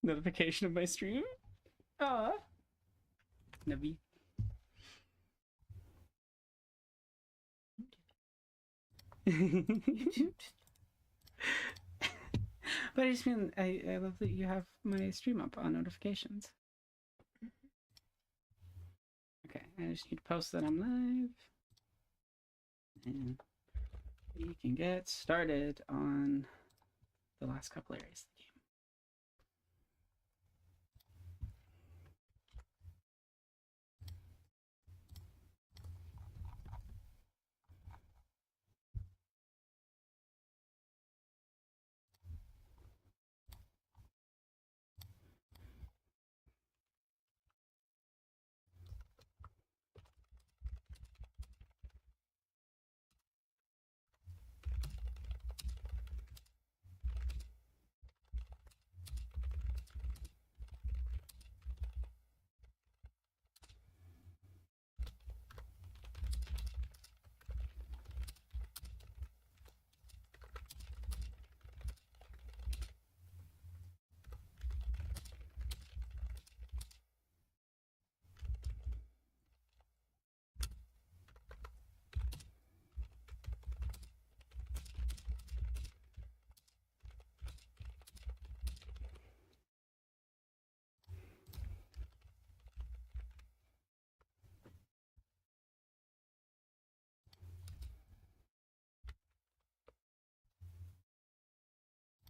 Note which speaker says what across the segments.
Speaker 1: Notification of my stream. Aw. Nubby. But I just mean, I love that you have my stream up on notifications. Okay, I just need to post that I'm live. And we can get started on the last couple areas of the game.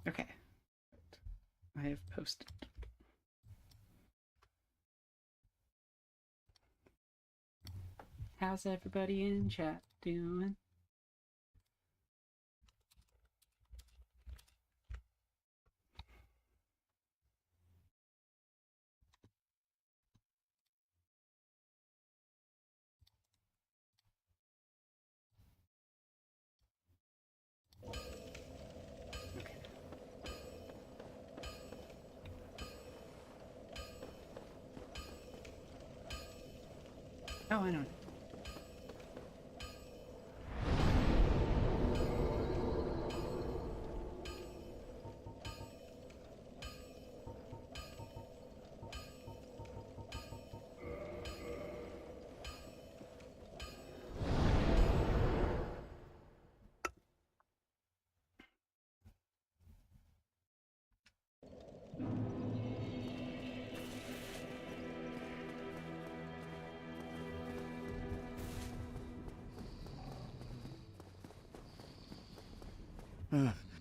Speaker 1: Okay. I have posted. How's everybody in chat doing? Oh, I know.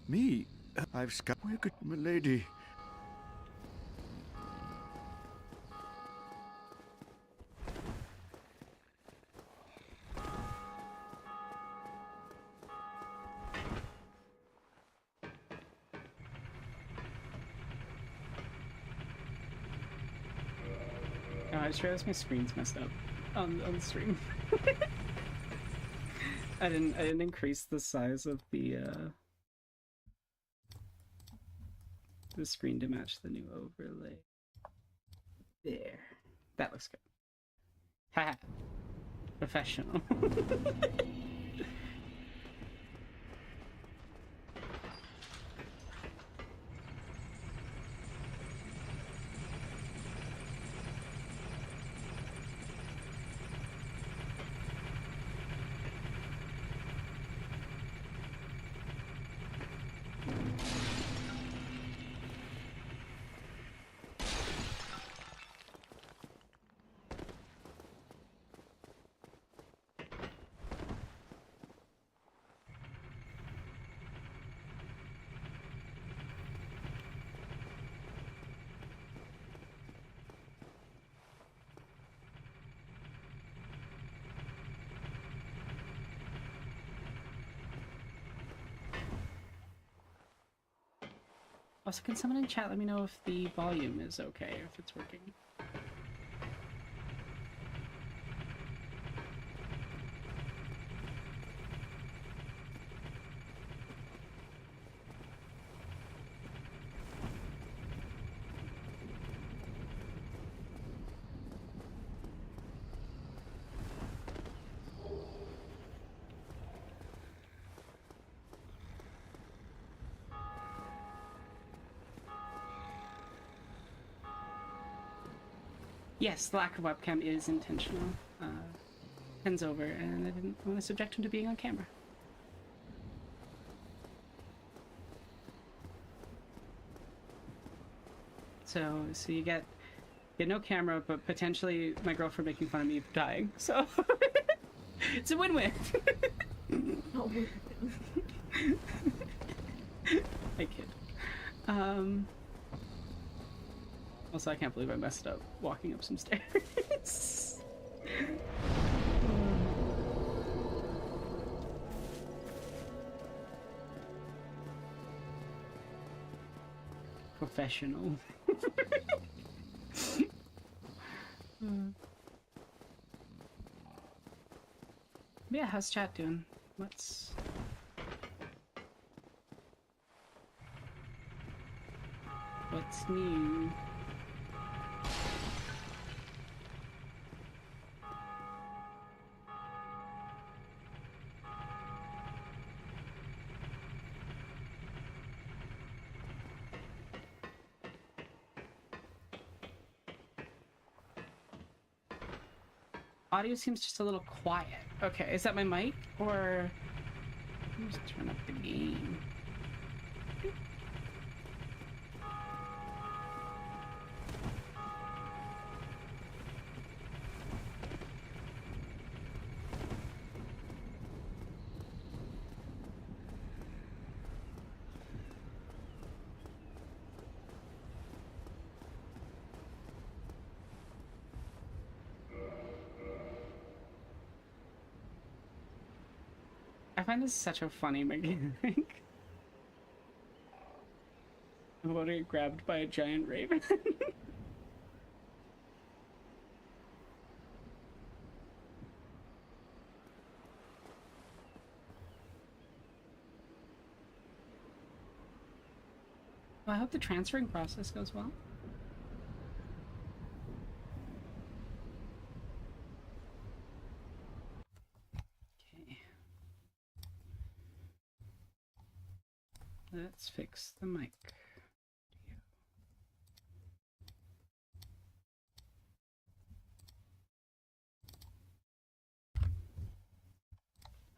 Speaker 2: Me? I've scut. Where could milady?
Speaker 1: Oh, I just realized my screen's messed up on the stream. I didn't increase the size of the screen to match the new overlay. There. That looks good. Haha. Professional. Also, can someone in chat let me know if the volume is okay, or if it's working? Yes, the lack of webcam is intentional. Pen's over, and I didn't want to subject him to being on camera. So you get no camera, but potentially my girlfriend making fun of me dying. So it's a win-win.
Speaker 3: Oh.
Speaker 1: I kid. Also, I can't believe I messed up walking up some stairs. Professional. Yeah, how's chat doing? What's new? Audio Audio audio seems just a little quiet. Okay, is that my mic? Or... let me just turn up the gain. I find this such a funny mechanic. I'm about to get grabbed by a giant raven. Well, I hope the transferring process goes well. Okay. Let's fix the mic.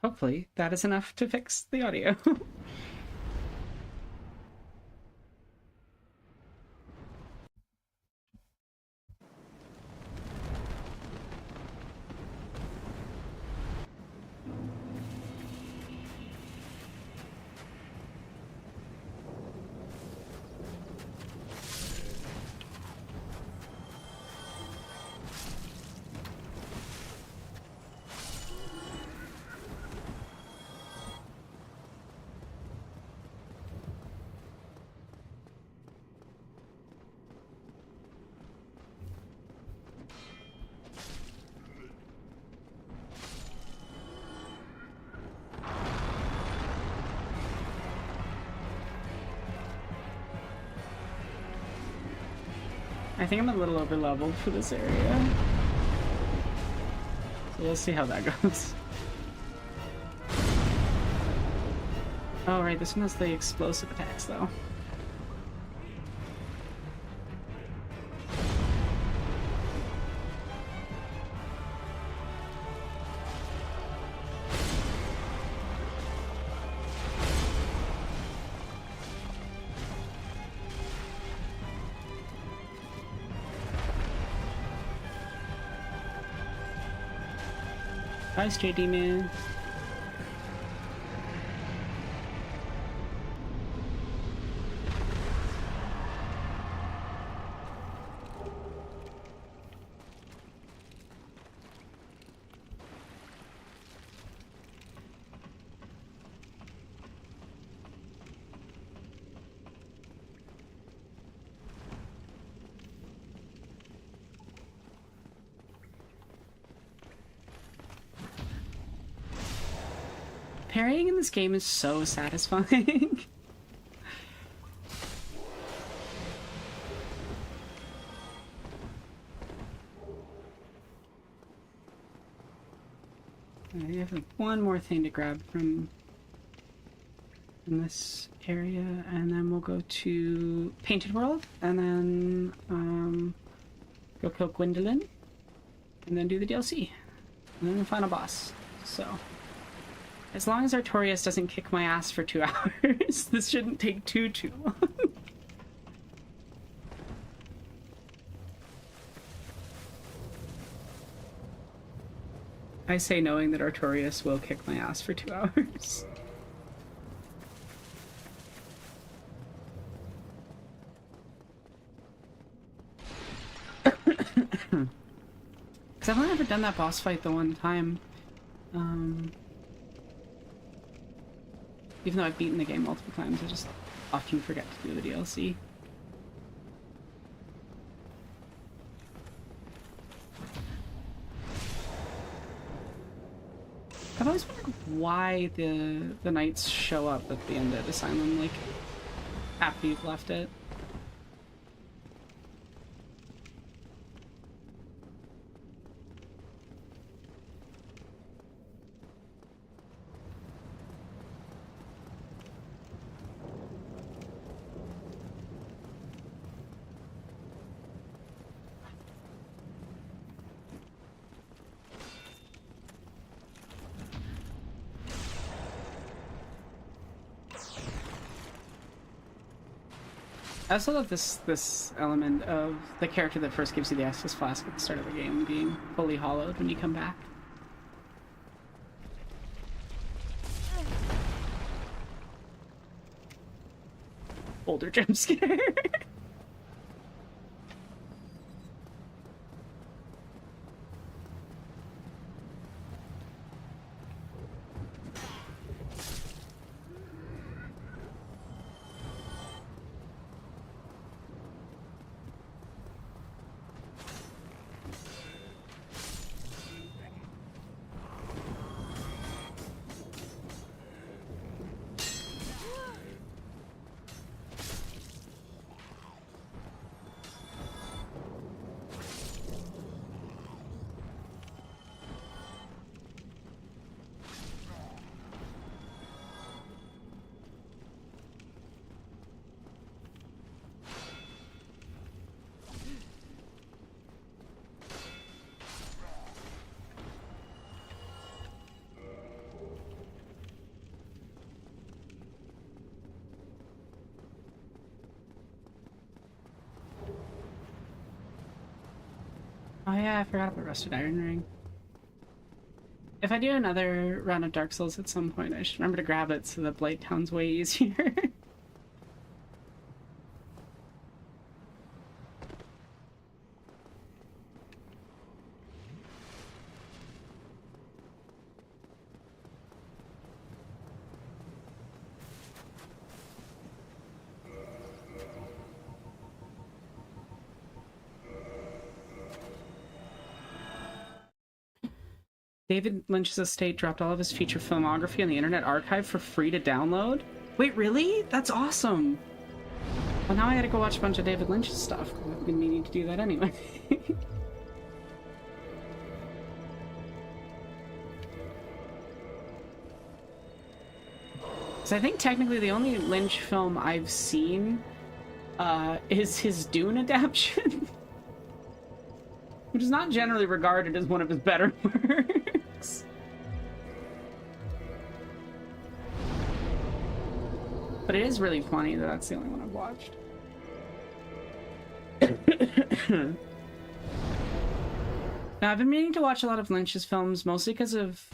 Speaker 1: Hopefully that is enough to fix the audio. I think I'm a little over leveled for this area. So we'll see how that goes. Oh right, this one has the explosive attacks though. Nice, JD man. Parrying in this game is so satisfying. I have one more thing to grab from in this area, and then we'll go to Painted World, and then go kill Gwendolyn, and then do the DLC, and then the final boss. So, as long as Artorias doesn't kick my ass for 2 hours, this shouldn't take too long. I say knowing that Artorias will kick my ass for 2 hours. Because I've only ever done that boss fight the one time. Even though I've beaten the game multiple times, I just often forget to do the DLC. I've always wondered why the knights show up at the end of Asylum, like, after you've left it. I also love this element of the character that first gives you the Estus Flask at the start of the game being fully hollowed when you come back. Older jump scare. Oh yeah, I forgot about Rusted Iron Ring. If I do another round of Dark Souls at some point, I should remember to grab it so that Blight Town's way easier. David Lynch's estate dropped all of his feature filmography on the Internet Archive for free to download. Wait, really? That's awesome! Well, now I gotta go watch a bunch of David Lynch's stuff. I've been meaning to do that anyway. So I think technically the only Lynch film I've seen is his Dune adaptation. Which is not generally regarded as one of his better works. But it is really funny that that's the only one I've watched. Now, I've been meaning to watch a lot of Lynch's films, mostly because of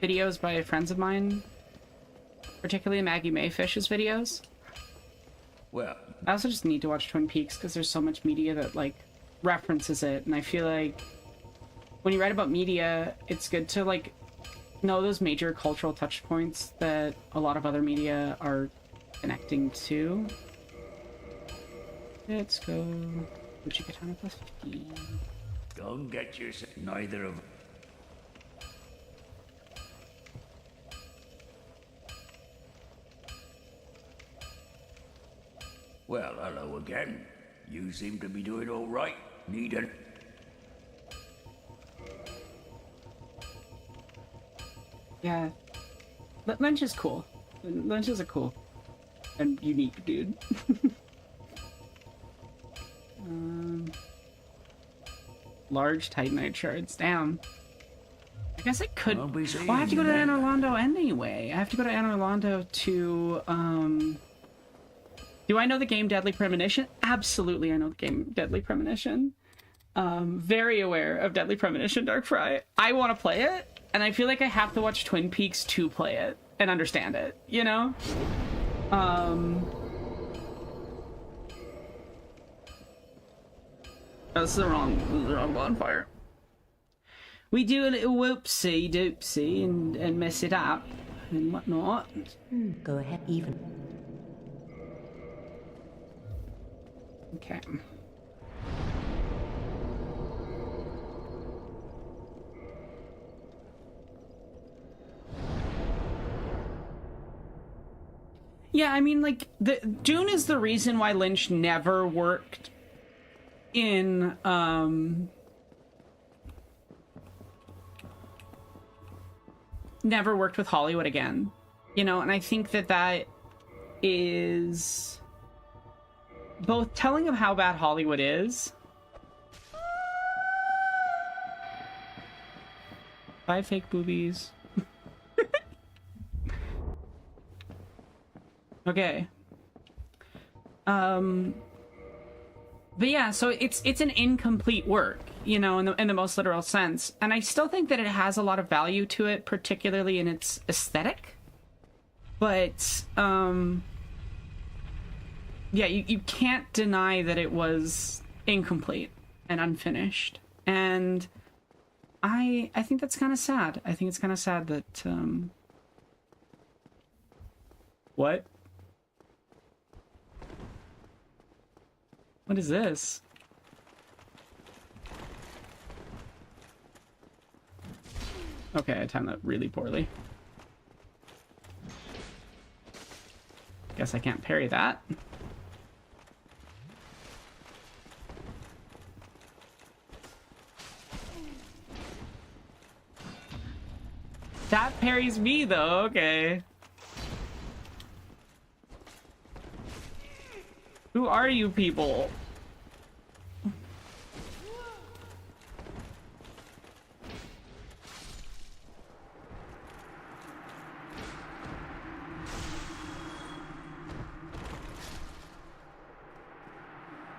Speaker 1: videos by friends of mine, particularly Maggie Mayfish's videos.
Speaker 2: Well,
Speaker 1: I also just need to watch Twin Peaks because there's so much media that, like, references it, and I feel like when you write about media, it's good to, like, know those major cultural touch points that a lot of other media are connecting to. Let's go. Uchigatana plus 15.
Speaker 2: don't get yourself. Neither of. Well, hello again. You seem to be doing all right. Need an.
Speaker 1: Yeah. Lynch is cool. Lynch is a cool and unique dude. Large Titanite shards. Damn. I guess I could...
Speaker 2: I'll be seeing
Speaker 1: Well, I have to go
Speaker 2: you
Speaker 1: to
Speaker 2: then.
Speaker 1: Anor Londo anyway. I have to go to Anor Londo to, Do I know the game Deadly Premonition? Absolutely, I know the game Deadly Premonition. Very aware of Deadly Premonition, Darkfry. I want to play it, and I feel like I have to watch Twin Peaks to play it and understand it, you know? That's the wrong bonfire. We do a little whoopsie doopsie and mess it up and whatnot.
Speaker 4: Go ahead, even.
Speaker 1: Okay. Yeah, I mean, like, Dune is the reason why Lynch never worked in, never worked with Hollywood again. You know, and I think that that is both telling of how bad Hollywood is. Bye, fake boobies. Okay. But yeah, so it's an incomplete work, you know, in the most literal sense. And I still think that it has a lot of value to it, particularly in its aesthetic. But yeah, you can't deny that it was incomplete and unfinished. And I think that's kind of sad. I think it's kind of sad that what? What is this? Okay, I timed that really poorly. Guess I can't parry that. That parries me though, okay. Who are you people?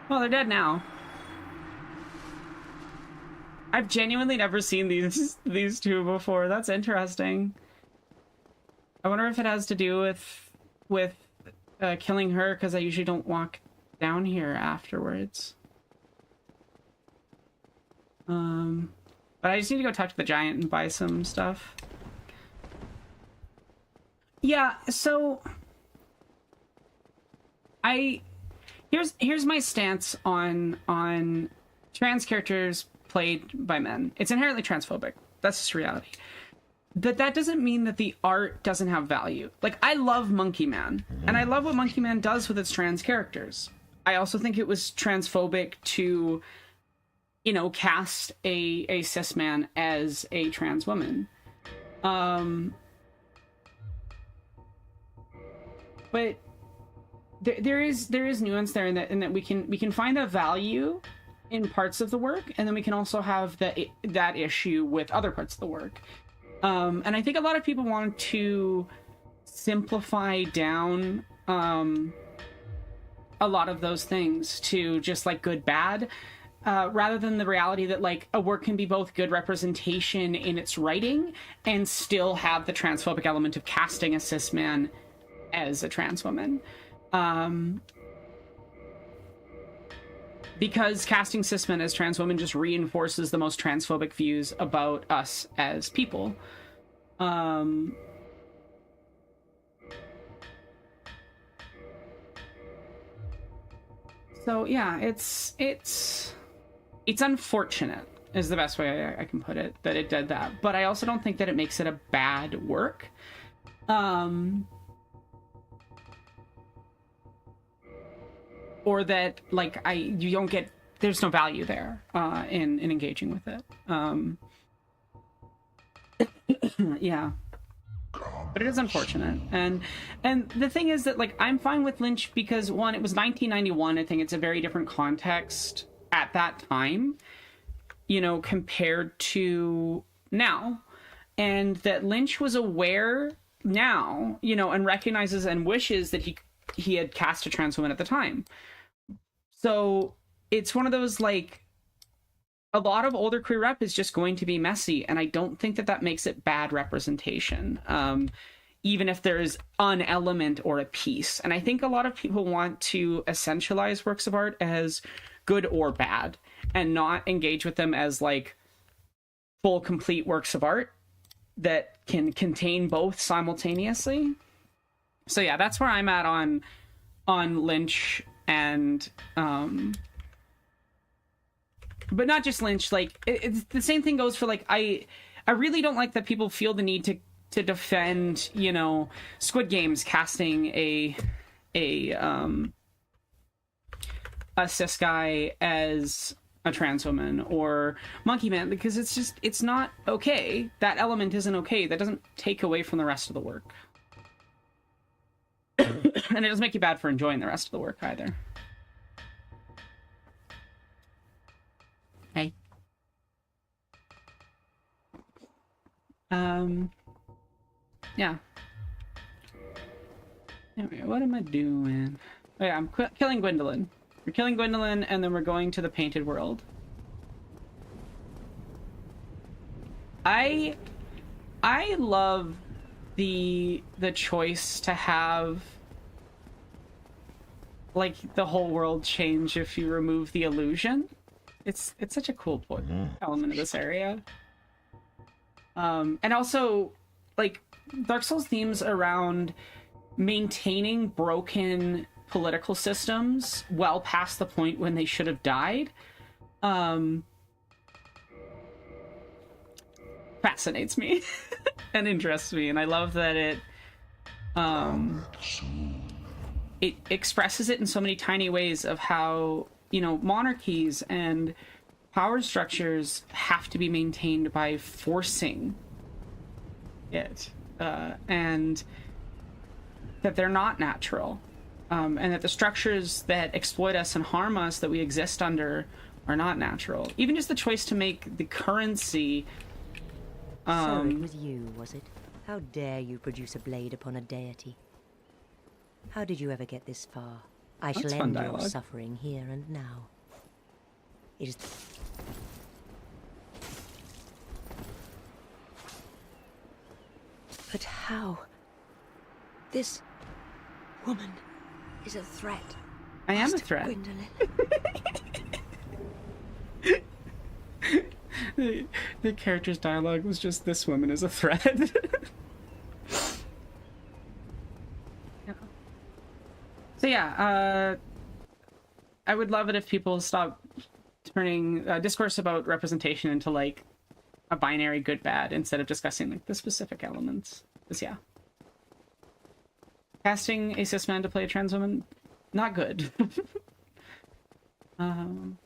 Speaker 1: Well, they're dead now. I've genuinely never seen these two before. That's interesting. I wonder if it has to do with killing her, because I usually don't walk down here afterwards. But I just need to go talk to the giant and buy some stuff. Yeah, so here's my stance on trans characters played by men. It's inherently transphobic. That's just reality. But that doesn't mean that the art doesn't have value. Like, I love Monkey Man, and I love what Monkey Man does with its trans characters. I also think it was transphobic to, you know, cast a cis man as a trans woman. But there is nuance there in that we can find a value in parts of the work, and then we can also have that issue with other parts of the work. And I think a lot of people want to simplify down a lot of those things to just like good bad, rather than the reality that like a work can be both good representation in its writing and still have the transphobic element of casting a cis man as a trans woman. Because casting cis men as trans women just reinforces the most transphobic views about us as people. So yeah, it's unfortunate is the best way I can put it, that it did that. But I also don't think that it makes it a bad work. Or that like you don't get, there's no value there in engaging with it. Yeah, but it is unfortunate, and the thing is that like I'm fine with Lynch because one, it was 1991. I think it's a very different context at that time, you know, compared to now. And that Lynch was aware now, you know, and recognizes and wishes that he had cast a trans woman at the time. So it's one of those, like, a lot of older queer rep is just going to be messy, and I don't think that makes it bad representation, even if there's an element or a piece. And I think a lot of people want to essentialize works of art as good or bad and not engage with them as, like, full, complete works of art that can contain both simultaneously. So yeah, that's where I'm at on Lynch, and but not just Lynch. Like, it's the same thing goes for, like, I really don't like that people feel the need to defend, you know, Squid Games casting a cis guy as a trans woman, or Monkey Man, because it's not okay. That element isn't okay. That doesn't take away from the rest of the work. And it doesn't make you bad for enjoying the rest of the work either. Hey. Yeah. Anyway, what am I doing? Oh yeah, I'm killing Gwendolyn. We're killing Gwendolyn, and then we're going to the Painted World. I love the choice to have, like, the whole world change if you remove the illusion. It's such a cool element of this area. And also, like, Dark Souls themes around maintaining broken political systems well past the point when they should have died fascinates me and interests me, and I love that it expresses it in so many tiny ways of how, you know, monarchies and power structures have to be maintained by forcing it, and that they're not natural. And that the structures that exploit us and harm us that we exist under are not natural. Even just the choice to make the currency...
Speaker 4: So it was you, was it? How dare you produce a blade upon a deity? How did you ever get this far? I shall end your suffering here and now. It is... But how? This woman is a threat.
Speaker 1: I am a threat. The character's dialogue was just, "This woman is a threat." So yeah, I would love it if people stop turning discourse about representation into, like, a binary good-bad instead of discussing, like, the specific elements. Because yeah, casting a cis man to play a trans woman, not good. I'm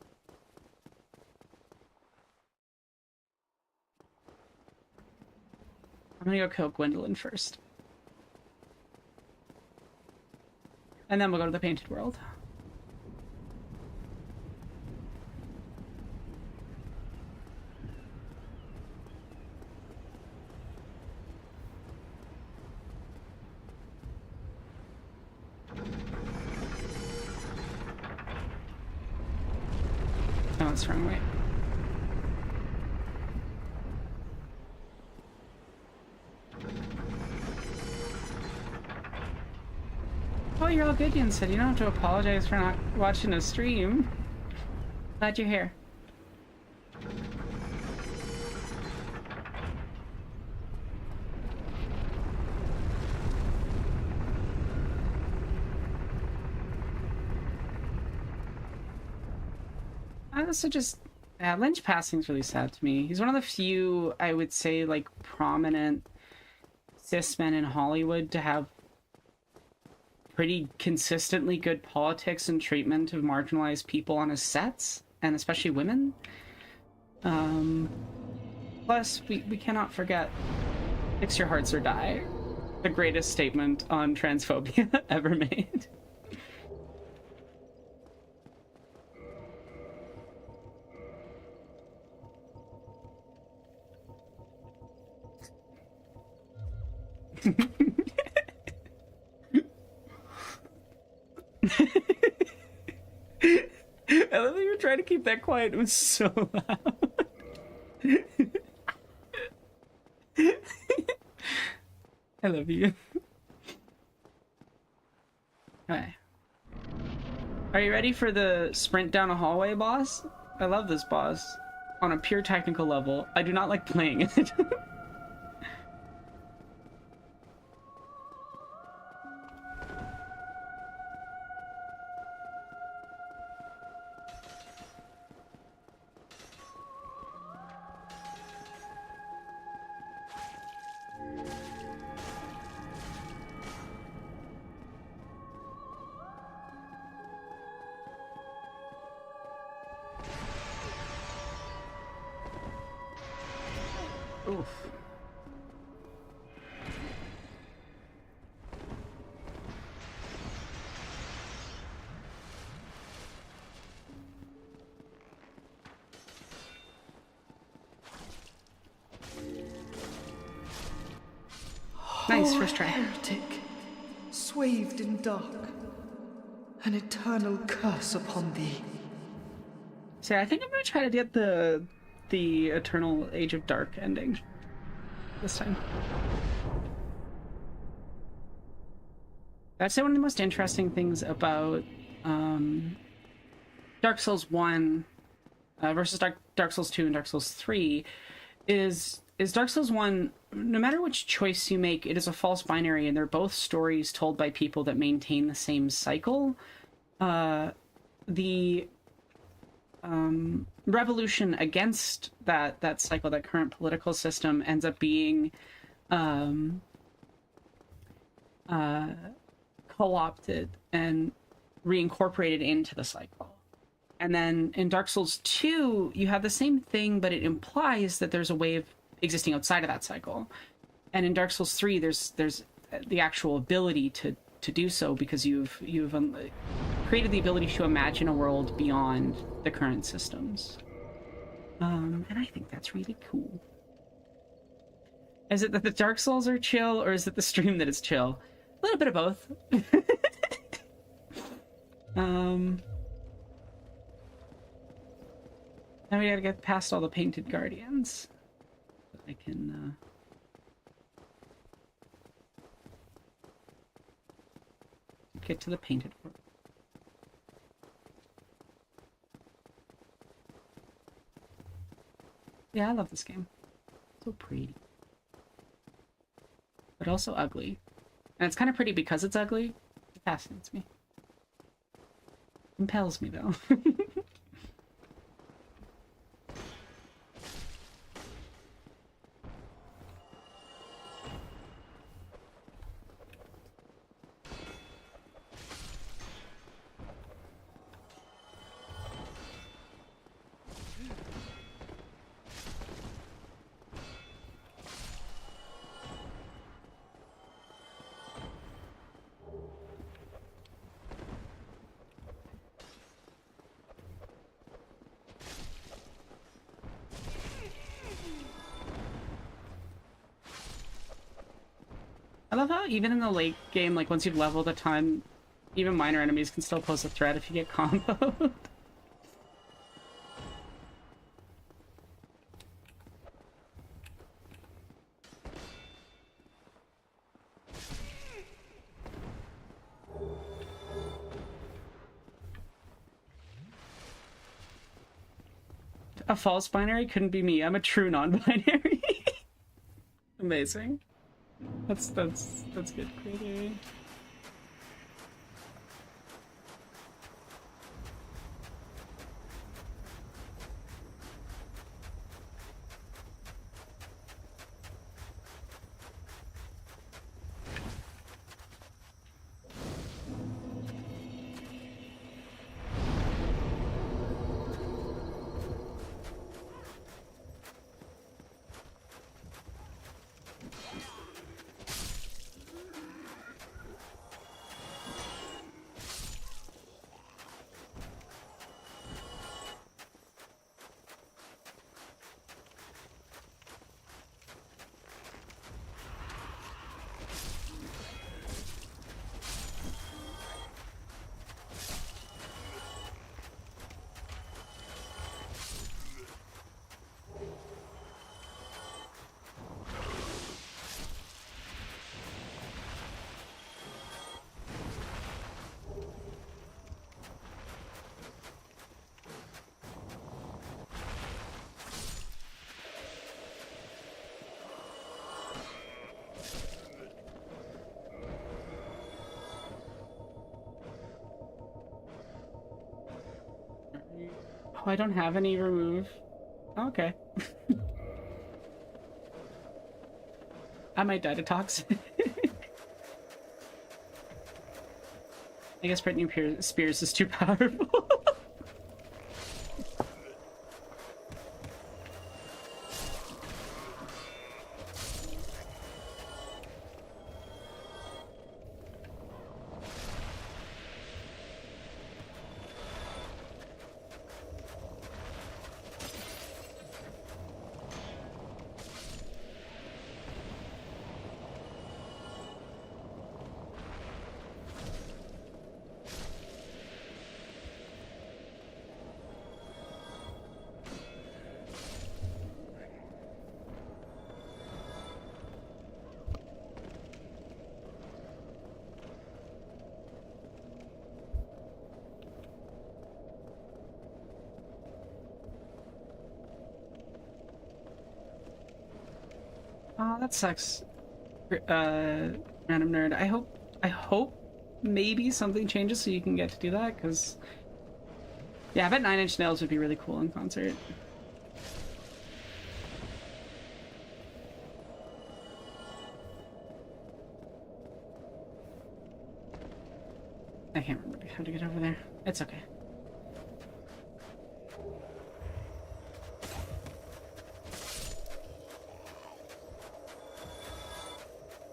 Speaker 1: gonna go kill Gwendolyn first. And then we'll go to the Painted World. Oh, that's the wrong way. Oh, you're all good, Yin said. You don't have to apologize for not watching a stream. Glad you're here. Also just... Lynch passing's really sad to me. He's one of the few, I would say, like, prominent cis men in Hollywood to have pretty consistently good politics and treatment of marginalized people on his sets, and especially women. Plus, we cannot forget "Fix Your Hearts or Die," the greatest statement on transphobia ever made. I love that you were trying to keep that quiet. It was so loud. I love you. Okay. Are you ready for the sprint down a hallway boss? I love this boss. On a pure technical level, I do not like playing it. Oof. Nice, first try.
Speaker 5: Heretic, swathed in dark, an eternal curse upon thee.
Speaker 1: So I think I'm gonna try to get the Eternal Age of Dark ending this time. That's one of the most interesting things about Dark Souls 1 versus Dark Souls 2 and Dark Souls 3 is Dark Souls 1, no matter which choice you make, it is a false binary, and they're both stories told by people that maintain the same cycle. The revolution against that cycle, that current political system, ends up being co-opted and reincorporated into the cycle. And then in Dark Souls 2, you have the same thing, but it implies that there's a way of existing outside of that cycle. And in Dark Souls 3, there's the actual ability to do so, because you've created the ability to imagine a world beyond the current systems. And I think that's really cool. Is it that the Dark Souls are chill, or is it the stream that is chill? A little bit of both. Now we gotta get past all the painted guardians. So I can, get to the painted world. Yeah, I love this game. So pretty. But also ugly. And it's kind of pretty because it's ugly. It fascinates me. Compels me, though. I love how even in the late game, like once you've leveled a ton, even minor enemies can still pose a threat if you get comboed. A false binary couldn't be me. I'm a true non-binary. Amazing. That's good, Crazy. Oh, I don't have any remove. Oh, okay. I might die to toxic. I guess Brittany Spears is too powerful. Oh, that sucks. Random nerd. I hope maybe something changes so you can get to do that, because yeah, I bet 9 Inch Nails would be really cool in concert. I can't remember how to get over there. It's okay.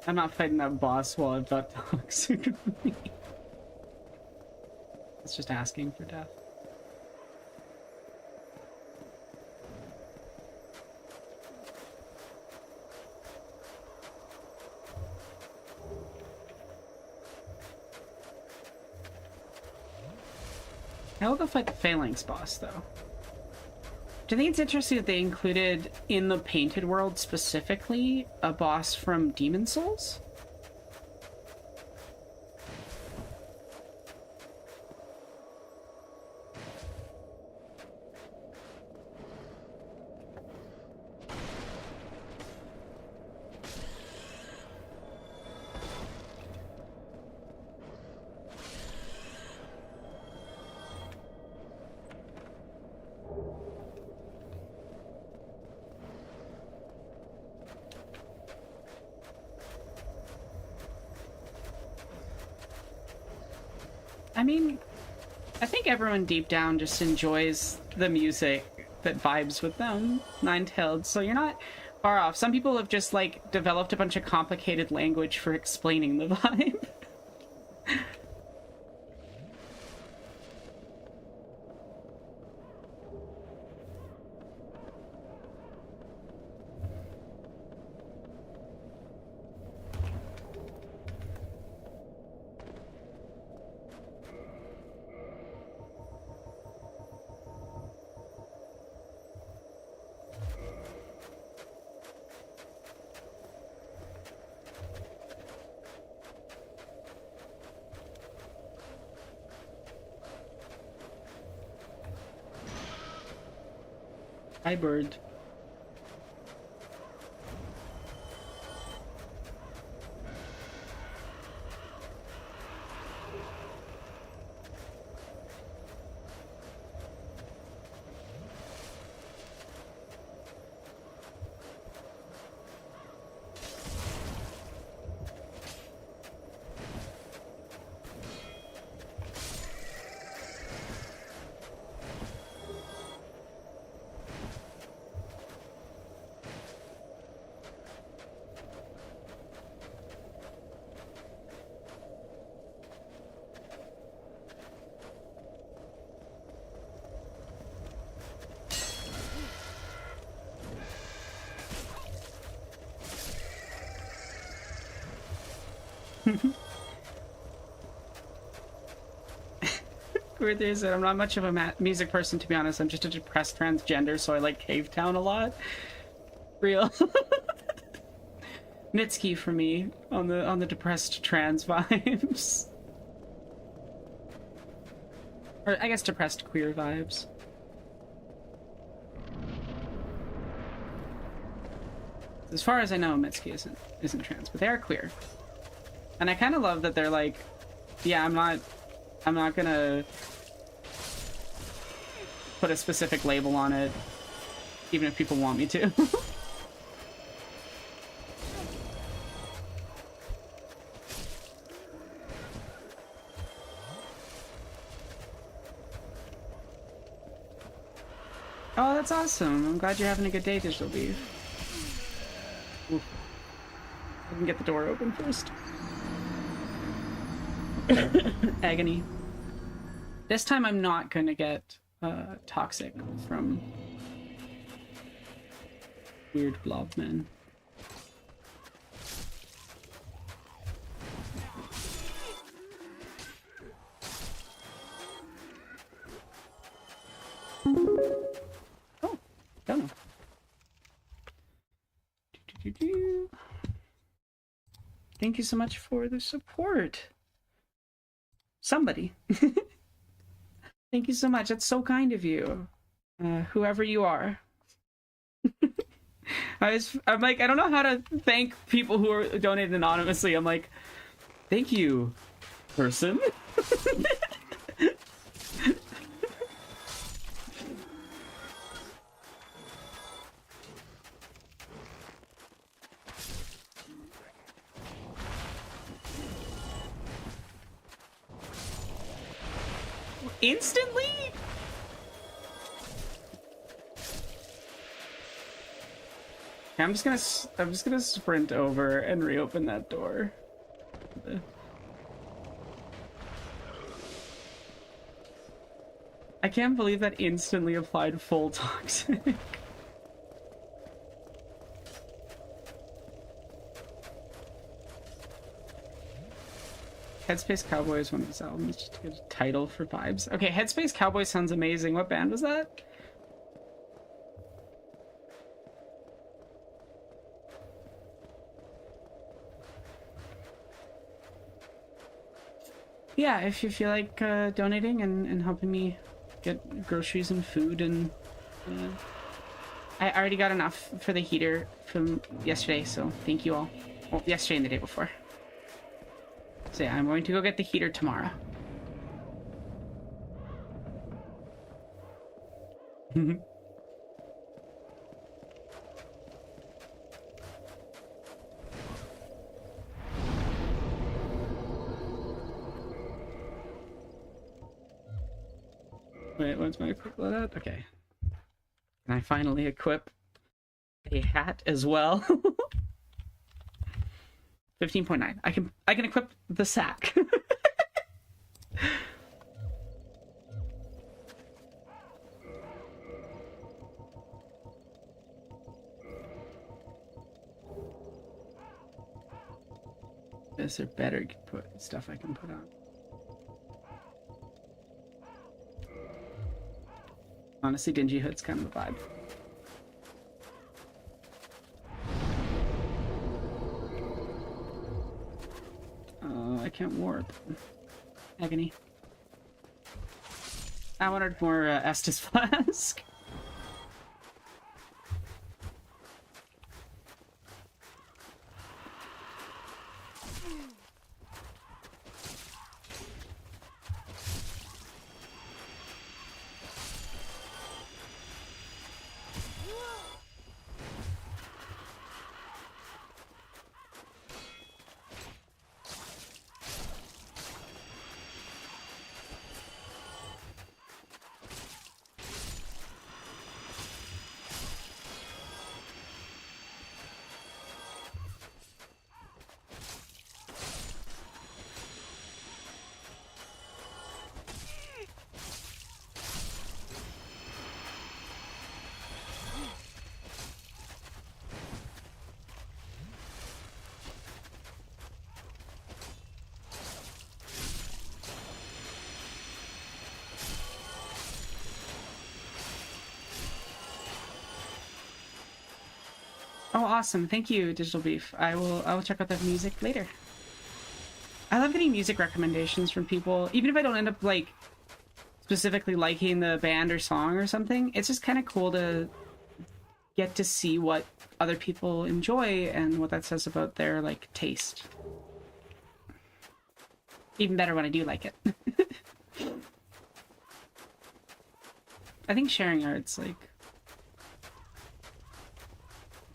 Speaker 1: I'm not fighting that boss while I've got toxic with me. It's just asking for death. How will they fight the Phalanx boss, though? Do you think it's interesting that they included in the Painted World specifically a boss from Demon Souls? I mean, I think everyone deep down just enjoys the music that vibes with them, Nine-Tailed, so you're not far off. Some people have just, like, developed a bunch of complicated language for explaining the vibe. Hi, bird. Queer said, I'm not much of a music person, to be honest. I'm just a depressed transgender, so I like Cave Town a lot. Real. Mitski for me on the depressed trans vibes. Or I guess depressed queer vibes. As far as I know, Mitski isn't trans, but they are queer. And I kind of love that they're like, yeah, I'm not gonna put a specific label on it, even if people want me to. Oh, that's awesome. I'm glad you're having a good day, Digital Beef. Oof. I can get the door open first. Agony. This time I'm not gonna get toxic from weird blob men. Oh, don't know. Thank you so much for the support. Somebody. Thank you so much. That's so kind of you. Whoever you are. I'm like, I don't know how to thank people who are donating anonymously. I'm like, thank you, person. Instantly? I'm just gonna sprint over and reopen that door. I can't believe that instantly applied full toxic. Headspace Cowboy is one of his albums, just a good title for vibes. Okay, Headspace Cowboy sounds amazing. What band was that? Yeah, if you feel like donating and helping me get groceries and food, and I already got enough for the heater from yesterday, so thank you all. Well, yesterday and the day before. So yeah, I'm going to go get the heater tomorrow. Wait, what's my equip load at? Okay. Can I finally equip a hat as well? 15.9. I can equip the sack. Is there better stuff I can put on? Honestly, Dingy Hood's kind of a vibe. I can't warp. Agony. I wanted more Estus Flask. Oh, awesome. Thank you, Digital Beef. I will check out that music later. I love getting music recommendations from people, even if I don't end up, like, specifically liking the band or song or something. It's just kind of cool to get to see what other people enjoy and what that says about their, like, taste. Even better when I do like it. I think sharing art's like a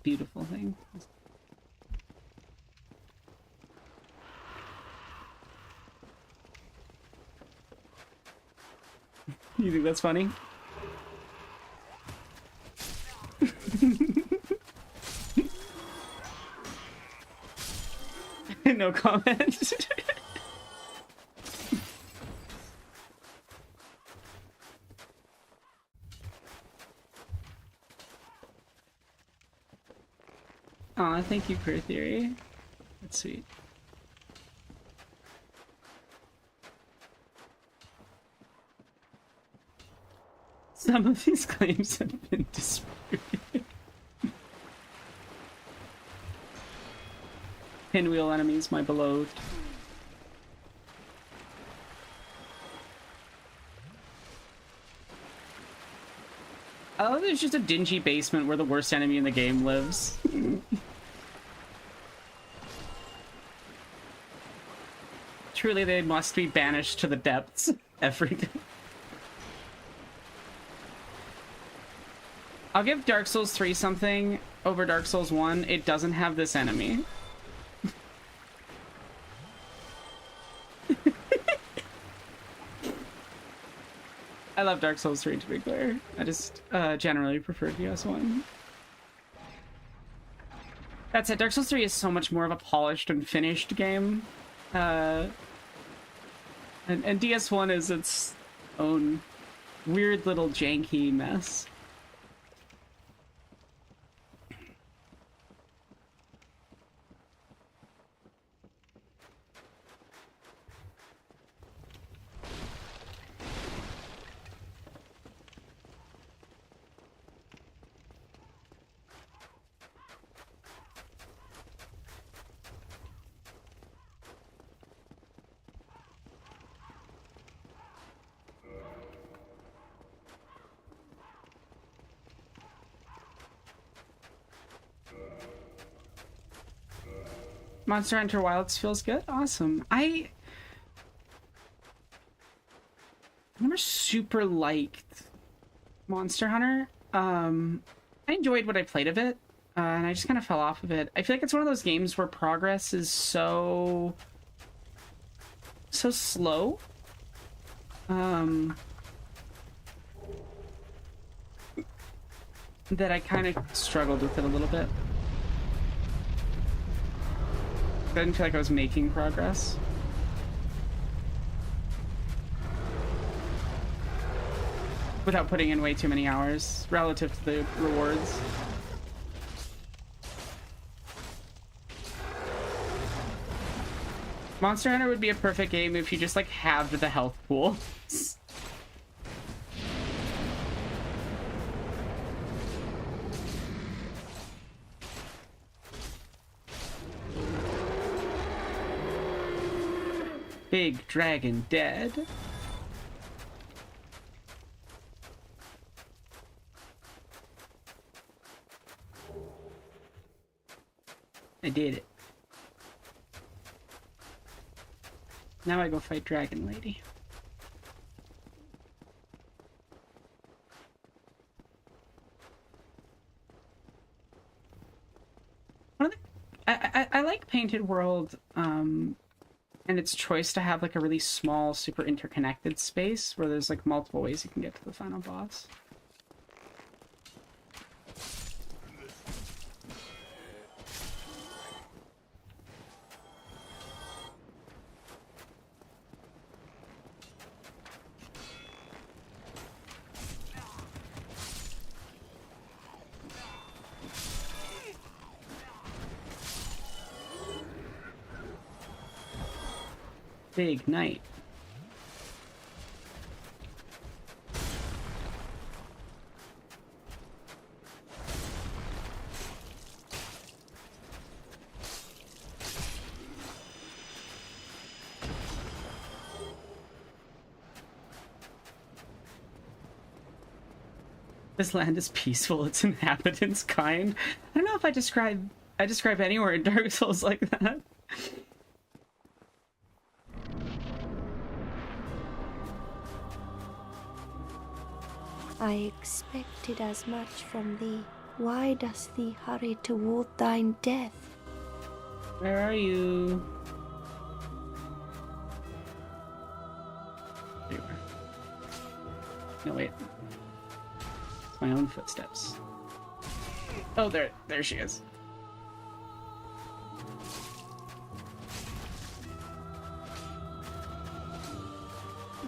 Speaker 1: beautiful thing. You think that's funny? No comment. Aw, thank you, Queer Theory. That's sweet. Some of these claims have been disputed. Pinwheel enemies, my beloved. Oh, there's just a dingy basement where the worst enemy in the game lives. Truly, they must be banished to the depths every day. I'll give Dark Souls 3 something over Dark Souls 1. It doesn't have this enemy. I love Dark Souls 3, to be clear. I just generally prefer DS1. That said, Dark Souls 3 is so much more of a polished and finished game. And DS1 is its own weird little janky mess. Monster Hunter Wilds feels good. Awesome. I never super liked Monster Hunter. I enjoyed what I played of it, and I just kind of fell off of it. I feel like it's one of those games where progress is so slow. That I kind of struggled with it a little bit. I didn't feel like I was making progress. Without putting in way too many hours relative to the rewards. Monster Hunter would be a perfect game if you just like halved the health pool. Big dragon dead. I did it. Now I go fight Dragon Lady. I like Painted World, and its choice to have like a really small, super interconnected space where there's like multiple ways you can get to the final boss. Big night. This land is peaceful, its inhabitants kind. I don't know if I describe anywhere in Dark Souls like that.
Speaker 6: I expected as much from thee. Why dost thee hurry toward thine death?
Speaker 1: Where are you? There you are. No, wait. It's my own footsteps. Oh, there she is.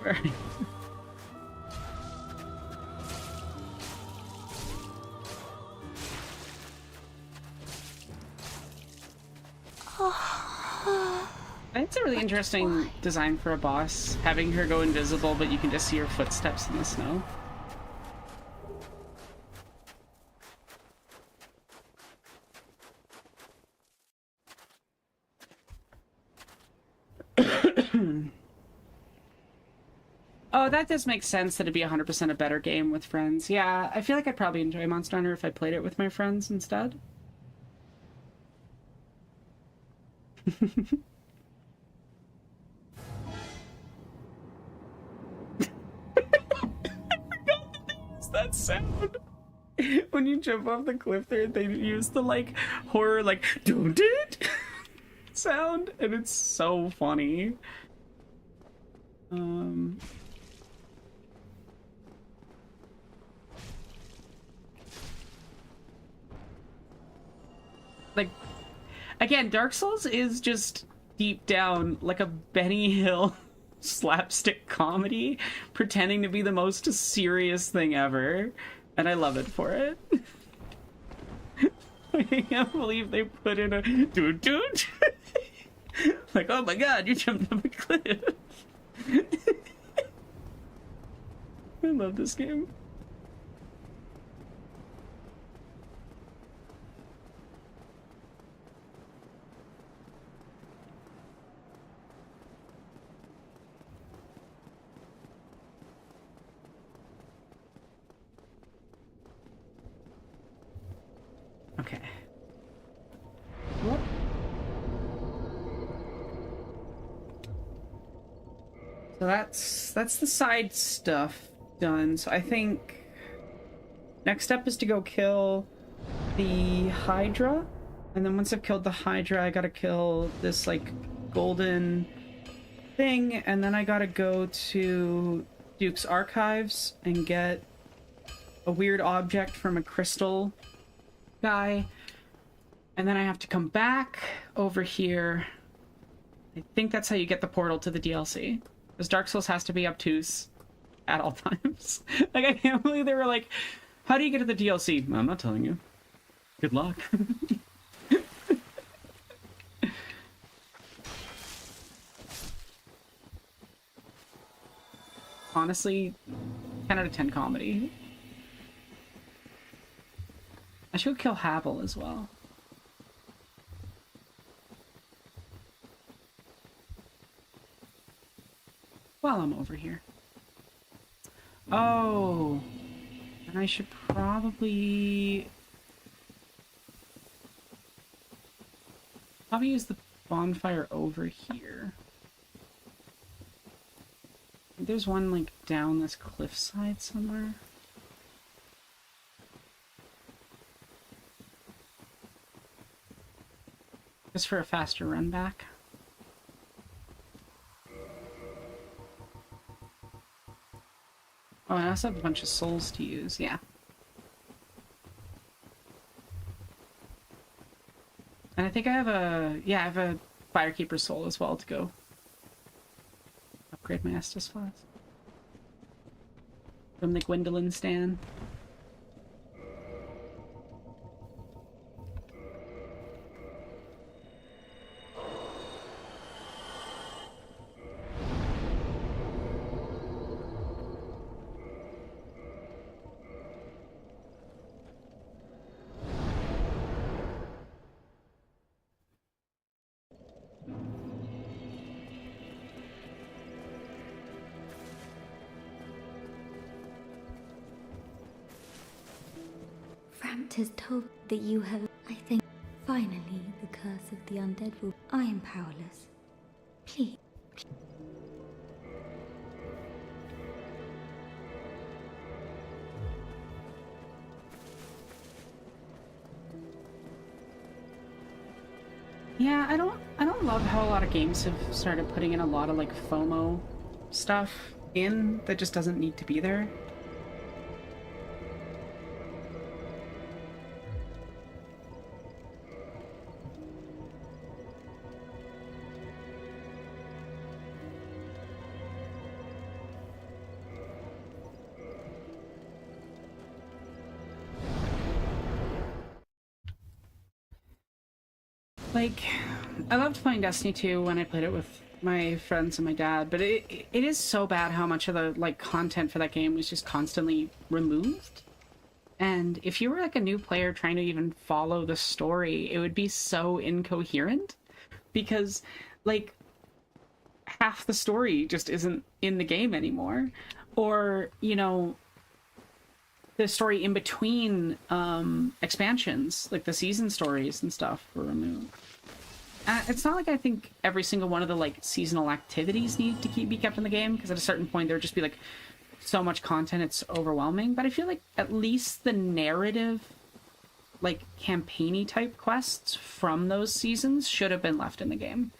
Speaker 1: Where are you? It's a really interesting design for a boss, having her go invisible, but you can just see her footsteps in the snow. Oh, that does make sense that it'd be 100% a better game with friends. Yeah, I feel like I'd probably enjoy Monster Hunter if I played it with my friends instead. That sound when you jump off the cliff there, they use the like horror like don't it sound, and it's so funny. Like, again, Dark Souls is just deep down like a Benny Hill slapstick comedy pretending to be the most serious thing ever, and I love it for it. I can't believe they put in a doot doot. Like, oh my god, you jumped off a cliff. I love this game. Okay. What? So that's the side stuff done. So I think next step is to go kill the Hydra, and then once I've killed the Hydra, I gotta kill this like golden thing, and then I gotta go to Duke's Archives and get a weird object from a crystal guy, and then I have to come back over here. I think that's how you get the portal to the DLC, because Dark Souls has to be obtuse at all times. Like, I can't believe they were like, how do you get to the DLC? I'm not telling you. Good luck. Honestly, 10 out of 10 comedy. I should kill Havel as well. While I'm over here. Oh, and I should probably use the bonfire over here. There's one like down this cliffside somewhere. Just for a faster run back. Oh, I also have a bunch of souls to use, yeah. And I think I have a, yeah, I have a Firekeeper soul as well to go upgrade my Estus Flask. From the Gwendolyn Stan.
Speaker 6: Framt has told that you have, I think, finally the curse of the undead will. I am powerless. Please.
Speaker 1: Yeah, I don't love how a lot of games have started putting in a lot of like FOMO stuff in that just doesn't need to be there. Like, I loved playing Destiny 2 when I played it with my friends and my dad, but it is so bad how much of the like content for that game was just constantly removed. And if you were like a new player trying to even follow the story, it would be so incoherent because like half the story just isn't in the game anymore. Or, you know, the story in between expansions, like the season stories and stuff, were removed. It's not like I think every single one of the like seasonal activities need to be kept in the game, because at a certain point there would just be like so much content it's overwhelming. But I feel like at least the narrative, like campaigny type quests from those seasons should have been left in the game.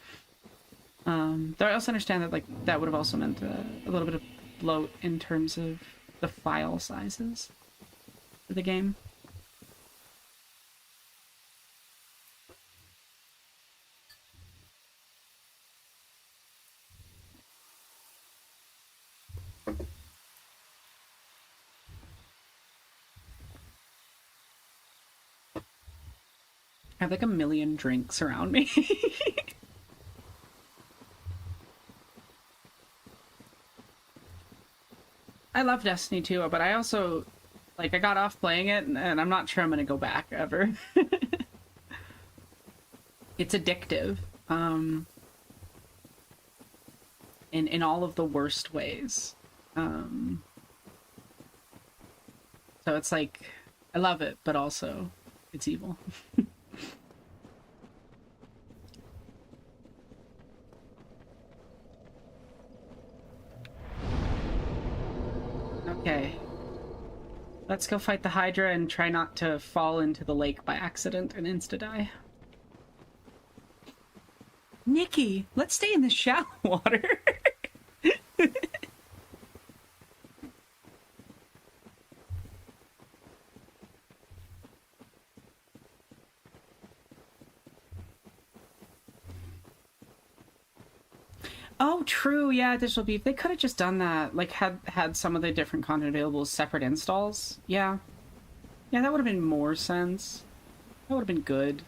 Speaker 1: Though I also understand that like that would have also meant a little bit of bloat in terms of the file sizes for the game. I have like a million drinks around me. I love Destiny 2, but I also, like, I got off playing it, and I'm not sure I'm gonna go back ever. It's addictive, in all of the worst ways. So it's like, I love it, but also, it's evil. Okay. Let's go fight the Hydra and try not to fall into the lake by accident and insta-die. Nikki, let's stay in the shallow water. Oh, true. Yeah, Digital Beef. They could have just done that. Like, had some of the different content available as separate installs. Yeah. Yeah, that would have been more sense. That would have been good.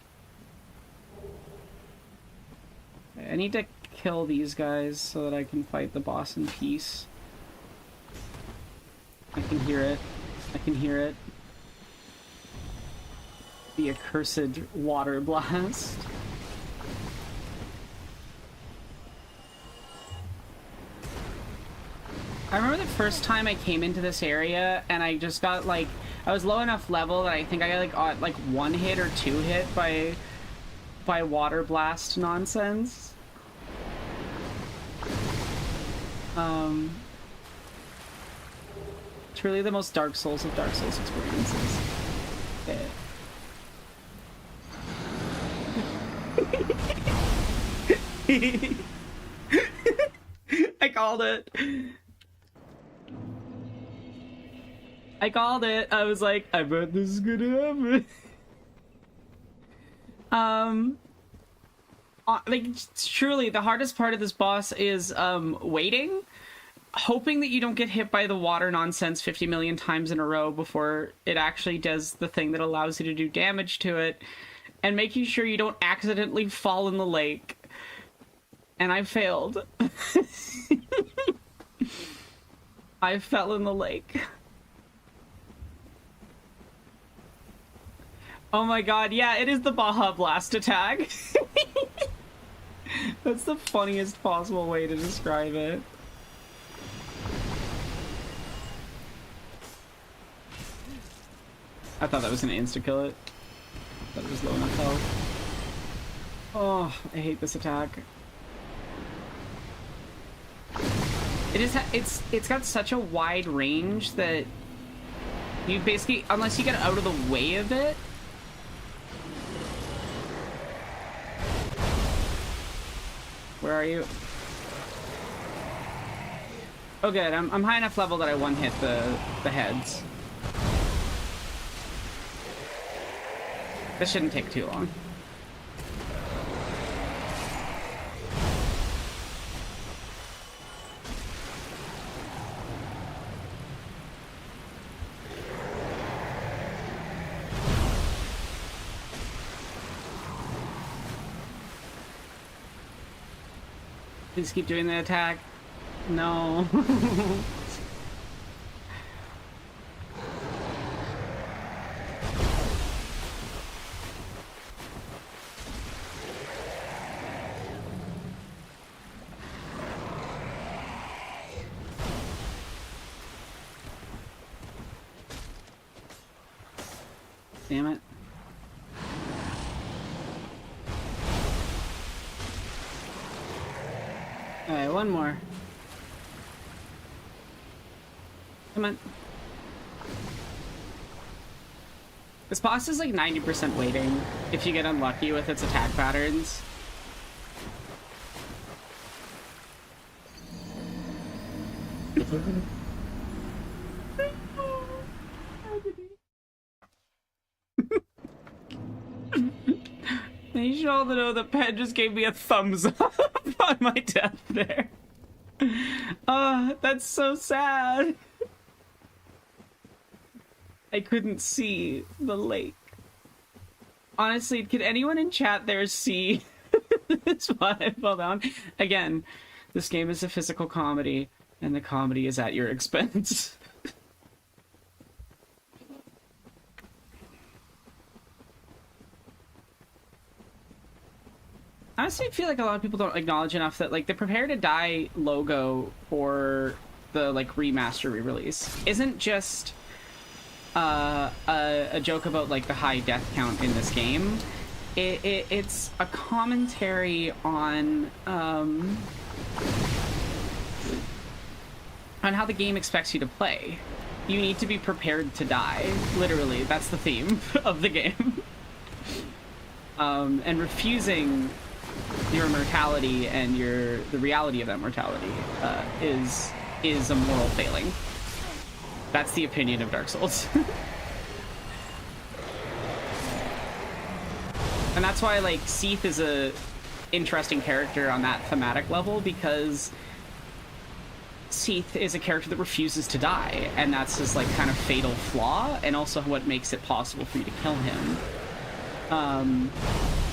Speaker 1: Okay, I need to kill these guys so that I can fight the boss in peace. I can hear it. I can hear it. The accursed water blast. I remember the first time I came into this area and I just got like, I was low enough level that I think I got like one hit or two hit by water blast nonsense. Truly the most Dark Souls of Dark Souls experiences. Okay. I called it. I called it. I was like, I bet this is gonna happen. Like, truly, the hardest part of this boss is, waiting. Hoping that you don't get hit by the water nonsense 50 million times in a row before it actually does the thing that allows you to do damage to it. And making sure you don't accidentally fall in the lake. And I failed. I fell in the lake. Oh my god, yeah, it is the Baja Blast attack. That's the funniest possible way to describe it. I thought that was gonna insta-kill it. I thought it was low enough health. Oh, I hate this attack. It's got such a wide range that you basically, unless you get out of the way of it, Where are you? Oh good, I'm high enough level that I one-hit the heads. This shouldn't take too long. Please keep doing the attack. No. Damn it. Alright, one more. Come on. This boss is like 90% waiting if you get unlucky with its attack patterns. You should all know that Pen just gave me a thumbs up on my death there. That's so sad. I couldn't see the lake. Honestly, could anyone in chat there see this spot I fell down? Again, this game is a physical comedy, and the comedy is at your expense. Honestly, I feel like a lot of people don't acknowledge enough that like the Prepare to Die logo for the like remaster re-release isn't just a joke about like the high death count in this game. It's a commentary on how the game expects you to play. You need to be prepared to die. Literally, that's the theme of the game. And refusing your mortality and the reality of that mortality is a moral failing. That's the opinion of Dark Souls. And that's why like Seath is a interesting character on that thematic level, because Seath is a character that refuses to die, and that's his like kind of fatal flaw, and also what makes it possible for you to kill him.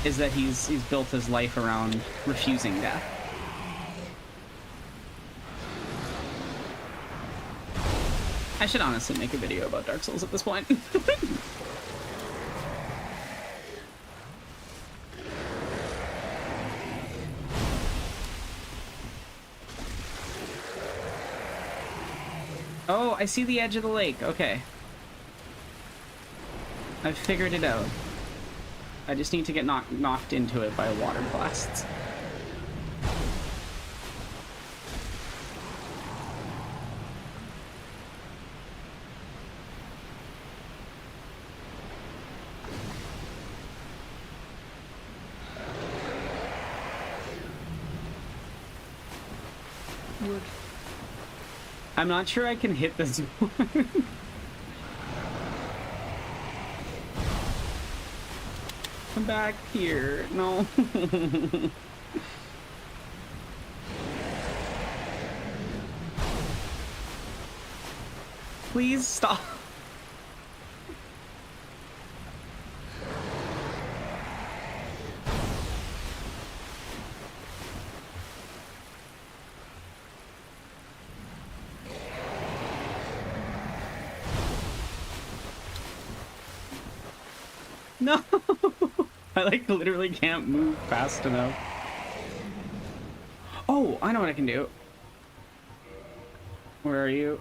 Speaker 1: Is that he's built his life around refusing death. I should honestly make a video about Dark Souls at this point. Oh, I see the edge of the lake. Okay. I've figured it out. I just need to get knocked into it by water blasts. Wood. I'm not sure I can hit this one. Come back here. No. Please stop. No. I like literally can't move fast enough. Oh, I know what I can do. Where are you?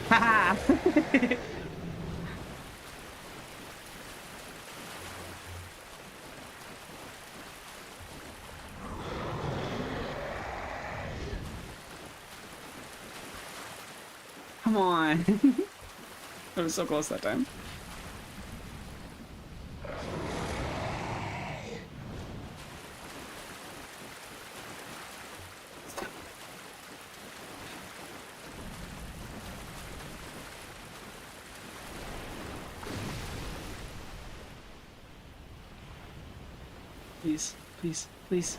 Speaker 1: Haha! Come on. I was so close that time. Please, please, please.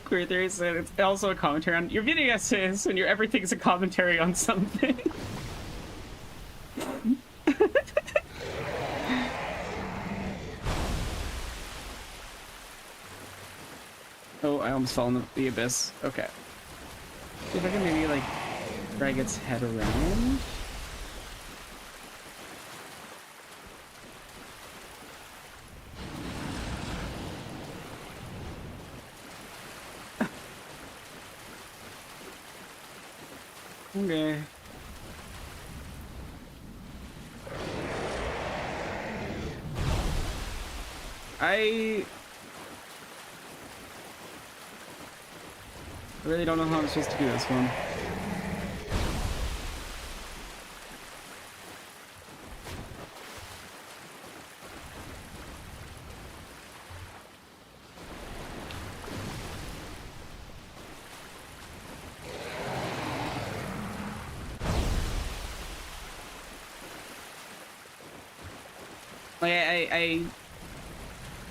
Speaker 1: Queer Theory said it's also a commentary on your video essays when your everything's a commentary on something. Oh, I almost fell in the abyss. Okay. See if I can maybe, like, drag its head around. Okay. I really don't know how I'm supposed to do this one. Like, I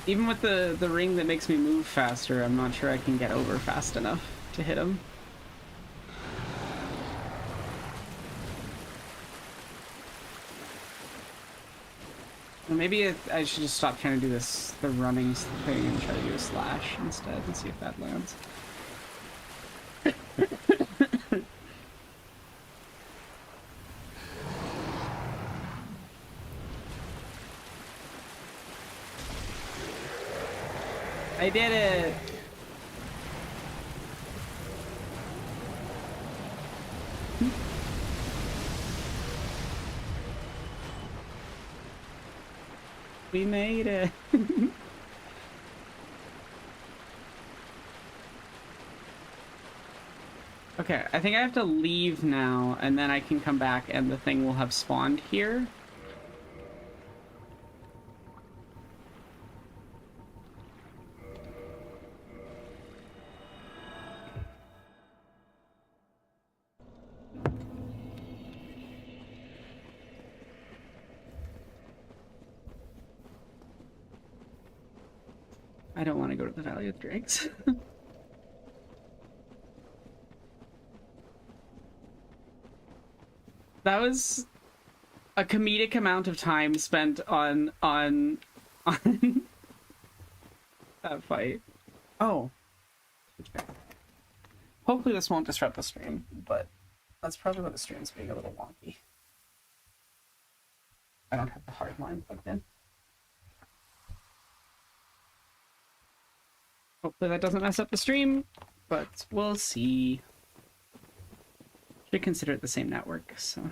Speaker 1: even with the ring that makes me move faster, I'm not sure I can get over fast enough to hit him. Well, maybe I should just stop trying to do the running thing and try to do a slash instead and see if that lands. I did it! We made it! Okay, I think I have to leave now, and then I can come back and the thing will have spawned here. I don't want to go to the Valley of Drakes. That was a comedic amount of time spent on that fight. Oh. Hopefully this won't disrupt the stream, but that's probably what the stream's being a little wonky. I don't have the hard line plugged in. Hopefully that doesn't mess up the stream, but we'll see. Should consider it the same network, so.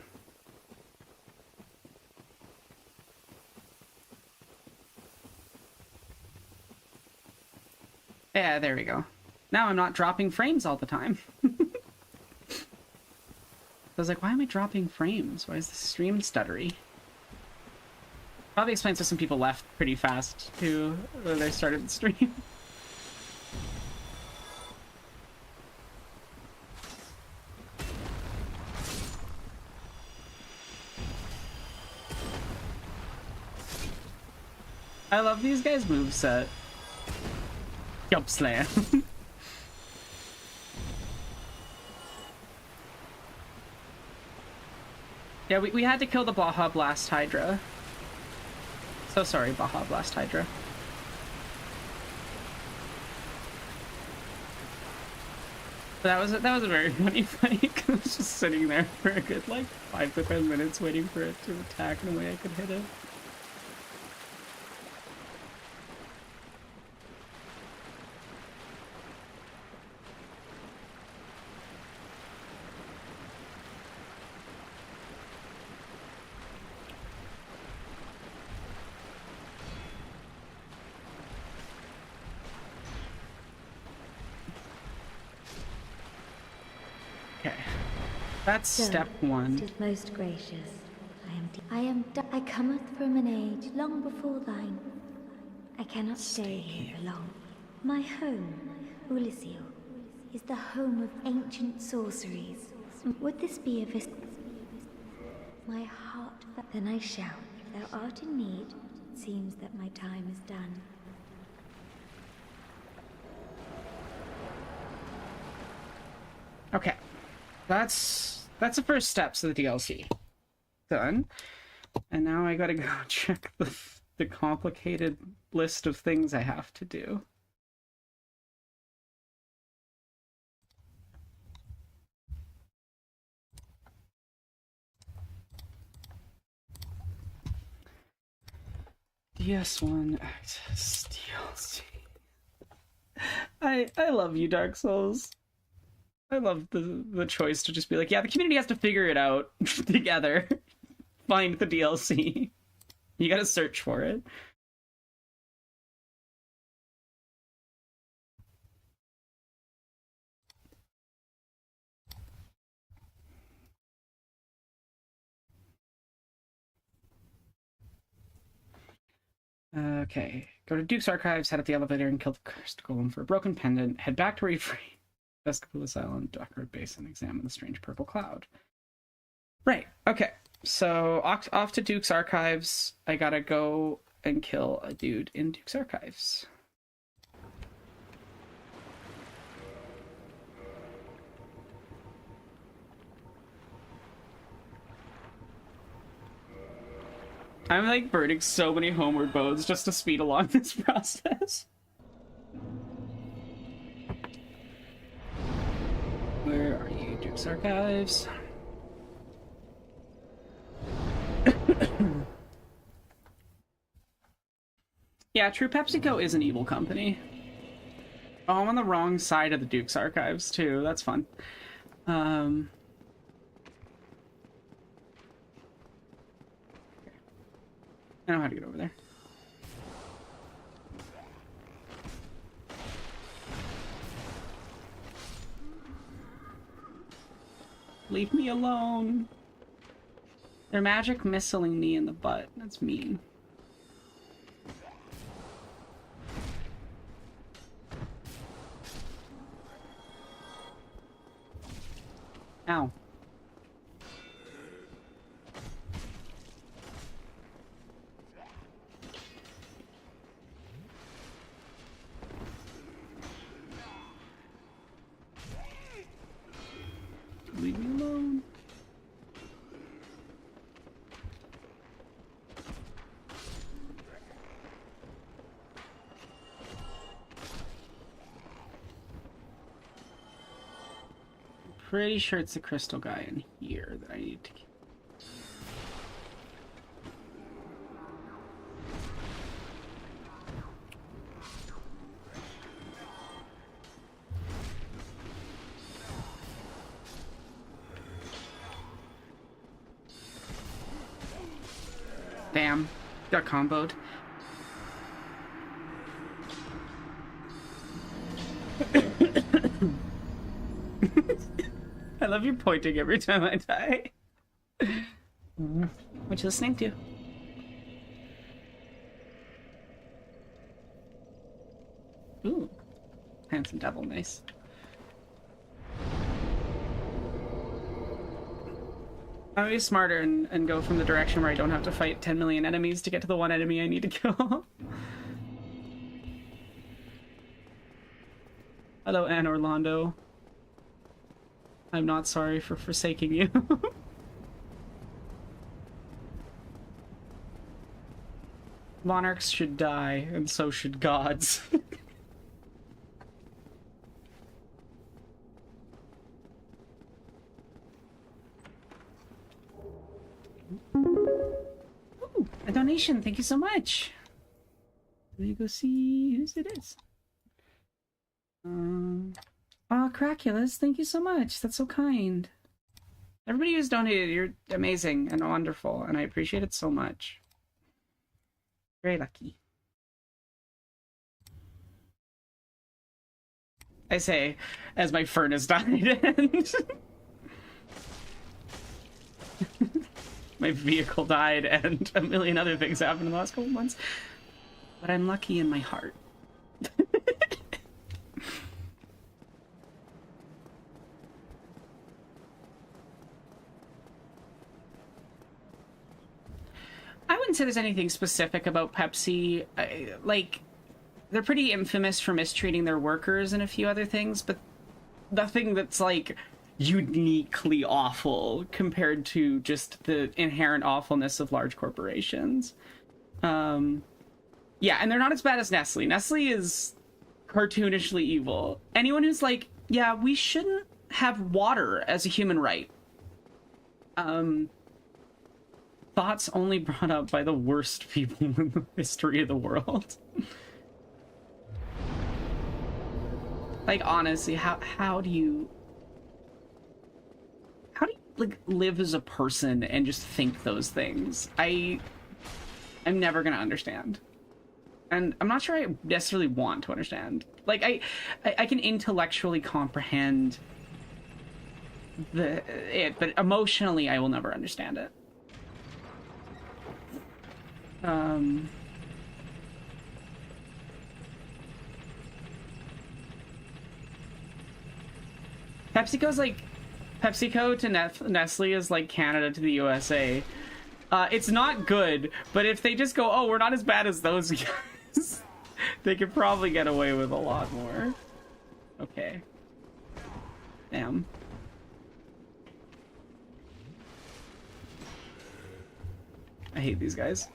Speaker 1: Yeah, there we go. Now I'm not dropping frames all the time. I was like, why am I dropping frames? Why is the stream stuttery? Probably explains why some people left pretty fast, too, when they started the stream. I love these guys' moveset. Jump slam. Yeah, we had to kill the Baja Blast Hydra. So sorry, Baja Blast Hydra. But that was a very funny fight. I was just sitting there for a good like 5 to 10 minutes waiting for it to attack in a way I could hit it. That's step one.
Speaker 6: It is most gracious. I cometh from an age long before thine. I cannot stay here for long. My home, Ulysio, is the home of ancient sorceries, Would this be a my heart? Then I shall. If thou art in need, it seems that my time is done.
Speaker 1: Okay, that's the first steps of the DLC. Done. And now I gotta go check the complicated list of things I have to do. DS1 Access DLC. I love you, Dark Souls. I love the choice to just be like, yeah, the community has to figure it out together. Find the DLC. You gotta search for it. Okay. Go to Duke's Archives, head up the elevator, and kill the cursed golem for a broken pendant. Head back to where you free Vescapulis Island, Dockroad Basin, examine the strange purple cloud. Right. Okay. So off to Duke's Archives. I gotta go and kill a dude in Duke's Archives. I'm like burning so many homeward boats just to speed along this process. Where are you, Duke's Archives? Yeah, True PepsiCo is an evil company. Oh, I'm on the wrong side of the Duke's Archives, too. That's fun. I know how to get over there. Leave me alone. They're magic missiling me in the butt. That's mean. Ow. Leave me alone. Pretty sure it's the crystal guy in here that I need to kill. Damn, got comboed. I love you pointing every time I die. What you listening to? Ooh, handsome devil, nice. I'm gonna be smarter and go from the direction where I don't have to fight 10 million enemies to get to the one enemy I need to kill. Hello, Anne Orlando. I'm not sorry for forsaking you. Monarchs should die, and so should gods. Ooh, a donation, thank you so much. Let me go see whose it is. Oh, Craculus, thank you so much. That's so kind. Everybody who's donated, you're amazing and wonderful, and I appreciate it so much. Very lucky. I say, as my furnace died and my vehicle died and a million other things happened in the last couple months. But I'm lucky in my heart. wouldn't say there's anything specific about Pepsi. Like, they're pretty infamous for mistreating their workers and a few other things, but nothing that's, like, uniquely awful compared to just the inherent awfulness of large corporations. Yeah, and they're not as bad as Nestle. Nestle is cartoonishly evil. Anyone who's like, yeah, we shouldn't have water as a human right. Thoughts only brought up by the worst people in the history of the world. Like, honestly, how do you like live as a person and just think those things? I'm never gonna understand, and I'm not sure I necessarily want to understand. Like, I can intellectually comprehend it, but emotionally I will never understand it. PepsiCo's like, PepsiCo to Nestle is like Canada to the USA. It's not good, but if they just go, oh, we're not as bad as those guys, they could probably get away with a lot more. Okay. Damn. I hate these guys.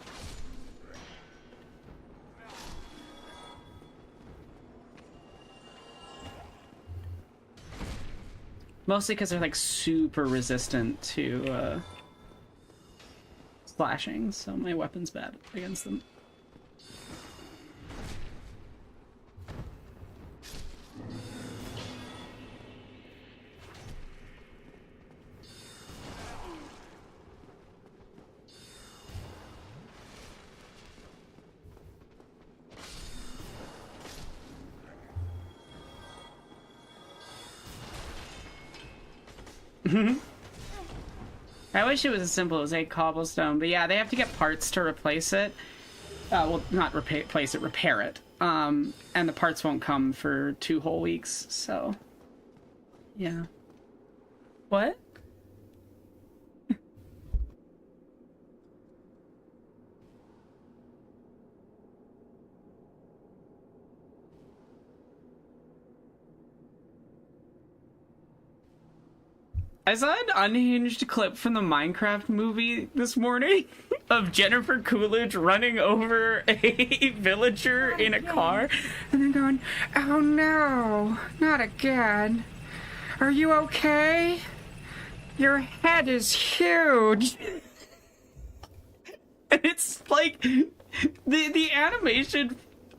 Speaker 1: Mostly because they're like super resistant to slashing, so my weapon's bad against them. I wish it was as simple as a cobblestone, but yeah, they have to get parts to replace it. Well, not replace it, repair it. And the parts won't come for 2 whole weeks, so... yeah. What? I saw an unhinged clip from the Minecraft movie this morning of Jennifer Coolidge running over a villager in a car and then going, "Oh no, not again. Are you okay? Your head is huge." And it's like, the animation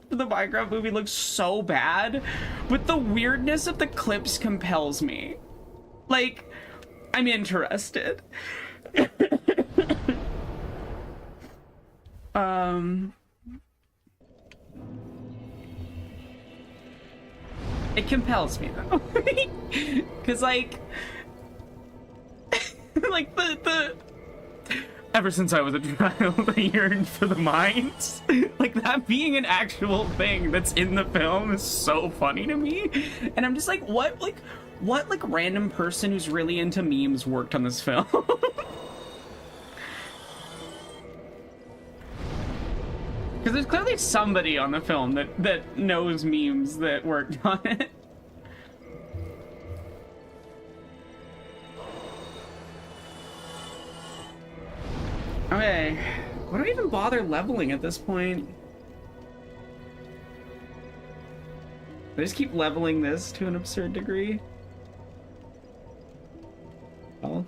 Speaker 1: for the Minecraft movie looks so bad, but the weirdness of the clips compels me. Like, I'm interested. It compels me though. Cause like like the ever since I was a child, I yearned for the mines. Like, that being an actual thing that's in the film is so funny to me. And I'm just like, what random person who's really into memes worked on this film? Because there's clearly somebody on the film that knows memes that worked on it. Okay, why do I even bother leveling at this point? I just keep leveling this to an absurd degree. Oh.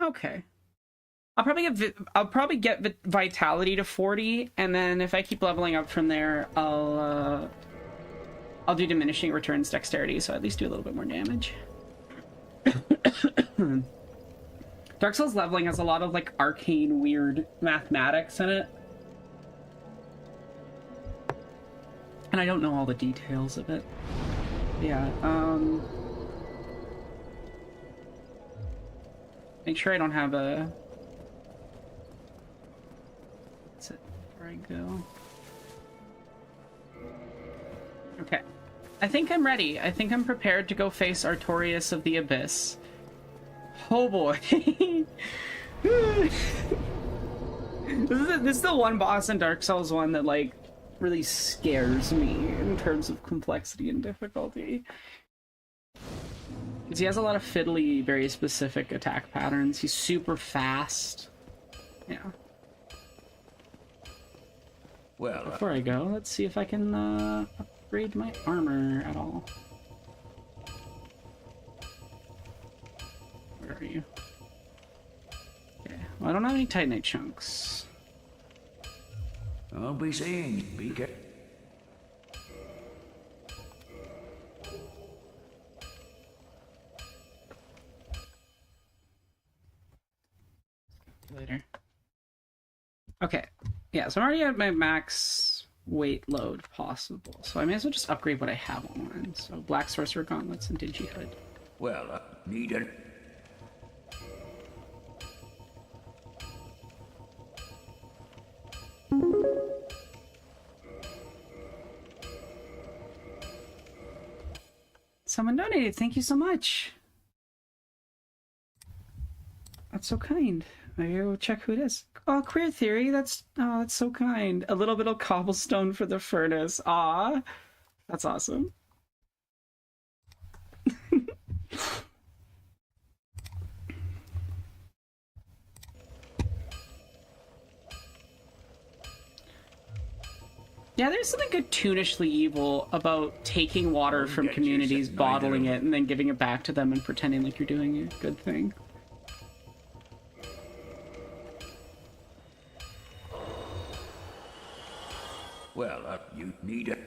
Speaker 1: Okay. I'll probably get vitality to 40, and then if I keep leveling up from there, I'll do diminishing returns dexterity, so I at least do a little bit more damage. Don't Dark Souls leveling has a lot of like arcane weird mathematics in it. And I don't know all the details of it. Yeah, make sure I don't have a... That's it, before I go. Okay. I think I'm ready. I think I'm prepared to go face Artorias of the Abyss. Oh boy. This is the one boss in Dark Souls 1 that, like, really scares me in terms of complexity and difficulty. Because he has a lot of fiddly, very specific attack patterns. He's super fast. Yeah.
Speaker 2: Well,
Speaker 1: Before I go, let's see if I can upgrade my armor at all. Where are you? Okay. Well, I don't have any Titanite chunks.
Speaker 2: I'll be seeing. Be careful.
Speaker 1: Later. Okay. Yeah, so I'm already at my max weight load possible. So I may as well just upgrade what I have on. So Black Sorcerer Gauntlets and Dingy Hood.
Speaker 2: Well, I need it.
Speaker 1: Someone donated. Thank you so much. That's so kind. I go check who it is. Oh, Queer Theory. That's so kind. A little bit of cobblestone for the furnace. Aw, that's awesome. Yeah, there's something cartoonishly evil about taking water from communities, bottling it, and then giving it back to them and pretending like you're doing a good thing.
Speaker 2: Well, you need it.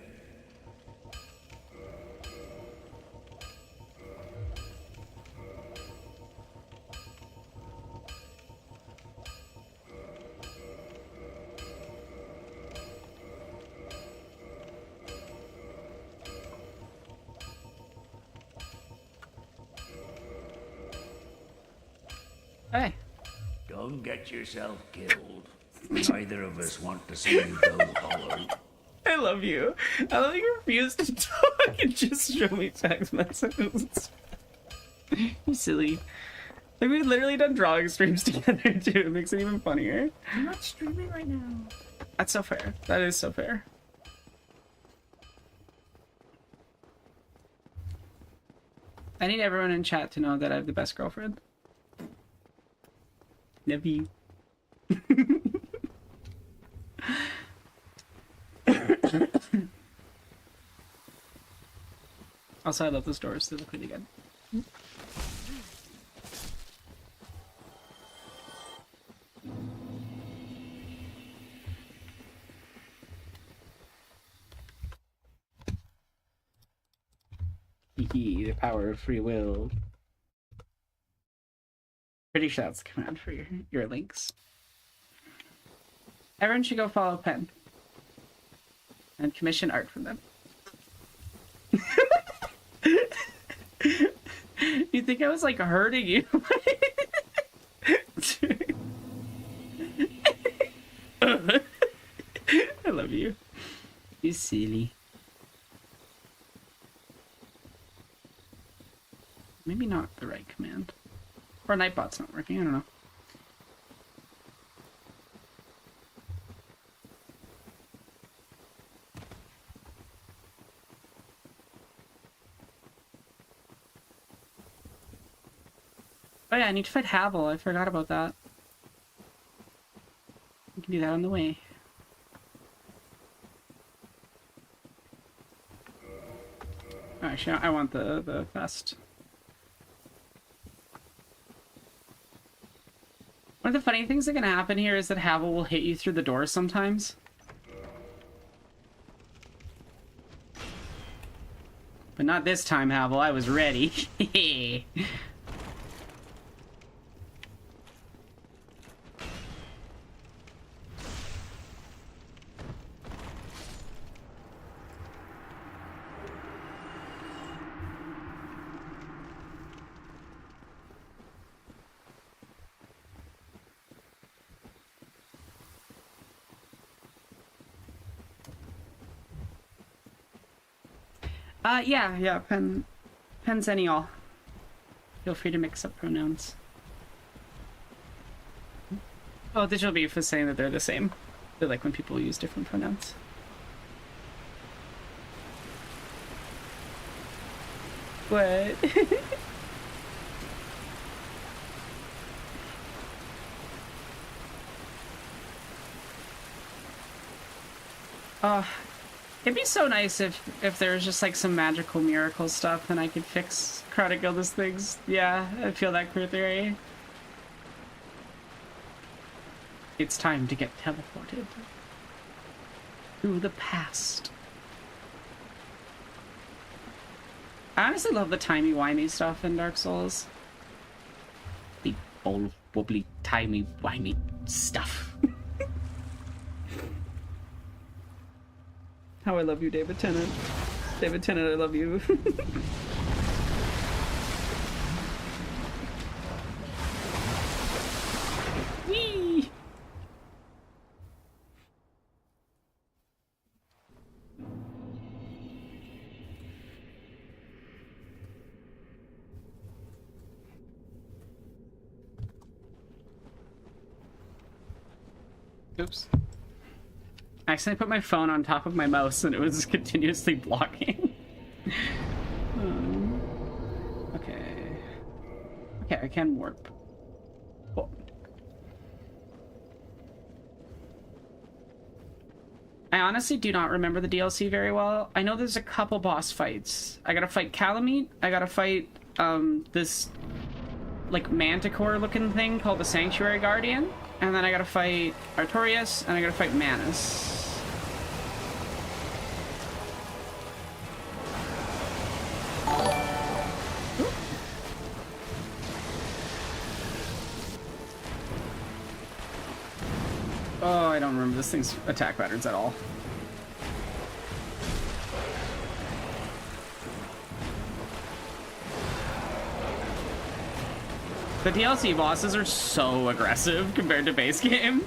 Speaker 1: Hey.
Speaker 2: Don't get yourself killed. Neither of us want to see you go hollow.
Speaker 1: I love you. I love you refuse to talk and just show me text messages. You're silly. Like, we've literally done drawing streams together too. It makes it even funnier.
Speaker 3: I'm not streaming right now.
Speaker 1: That's so fair. That is so fair. I need everyone in chat to know that I have the best girlfriend. Love you. Also, I love those doors. They look really good. The power of free will. Pretty sure that's the command for your links. Everyone should go follow Pen. And commission art from them. You think I was like hurting you? I love you. You silly. Maybe not the right command. Or Nightbot's not working, I don't know. Oh yeah, I need to fight Havel. I forgot about that. We can do that on the way. Oh, actually, I want the vest. One of the funny things that can happen here is that Havel will hit you through the door sometimes. But not this time, Havel. I was ready. Yeah, pensennial. Feel free to mix up pronouns. Oh, Digital Beef is saying that they're the same. They like when people use different pronouns. What? It'd be so nice if there's just like some magical miracle stuff and I could fix Crowded Gilda's things. Yeah, I feel that queer theory. It's time to get teleported through the past. I honestly love the timey-wimey stuff in Dark Souls. The old, wobbly, timey-wimey stuff. How I love you, David Tennant. David Tennant, I love you. Whee! Oops. I accidentally put my phone on top of my mouse and it was continuously blocking. Okay. Okay, I can warp. Cool. I honestly do not remember the DLC very well. I know there's a couple boss fights. I gotta fight Calamite. I gotta fight this like manticore looking thing called the Sanctuary Guardian. And then I gotta fight Artorias, and I gotta fight Manus. Oh, I don't remember this thing's attack patterns at all. The DLC bosses are so aggressive compared to base game.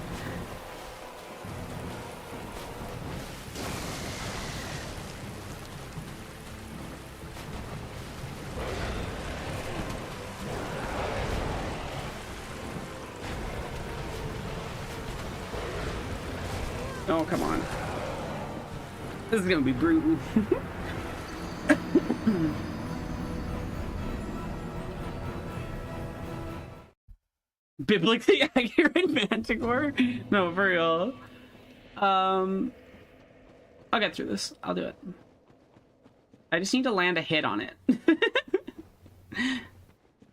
Speaker 1: Oh, come on. This is gonna be brutal. Biblically accurate manticore? No, for real. I'll get through this. I'll do it. I just need to land a hit on it.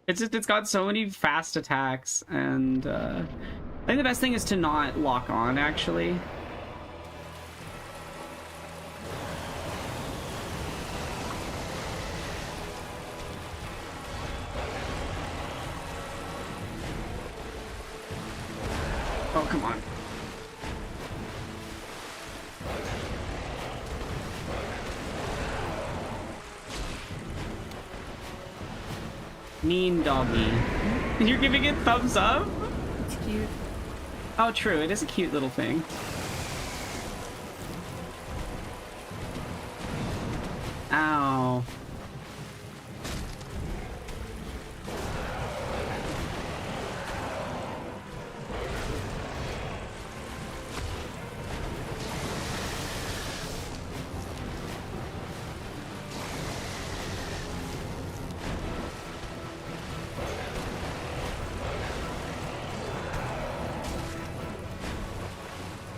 Speaker 1: It's got so many fast attacks, and I think the best thing is to not lock on, actually. Oh, come on. Mean doggy. You're giving it thumbs up? It's cute. Oh, true. It is a cute little thing. Ow.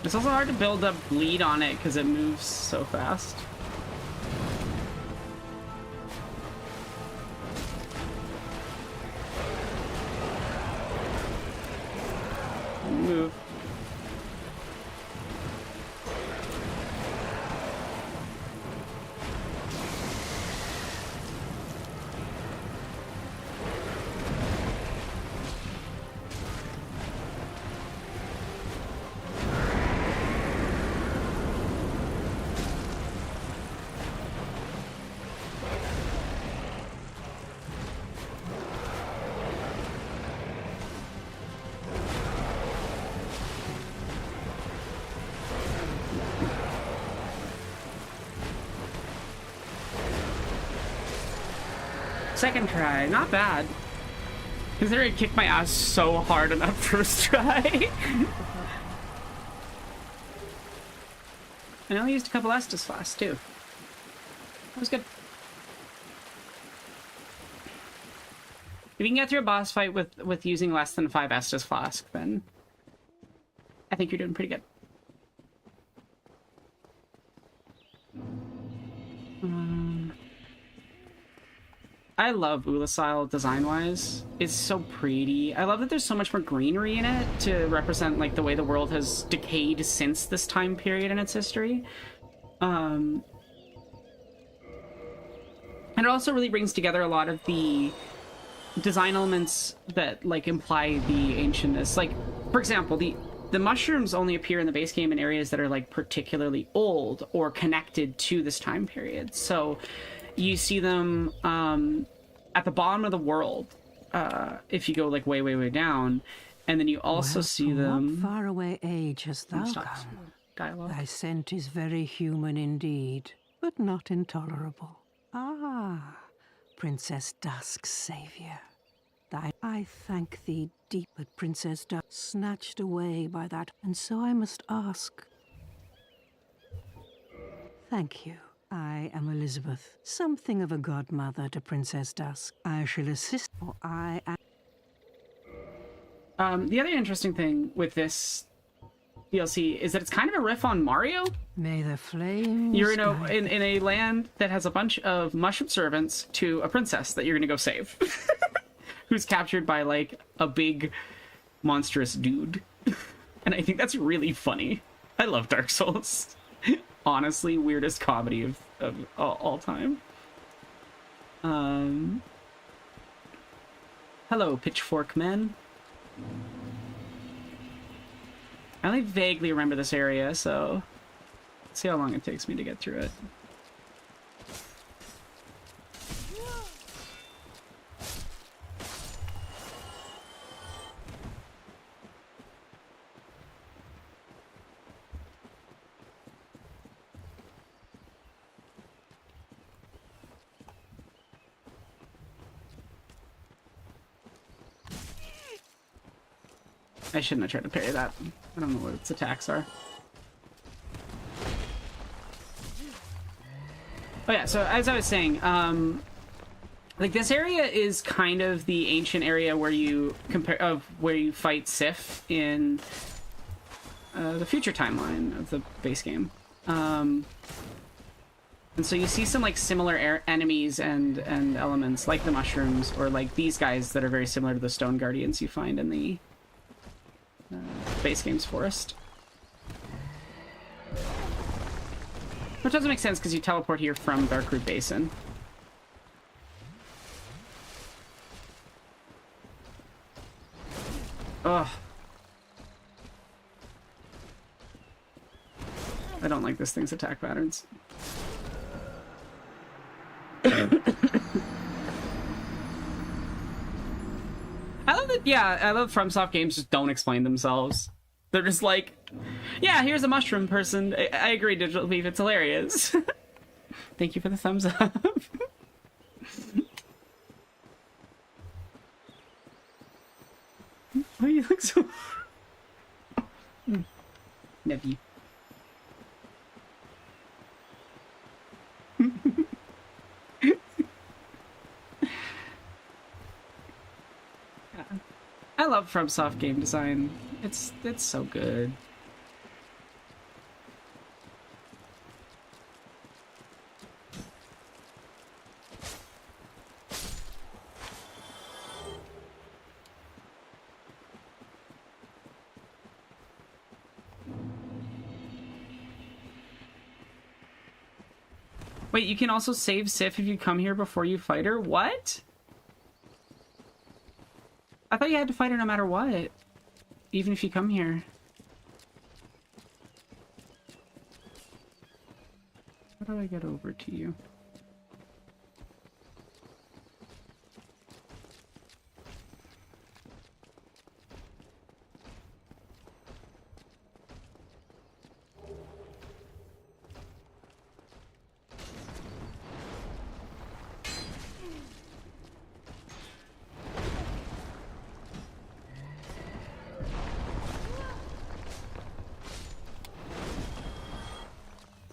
Speaker 1: It's also hard to build up bleed on it because it moves so fast. Move. Second try, not bad. Considering I kicked my ass so hard on that first try. And I only used a couple Estus flasks too. That was good. If you can get through a boss fight with using less than 5 Estus flask, then I think you're doing pretty good. I love Ulasile design-wise. It's so pretty. I love that there's so much more greenery in it to represent like the way the world has decayed since this time period in its history. And it also really brings together a lot of the design elements that like imply the ancientness. Like, for example, the mushrooms only appear in the base game in areas that are like particularly old or connected to this time period. So you see them at the bottom of the world if you go like way, way, way down, and then you also see them.
Speaker 7: What faraway age hast thou come?
Speaker 1: Dialogue.
Speaker 7: Thy scent is very human indeed, but not intolerable. Ah, Princess Dusk's savior. I thank thee deep, but Princess Dusk snatched away by that, and so I must ask. Thank you. I am Elizabeth, something of a godmother to Princess Dusk. I shall assist, for I am...
Speaker 1: The other interesting thing with this DLC is that it's kind of a riff on Mario.
Speaker 7: May the flames...
Speaker 1: You're in a land that has a bunch of mushroom servants to a princess that you're going to go save. Who's captured by, like, a big, monstrous dude. And I think that's really funny. I love Dark Souls. Honestly, weirdest comedy of all time. Hello, Pitchfork Men. I only vaguely remember this area, so let's see how long it takes me to get through it. I shouldn't have tried to parry that. I don't know what its attacks are. Oh yeah, so as I was saying, like this area is kind of the ancient area where you where you fight Sif in the future timeline of the base game. And so you see some like similar enemies and elements like the mushrooms or like these guys that are very similar to the stone guardians you find in the base game's forest. Which doesn't make sense because you teleport here from Darkroot Basin. Ugh. I don't like this thing's attack patterns. I love that, yeah, I love FromSoft games just don't explain themselves. They're just like, yeah, here's a mushroom person. I agree, Digital Beef, it's hilarious. Thank you for the thumbs up. Why you look so... Nebby. I love FromSoft game design. It's so good. Wait, you can also save Sif if you come here before you fight her? What? I thought you had to fight her no matter what. Even if you come here. How do I get over to you?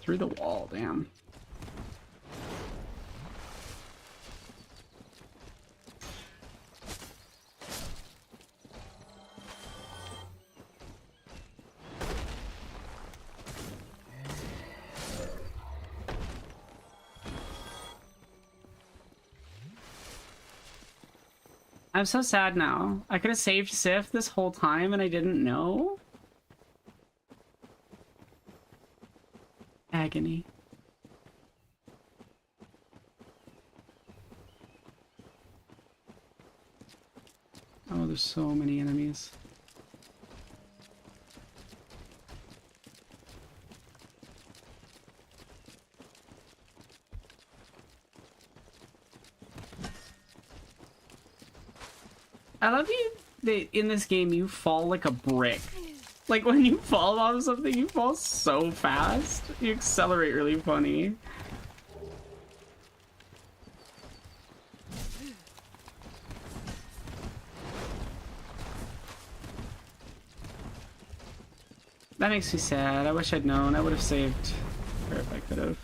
Speaker 1: Through the wall, damn. I'm so sad now. I could have saved Sif this whole time and I didn't know. Agony. Oh, there's so many enemies. I love you that in this game you fall like a brick. Like when you fall off something, you fall so fast. You accelerate really funny. That makes me sad. I wish I'd known. I would have saved her if I could have.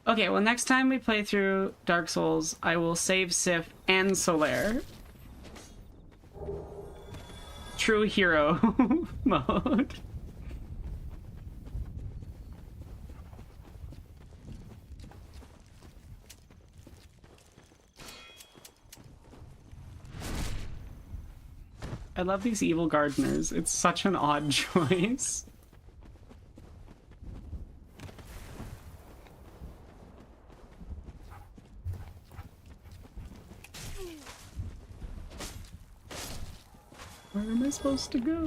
Speaker 1: Okay, well, next time we play through Dark Souls, I will save Sif and Solaire. True hero mode. I love these evil gardeners. It's such an odd choice. Where am I supposed to go?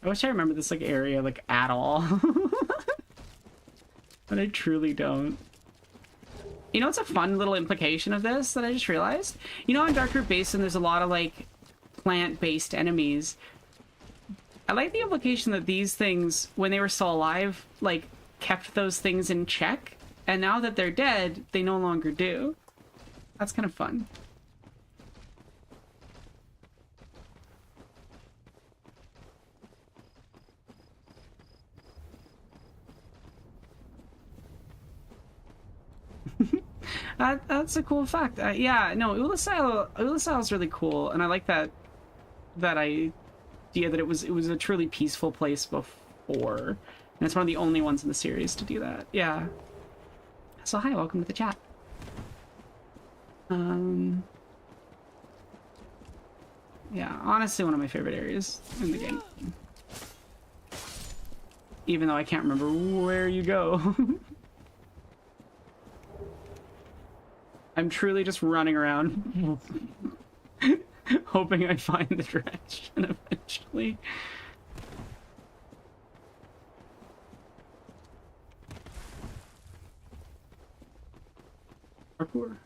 Speaker 1: I wish I remember this like area like at all. But I truly don't. You know what's a fun little implication of this that I just realized? You know in Darkroot Basin there's a lot of like plant-based enemies. I like the implication that these things, when they were still alive, like kept those things in check, and now that they're dead, they no longer do. That's kind of fun. That's a cool fact. Yeah, no, Ulasal is really cool, and I like that idea that it was a truly peaceful place before, and it's one of the only ones in the series to do that. Yeah. So hi, welcome to the chat. Yeah, honestly, one of my favorite areas in the game. Even though I can't remember where you go. I'm truly just running around hoping I find the direction eventually. Parkour.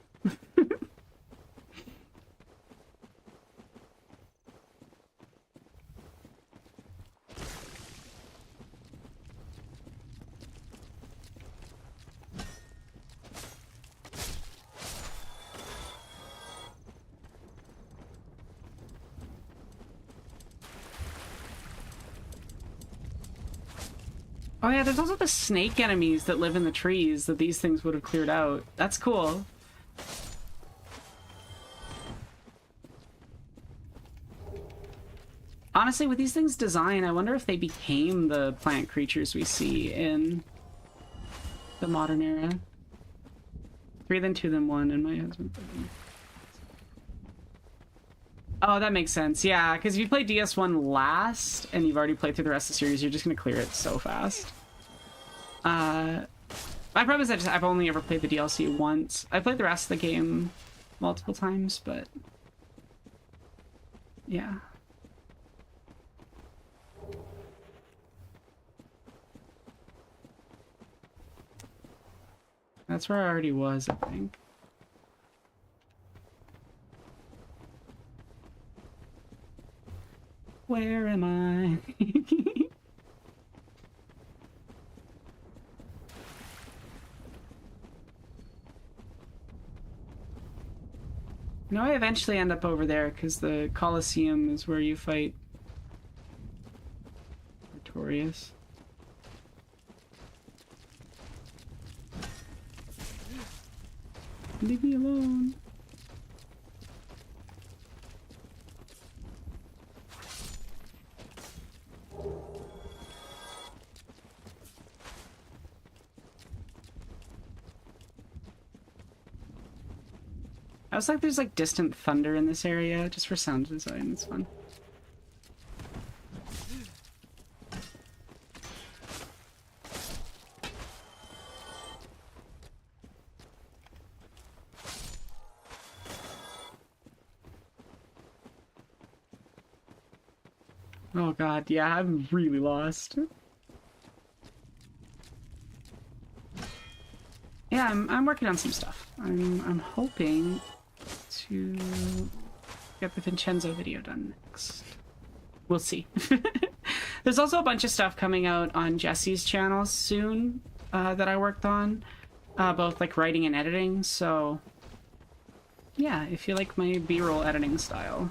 Speaker 1: Oh yeah, there's also the snake enemies that live in the trees that these things would have cleared out. That's cool. Honestly, with these things' design, I wonder if they became the plant creatures we see in the modern era. 3 then 2 then 1, and my husband. Oh, that makes sense. Yeah, because if you play DS1 last, and you've already played through the rest of the series, you're just going to clear it so fast. My problem is that I've only ever played the DLC once. I played the rest of the game multiple times, but... yeah. That's where I already was, I think. Where am I? No, I eventually end up over there because the Colosseum is where you fight Artorias. Leave me alone. I was like, there's like distant thunder in this area just for sound design. It's fun. Oh god, yeah, I'm really lost. Yeah, I'm working on some stuff. I'm hoping to get the Vincenzo video done next. We'll see. There's also a bunch of stuff coming out on Jesse's channel soon that I worked on, both like writing and editing. So yeah, if you like my B-roll editing style,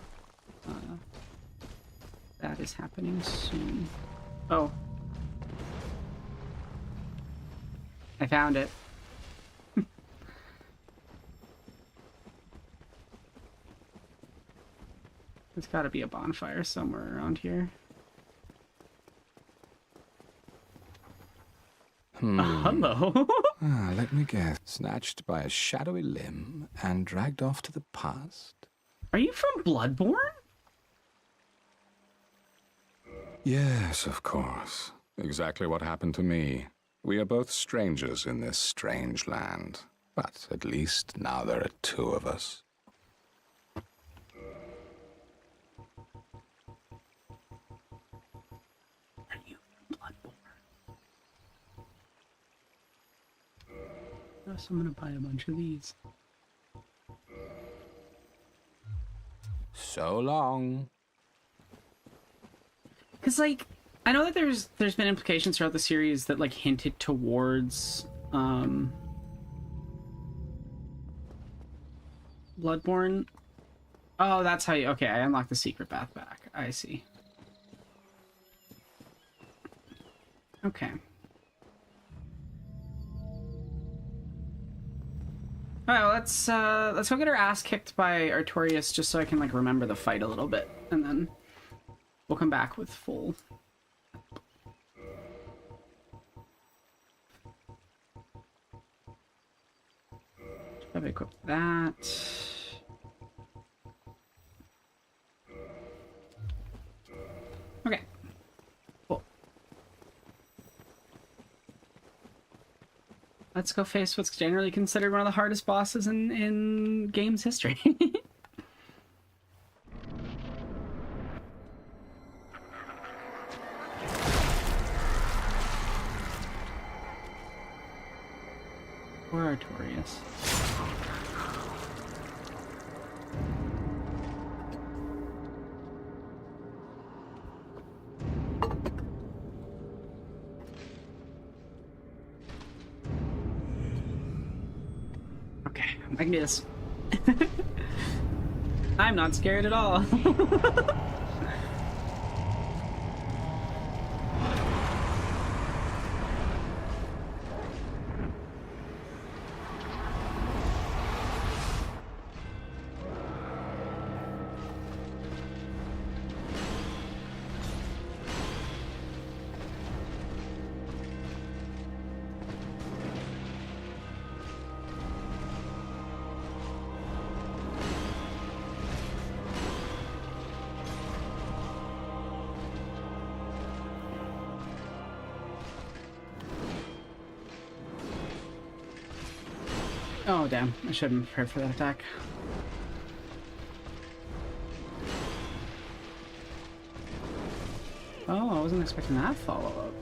Speaker 1: that is happening soon. Oh, I found it. There's got to be a bonfire somewhere around here. Hello.
Speaker 8: Let me guess. Snatched by a shadowy limb and dragged off to the past?
Speaker 1: Are you from Bloodborne?
Speaker 8: Yes, of course. Exactly what happened to me. We are both strangers in this strange land. But at least now there are two of us.
Speaker 1: So I'm gonna buy a bunch of these.
Speaker 8: So long.
Speaker 1: Because, like, I know that there's been implications throughout the series that, like, hinted towards, Bloodborne. Oh, that's how you... Okay, I unlocked the secret path back. I see. Okay. Alright, well, let's go get our ass kicked by Artorias just so I can, like, remember the fight a little bit, and then we'll come back with full... Probably equip that. Okay. Cool. Let's go face what's generally considered one of the hardest bosses in game's history. Poor Artorias. Okay, I can do this. I'm not scared at all. Oh, damn. I shouldn't have prepared for that attack. Oh, I wasn't expecting that follow-up.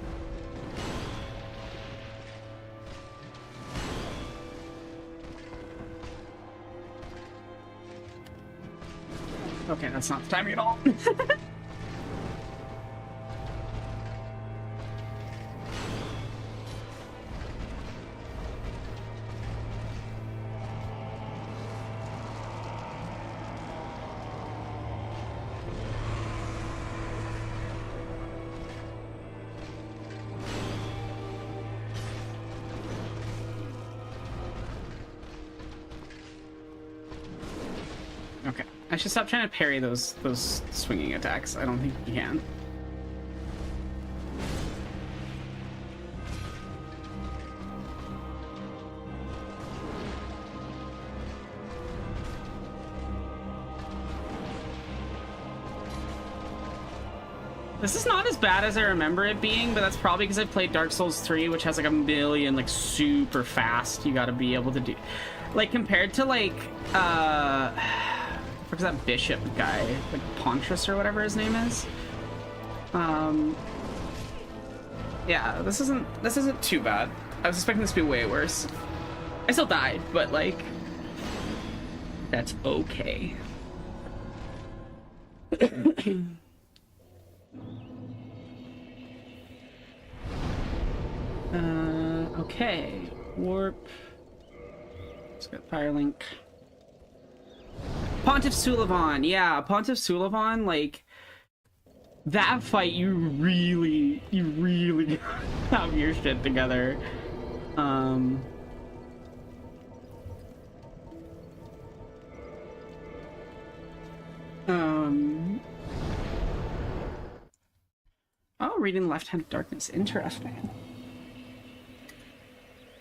Speaker 1: Okay, that's not the timing at all. I should stop trying to parry those swinging attacks. I don't think you can. This is not as bad as I remember it being, but that's probably because I played Dark Souls 3, which has like a million, like, super fast you gotta be able to do. Like, compared to, like, what's that bishop guy? Like, Pontrus or whatever his name is? Yeah, this isn't too bad. I was expecting this to be way worse. I still died, but, like, that's okay. Okay. Warp. Let's get Firelink. Pontiff Sulivan. Yeah, Pontiff Sulivan, like, that fight, you really have your shit together. Oh, reading Left Hand of Darkness. Interesting.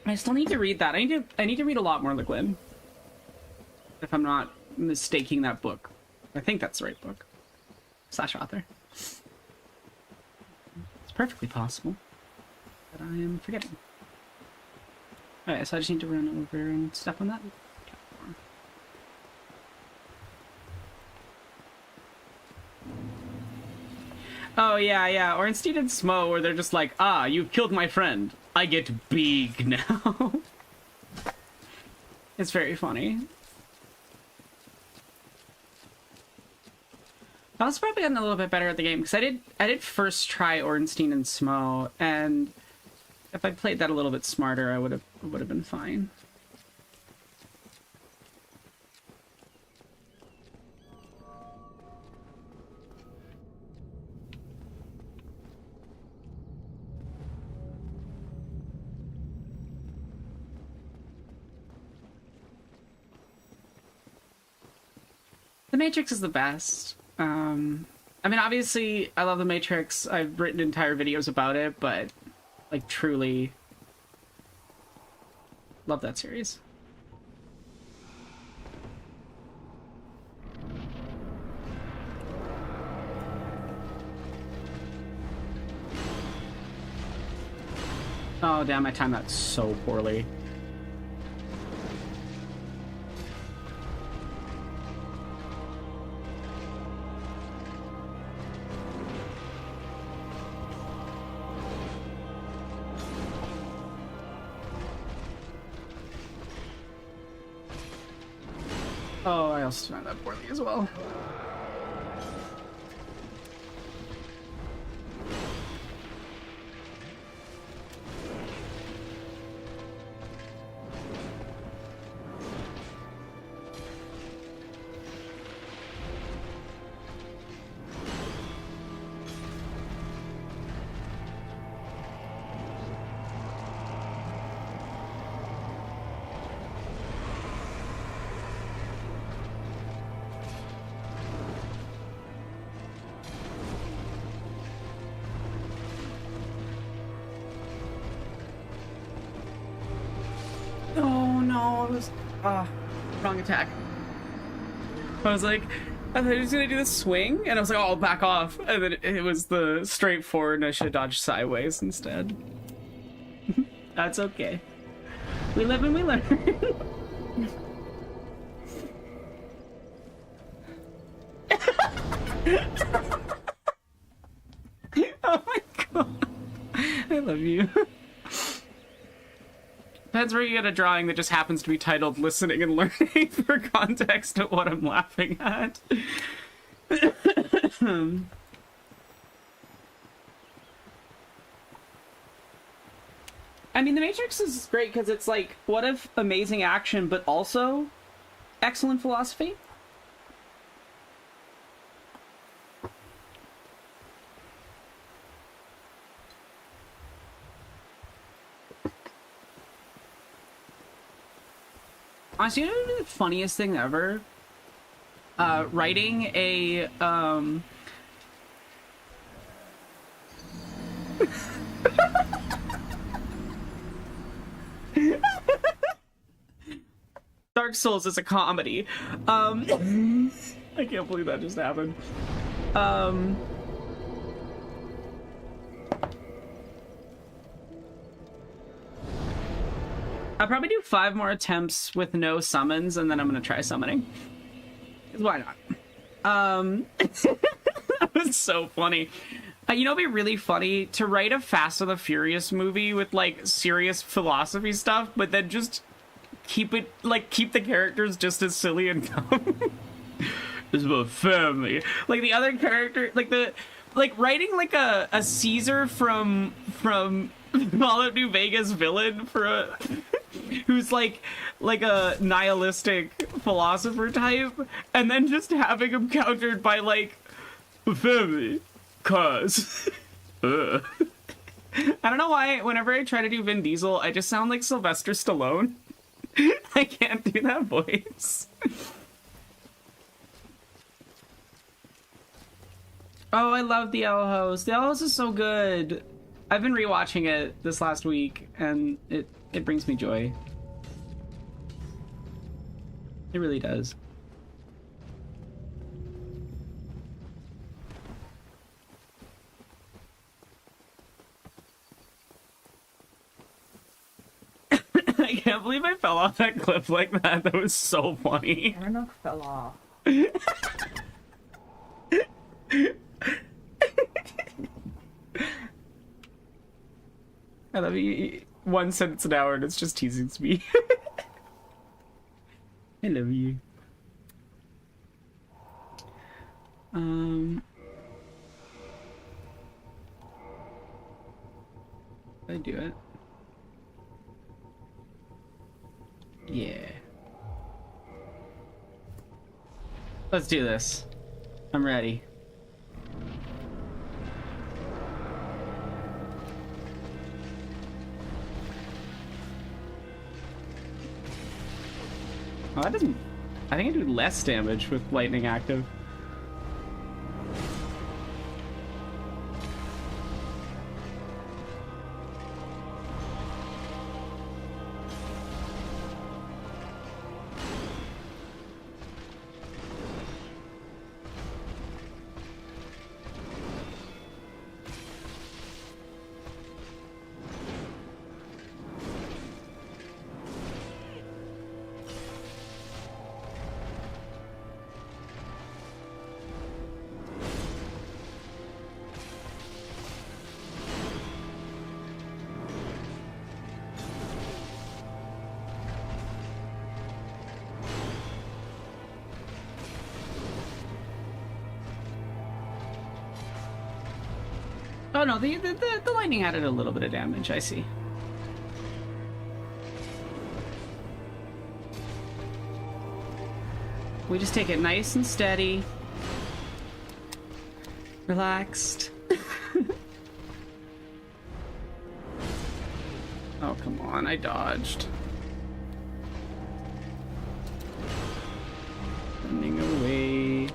Speaker 1: I still need to read that. I need to read a lot more Liquid. If I'm not mistaking that book. I think that's the right book. / author. It's perfectly possible that I am forgetting. Alright, so I just need to run over and step on that. Oh yeah, Ornstein and Smo, where they're just like, ah, you killed my friend. I get big now. It's very funny. I was probably gotten a little bit better at the game because I did first try Ornstein and Smo, and if I played that a little bit smarter, I would have been fine. The Matrix is the best. I mean, obviously, I love The Matrix. I've written entire videos about it, but, like, truly love that series. Oh, damn, I timed that so poorly. Oh, I also timed that poorly as well. Wrong attack. I was like, I thought he was gonna do the swing, and I was like, oh, I'll back off. And then it was the straightforward, and I should have dodged sideways instead. That's okay. We live and we learn. Oh my god. I love you. Depends where you get a drawing that just happens to be titled Listening and Learning for context of what I'm laughing at. I mean, The Matrix is great because it's like, what if amazing action, but also excellent philosophy? Honestly, you know the funniest thing ever writing a Dark Souls is a comedy. I can't believe that just happened. I'll probably do 5 more attempts with no summons, and then I'm gonna try summoning. 'Cause why not? That was so funny. You know, it'd be really funny to write a Fast and the Furious movie with like serious philosophy stuff, but then just keep it like keep the characters just as silly and dumb. It's about family. Like the other character, like writing like a Caesar from Fallout New Vegas villain for a who's like a nihilistic philosopher type, and then just having him countered by like family, cause. I don't know why. Whenever I try to do Vin Diesel, I just sound like Sylvester Stallone. I can't do that voice. Oh, I love the Owl House. The Owl House is so good. I've been rewatching it this last week, and it brings me joy. It really does. I can't believe I fell off that cliff like that. That was so funny.
Speaker 3: Arnok fell off.
Speaker 1: I love you. 1 sentence an hour and it's just teasing me. I love you. Did I do it? Yeah. Let's do this. I'm ready. Oh, that doesn't... I think I do less damage with lightning active. Oh no, the lightning added a little bit of damage, I see. We just take it nice and steady. Relaxed. Oh, come on, I dodged. Running away.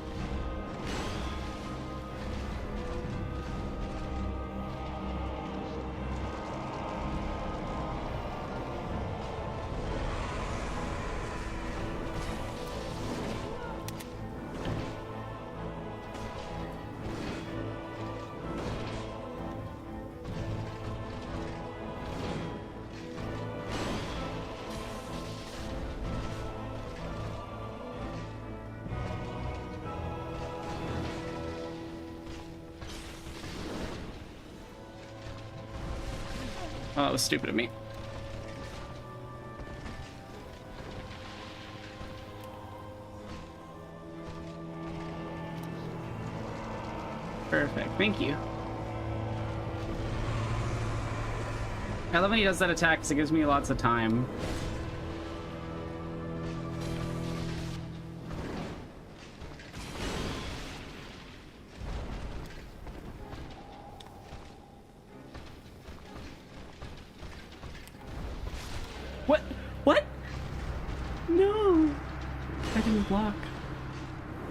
Speaker 1: Oh, that was stupid of me. Perfect, thank you. I love when he does that attack because it gives me lots of time. What? What? No! I didn't block.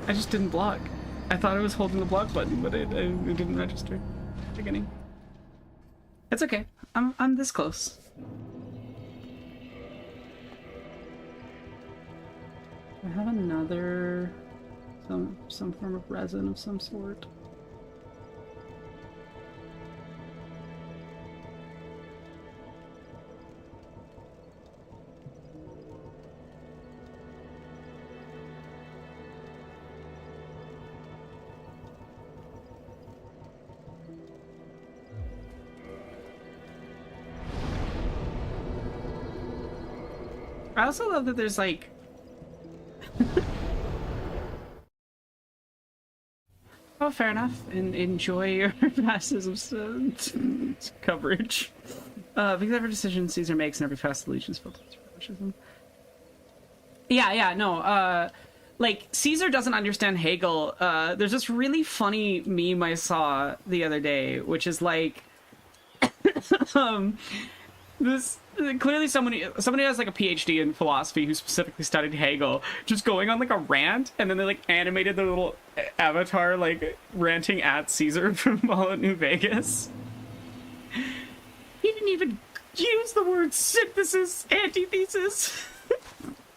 Speaker 1: I just didn't block. I thought I was holding the block button, but it didn't register. Beginning. It's okay. I'm this close. I have another some form of resin of some sort. I also love that there's like oh, fair enough. And enjoy your fascism coverage. Because every decision Caesar makes and every fast allegiance is filled with fascism. Yeah, no. Like, Caesar doesn't understand Hegel. There's this really funny meme I saw the other day, which is like, this clearly somebody who has like a PhD in philosophy who specifically studied Hegel just going on like a rant, and then they like animated the little avatar like ranting at Caesar from Fallout New Vegas. He didn't even use the word synthesis, antithesis,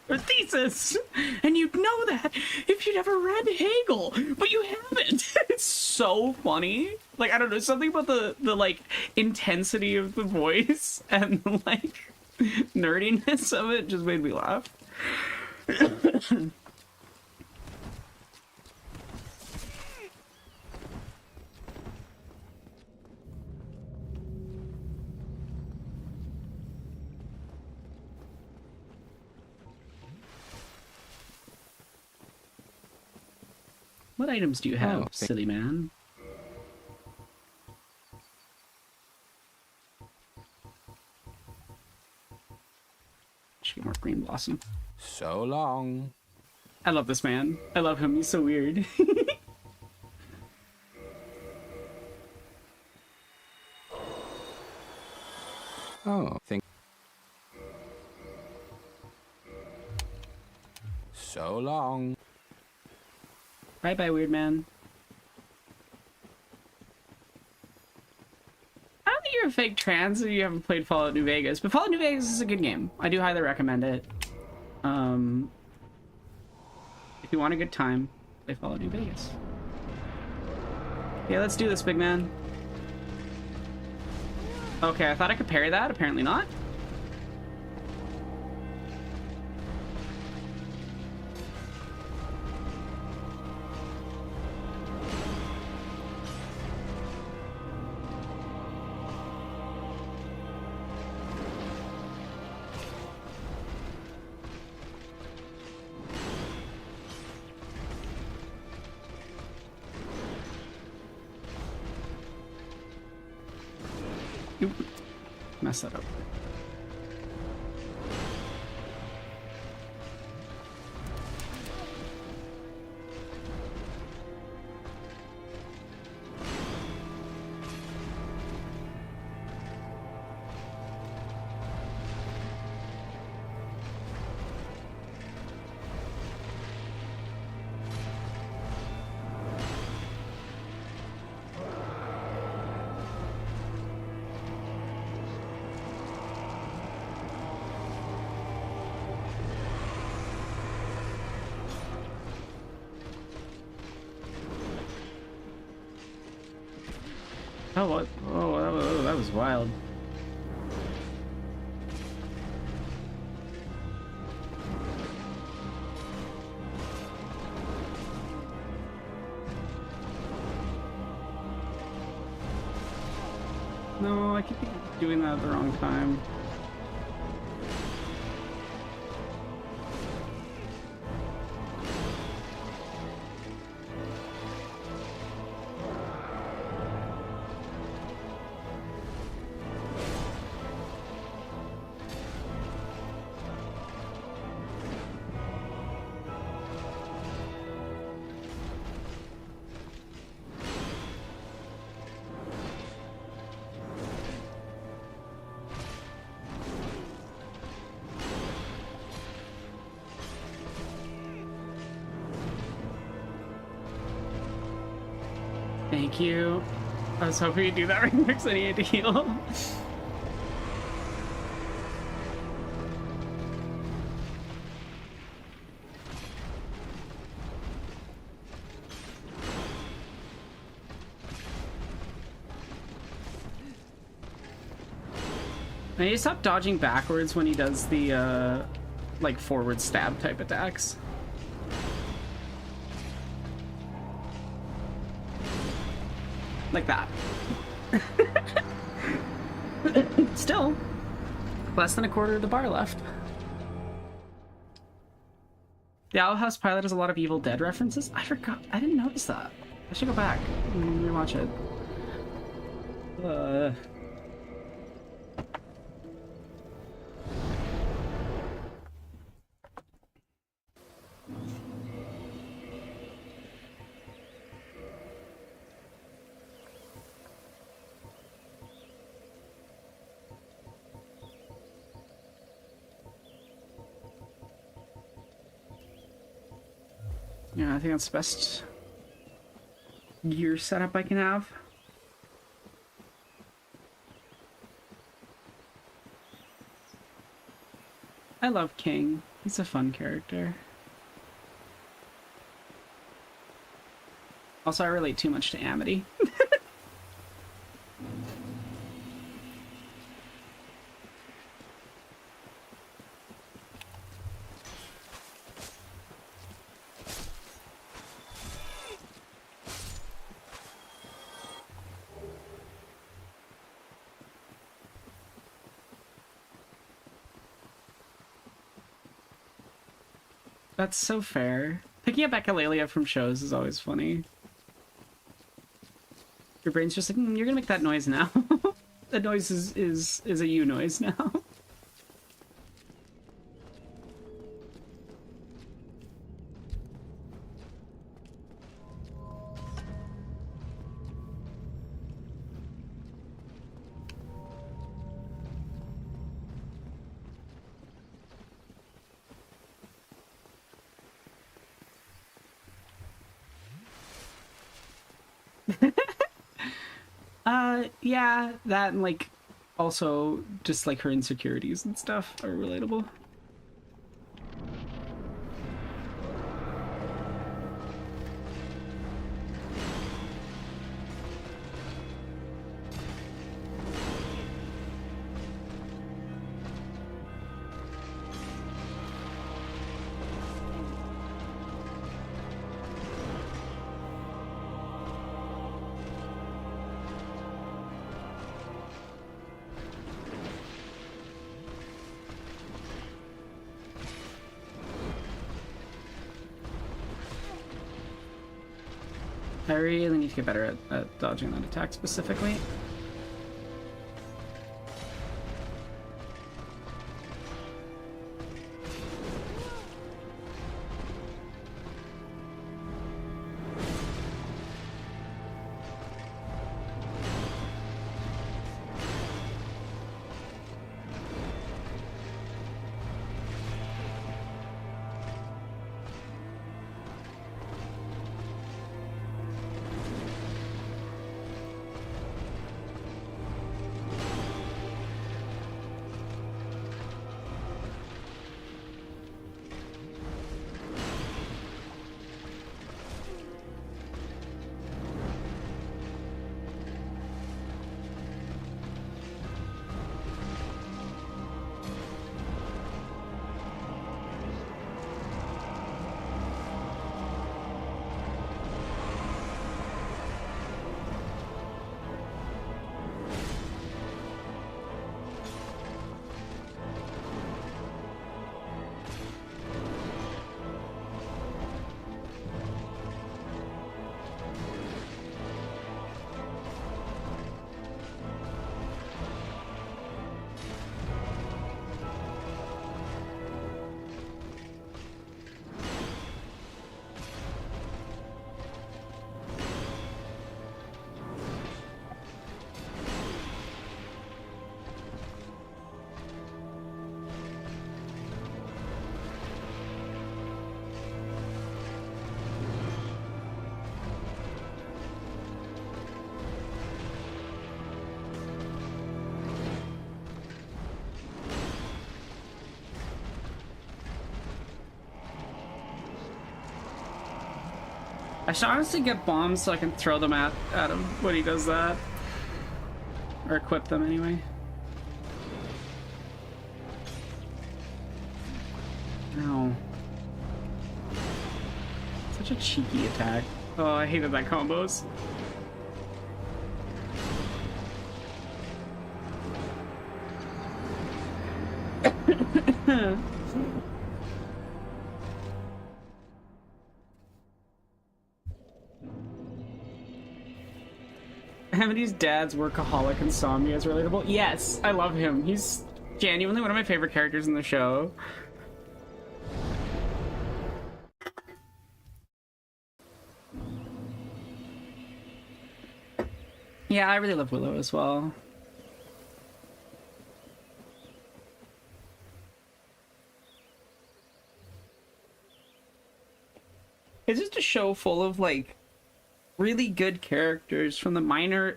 Speaker 1: or thesis, and you'd know that if you'd ever read Hegel, but you haven't. It's so funny. Like, I don't know, something about the like intensity of the voice and the like nerdiness of it just made me laugh. What items do you have, silly man? Should get more green blossom.
Speaker 8: So long.
Speaker 1: I love this man. I love him. He's so weird.
Speaker 8: Oh, think. So long.
Speaker 1: Bye-bye, weird man. I don't think you're a fake trans if you haven't played Fallout New Vegas, but Fallout New Vegas is a good game. I do highly recommend it. If you want a good time, play Fallout New Vegas. Yeah, let's do this, big man. Okay, I thought I could parry that. Apparently not. Oop. Mess that up. Oh, what? Oh, that was wild. No, I keep doing that at the wrong time. Thank you. I was hoping you'd do that right next I needed to heal. I need to stop dodging backwards when he does the, like, forward stab type attacks. Like that. Still, less than a quarter of the bar left. The Owl House pilot has a lot of Evil Dead references. I forgot. I didn't notice that. I should go back and rewatch it. Yeah, I think that's the best gear setup I can have. I love King. He's a fun character. Also, I relate too much to Amity. That's so fair. Picking up echolalia from shows is always funny. Your brain's just like, you're gonna make that noise now. That noise is a you noise now. Yeah, that and like also just like her insecurities and stuff are relatable. I really need to get better at dodging that attack specifically. I should honestly get bombs so I can throw them at him when he does that. Or equip them anyway. Ow. Such a cheeky attack. Oh, I hated that combos. Amity's dad's workaholic insomnia is relatable. Yes, I love him. He's genuinely one of my favorite characters in the show. Yeah, I really love Willow as well. It's just a show full of like really good characters from the minor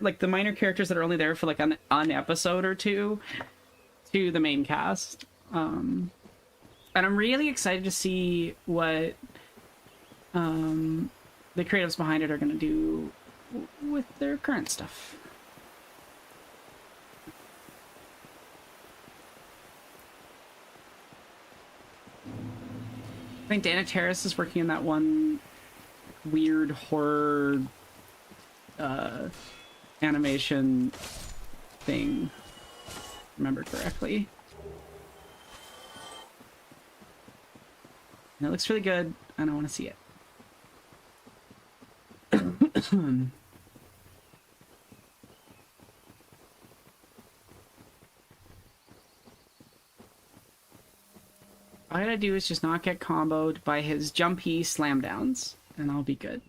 Speaker 1: characters that are only there for like an episode or two to the main cast. And I'm really excited to see what the creatives behind it are going to do with their current stuff. I think Dana Terrace is working in that one weird horror animation thing, remember correctly. And it looks really good, and I want to see it. All I gotta do is just not get comboed by his jumpy slam downs, and I'll be good.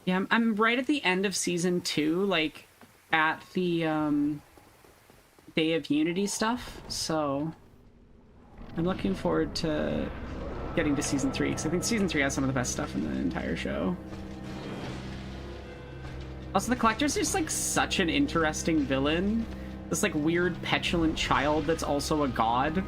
Speaker 1: Yeah, I'm right at the end of season 2, like at the Day of Unity stuff, so I'm looking forward to getting to season 3, because I think season 3 has some of the best stuff in the entire show. Also, the Collector's just like such an interesting villain. This like weird petulant child that's also a god.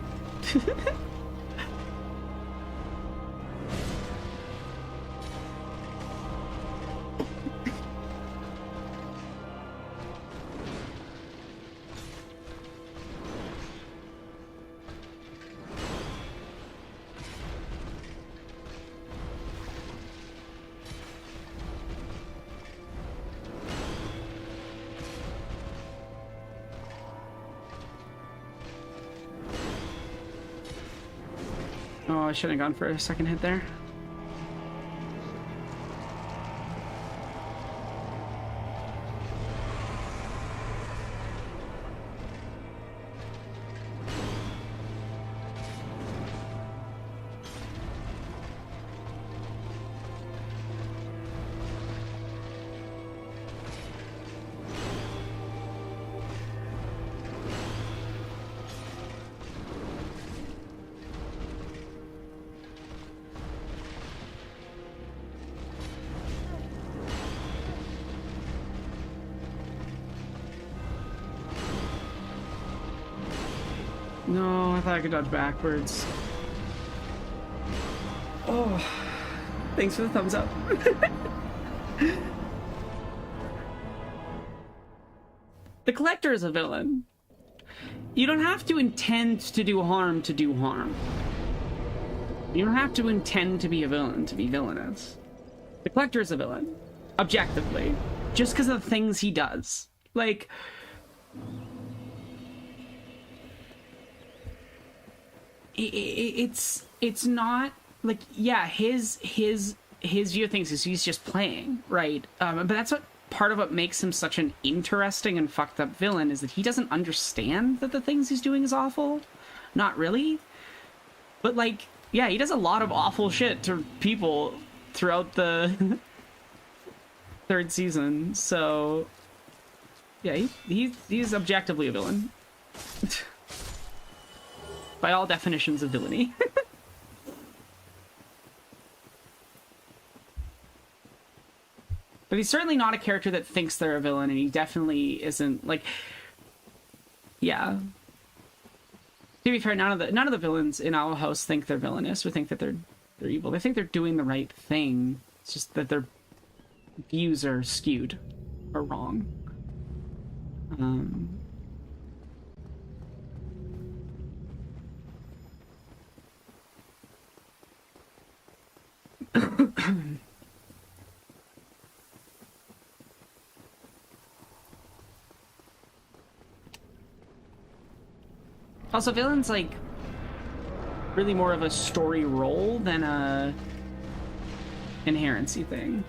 Speaker 1: Oh, I shouldn't have gone for a second hit there. No, I thought I could dodge backwards. Oh, thanks for the thumbs up. The Collector is a villain. You don't have to intend to do harm to do harm. You don't have to intend to be a villain to be villainous. The Collector is a villain, objectively, just because of the things he does. Like, it's not like, yeah, his view of things is he's just playing, right? But that's what part of what makes him such an interesting and fucked up villain, is that he doesn't understand that the things he's doing is awful. Not really, but like, yeah, he does a lot of awful shit to people throughout the third season. So yeah, he's objectively a villain. By all definitions of villainy. But he's certainly not a character that thinks they're a villain, and he definitely isn't, like... Yeah. To be fair, none of the villains in Owl House think they're villainous or think that they're evil. They think they're doing the right thing. It's just that their views are skewed or wrong. Also, villains, like, really more of a story role than a inherency thing.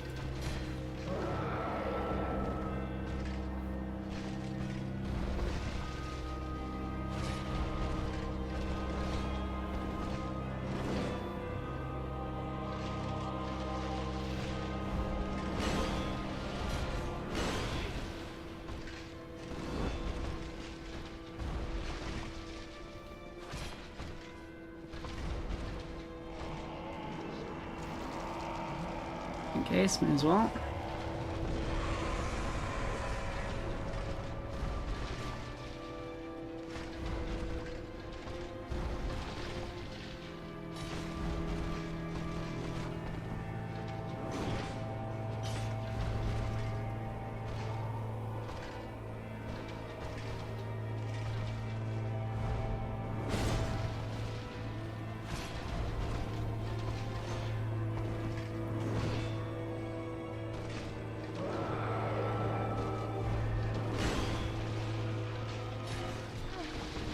Speaker 1: In case, may as well.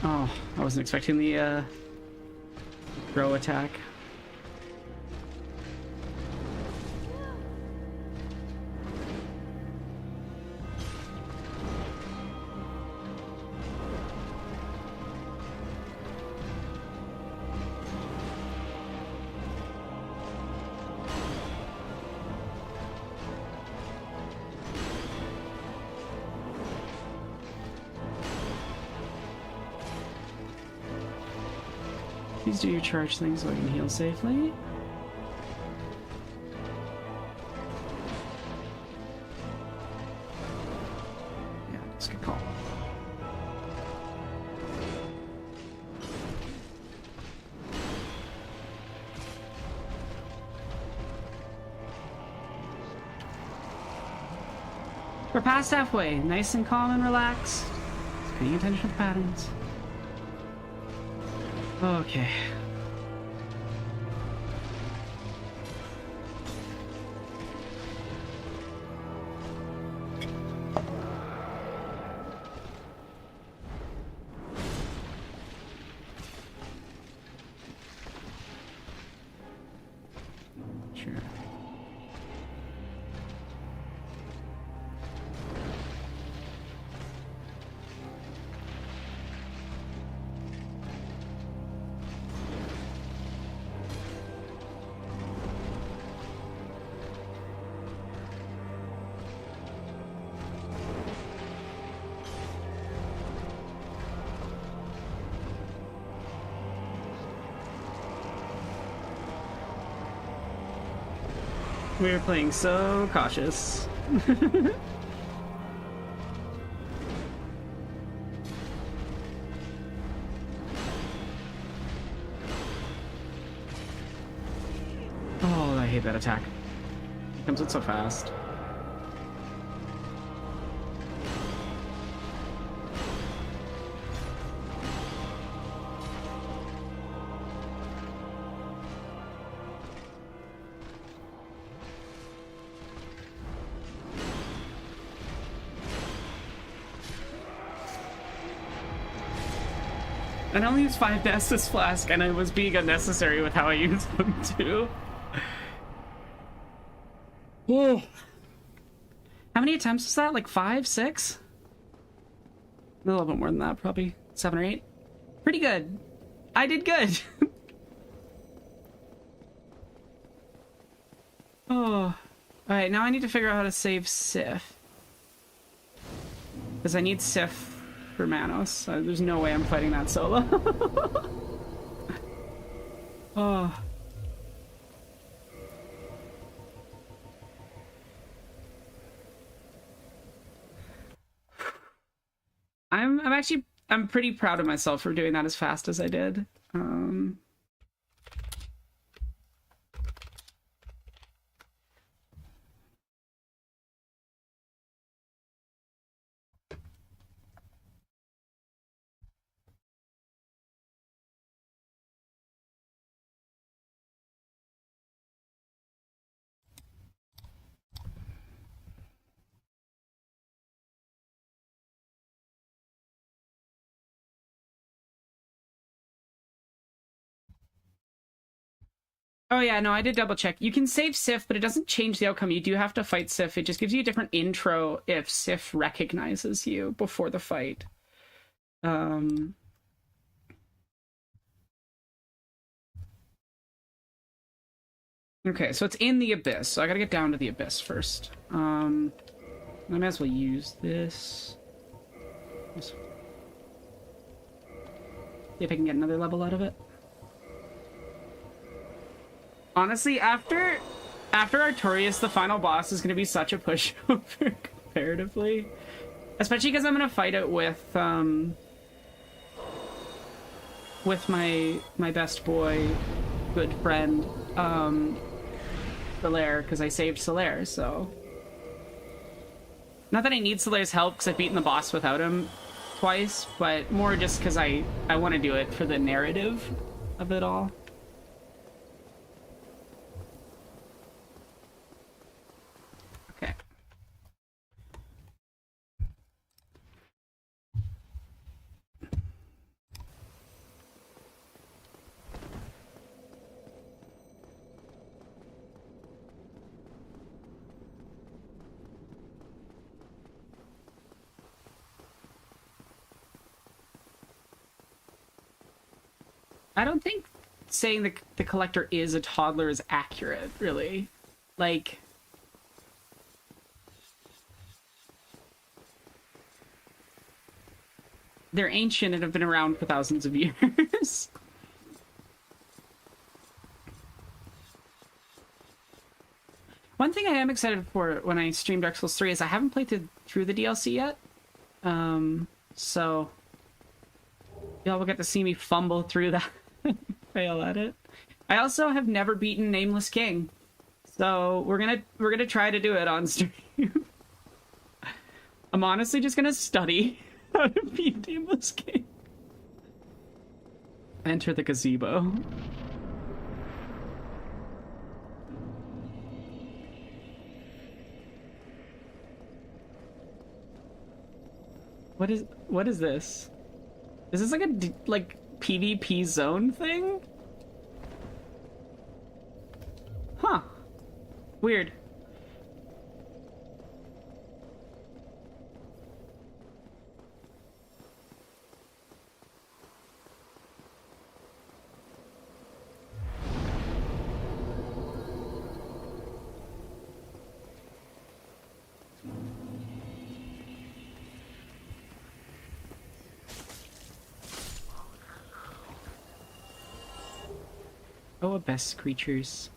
Speaker 1: Oh, I wasn't expecting the throw attack. Please do your charge thing so I can heal safely. Yeah, that's a good call. We're past halfway. Nice and calm and relaxed. Just paying attention to the patterns. Okay. Sure. We are playing so cautious. Oh, I hate that attack. It comes out so fast. I only used 5 to Estus Flask, and I was being unnecessary with how I used them, too. Whoa. How many attempts was that? Like 5, 6? A little bit more than that, probably. 7 or 8. Pretty good. I did good. Oh. Alright, now I need to figure out how to save Sif. Because I need Sif for Manos. There's no way I'm fighting that solo. Oh. I'm pretty proud of myself for doing that as fast as I did. Oh yeah, no, I did double check. You can save Sif, but it doesn't change the outcome. You do have to fight Sif. It just gives you a different intro if Sif recognizes you before the fight. Okay, so it's in the Abyss, so I gotta get down to the Abyss first. I might as well use this. See if I can get another level out of it. Honestly, after Artorias, the final boss is going to be such a pushover comparatively. Especially because I'm going to fight it with my best boy, good friend, Solaire, because I saved Solaire, so... Not that I need Solaire's help, because I've beaten the boss without him twice, but more just because I want to do it for the narrative of it all. Okay. I don't think saying the collector is a toddler is accurate, really. Like... They're ancient and have been around for thousands of years. One thing I am excited for when I stream Dark Souls 3 is I haven't played through the DLC yet. So... Y'all will get to see me fumble through that. Fail at it. I also have never beaten Nameless King. So we're gonna try to do it on stream. I'm honestly just gonna study how to beat Nameless King. Enter the gazebo. What is this? Is this like a PvP zone thing? Huh. Weird. Oh, Abyss creatures.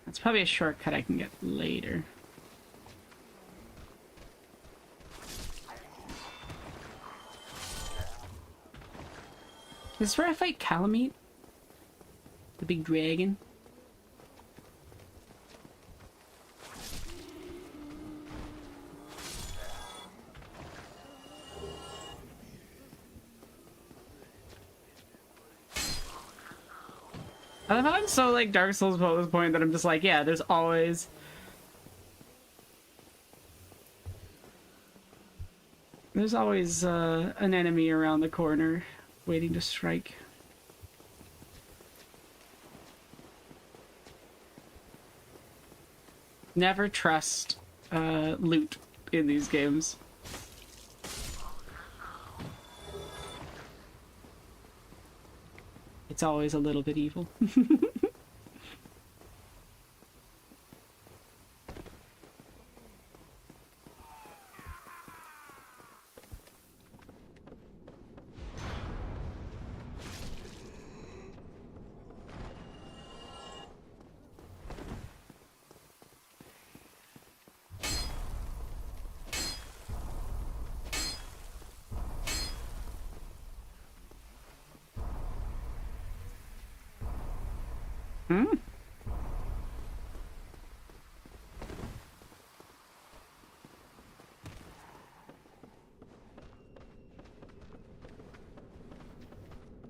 Speaker 1: That's probably a shortcut I can get later. Is this where I fight Calamite? The big dragon? I love how I'm so like Dark Souls at this point that I'm just like, yeah, there's always... There's always an enemy around the corner waiting to strike. Never trust loot in these games. It's always a little bit evil.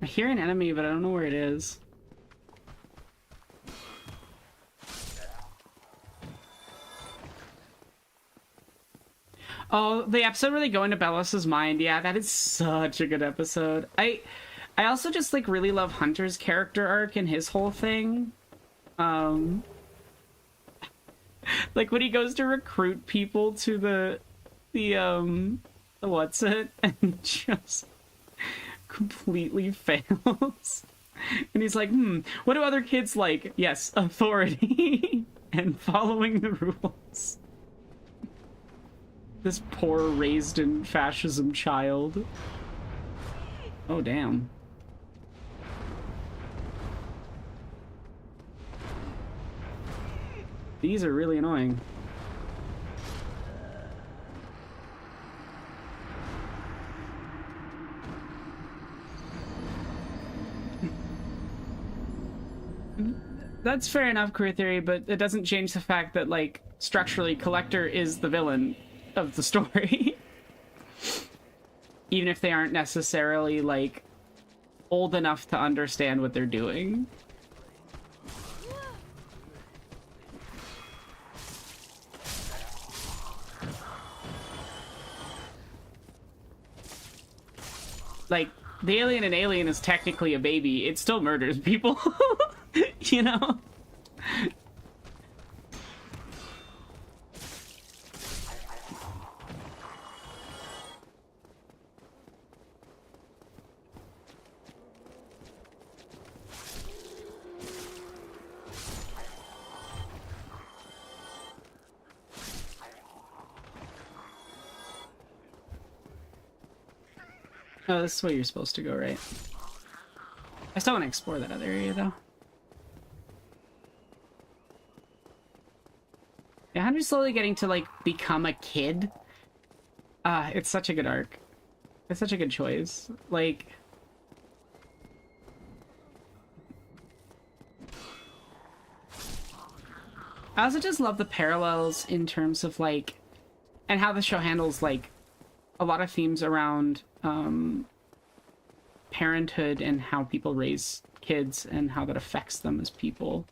Speaker 1: I hear an enemy, but I don't know where it is. Oh, the episode where they go into Bellus's mind. Yeah, that is such a good episode. I also just like really love Hunter's character arc and his whole thing. Like when he goes to recruit people to the what's it, and just completely fails. And he's like, what do other kids like? Yes, authority and following the rules. This poor raised in fascism child. Oh, damn. These are really annoying. That's fair enough, queer theory, but it doesn't change the fact that, like, structurally, Collector is the villain of the story. Even if they aren't necessarily, like, old enough to understand what they're doing. Like, the alien in Alien is technically a baby. It still murders people. You know? Oh, this is where you're supposed to go, right? I still want to explore that other area, though. Yeah, I'm just slowly getting to, like, become a kid. It's such a good arc. It's such a good choice. Like... I also just love the parallels in terms of, like... and how the show handles, like, a lot of themes around, parenthood and how people raise kids and how that affects them as people.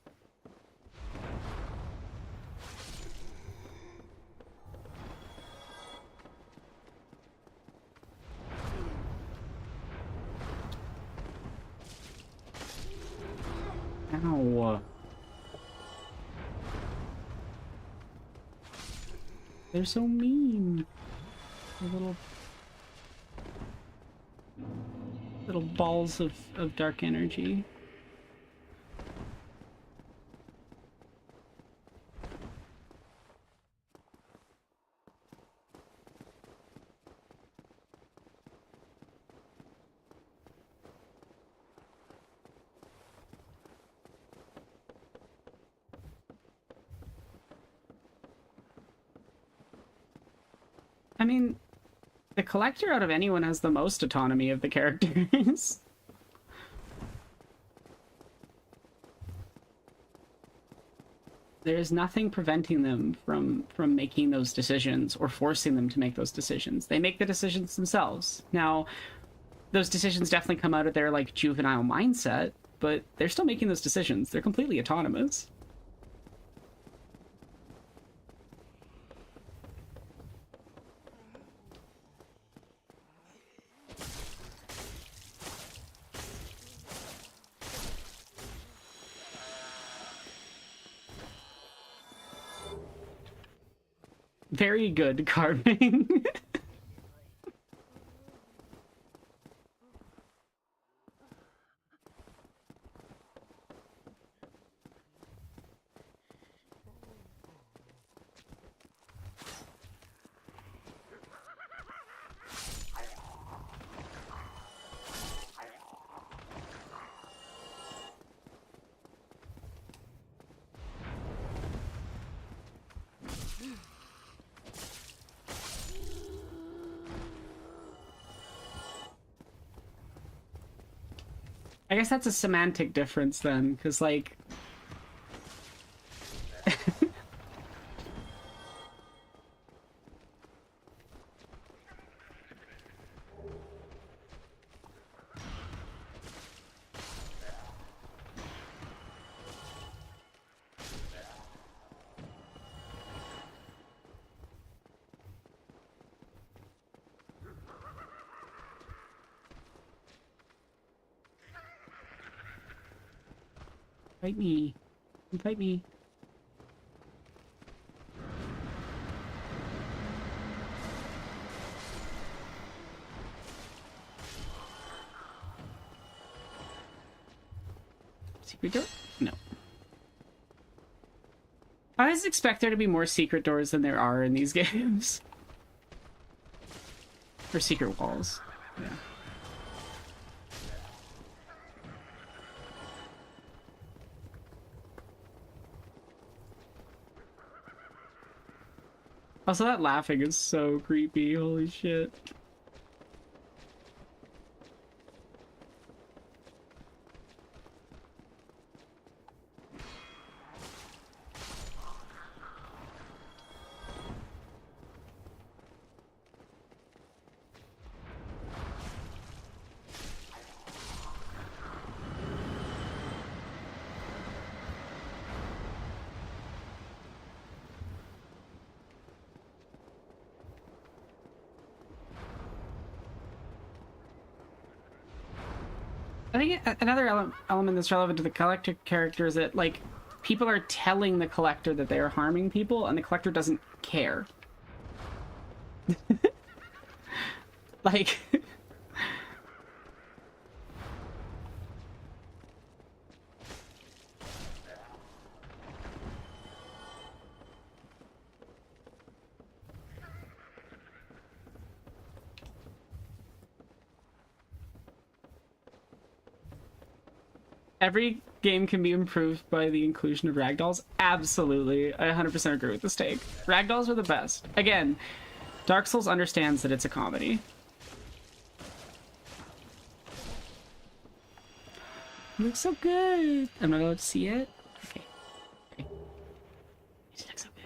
Speaker 1: Ow. They're so mean. The little balls of dark energy. I mean, the Collector out of anyone has the most autonomy of the characters. There's nothing preventing them from making those decisions or forcing them to make those decisions. They make the decisions themselves. Now, those decisions definitely come out of their, like, juvenile mindset, but they're still making those decisions. They're completely autonomous. Very good carving. I guess that's a semantic difference then, because like... Fight me. Fight me. Secret door? No. I always expect there to be more secret doors than there are in these games. Or secret walls. Yeah. Also, that laughing is so creepy. Holy shit. I think another element that's relevant to the collector character is that, like, people are telling the collector that they are harming people, and the collector doesn't care. Like... Every game can be improved by the inclusion of ragdolls. Absolutely. I 100% agree with this take. Ragdolls are the best. Again, Dark Souls understands that it's a comedy. It looks so good. I'm not allowed to see it? Okay. Okay. It looks so good.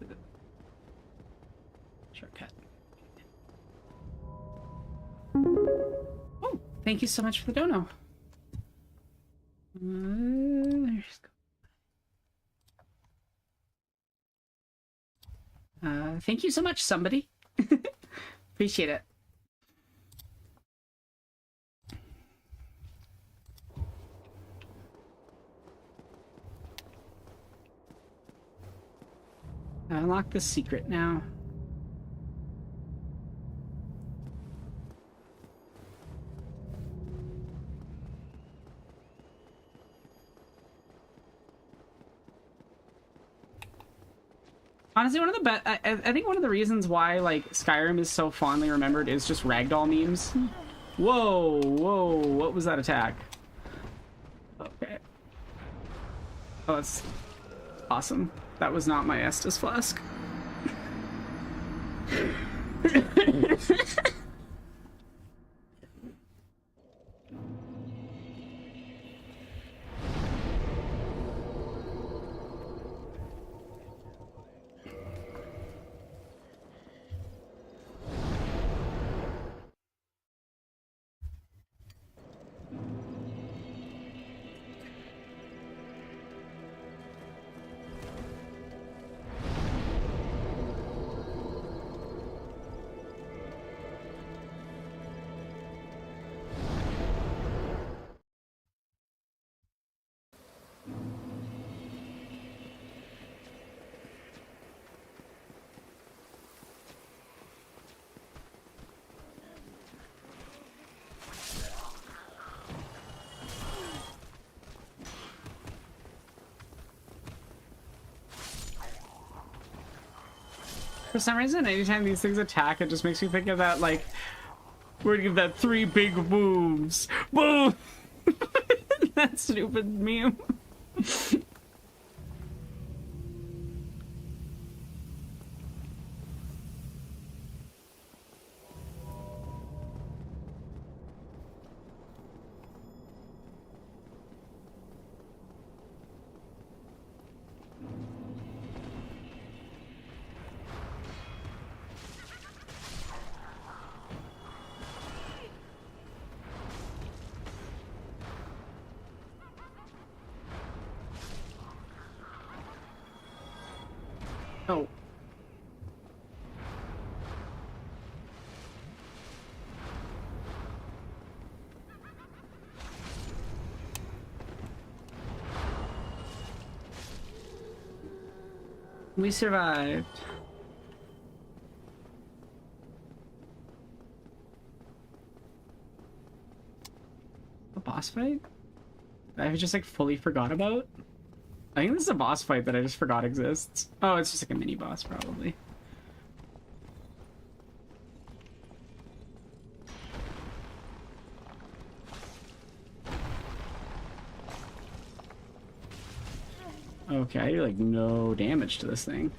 Speaker 1: The shortcut. Oh, thank you so much for the dono. There's thank you so much, somebody. Appreciate it. I unlock the secret now. Honestly, one of the best. I think one of the reasons why like Skyrim is so fondly remembered is just ragdoll memes. Whoa, whoa! What was that attack? Okay. Oh, that's awesome. That was not my Estus flask. For some reason, anytime these things attack, it just makes me think of that, like, we're gonna give that 3 big moves. Boom! That stupid meme. Oh. We survived. A boss fight? I just like fully forgot about? I think this is a boss fight that I just forgot exists. Oh, it's just like a mini boss probably. Okay, I do like no damage to this thing.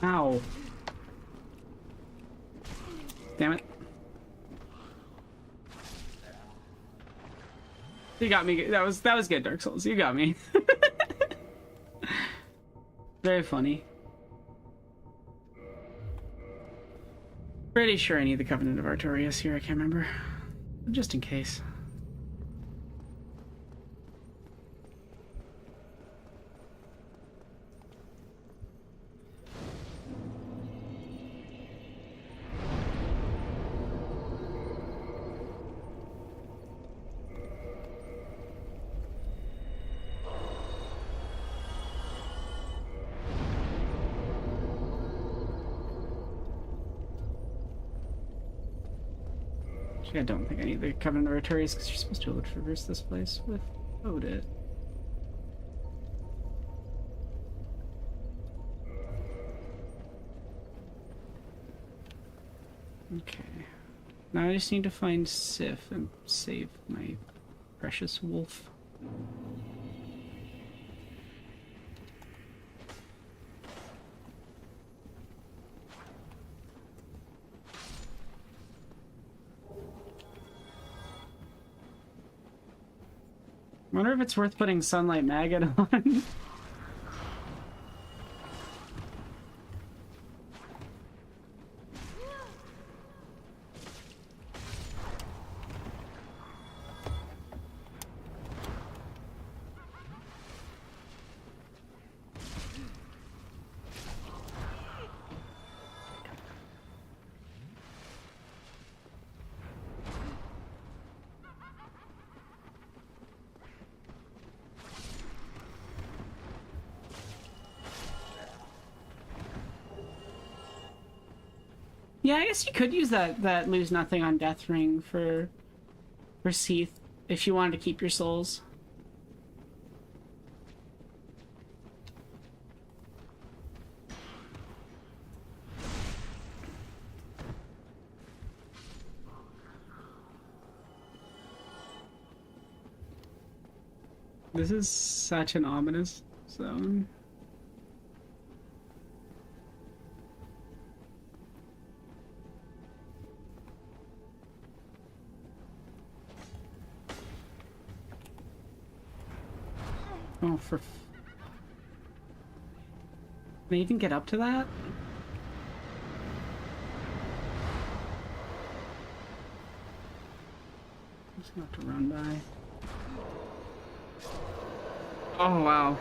Speaker 1: Ow. Damn it. You got me. That was good, Dark Souls. You got me. Very funny. Pretty sure I need the Covenant of Artorias here. I can't remember. Just in case. Actually, I don't think I need the Covenant of Artorias because you're supposed to traverse this place without it. Okay. Now I just need to find Sif and save my precious wolf. Wonder if it's worth putting Sunlight Maggot on. Yeah, I guess you could use that lose nothing on Death Ring for Seath if you wanted to keep your souls. This is such an ominous zone. Oh, for... Can I even get up to that? I'm just gonna have to run by. Oh, wow.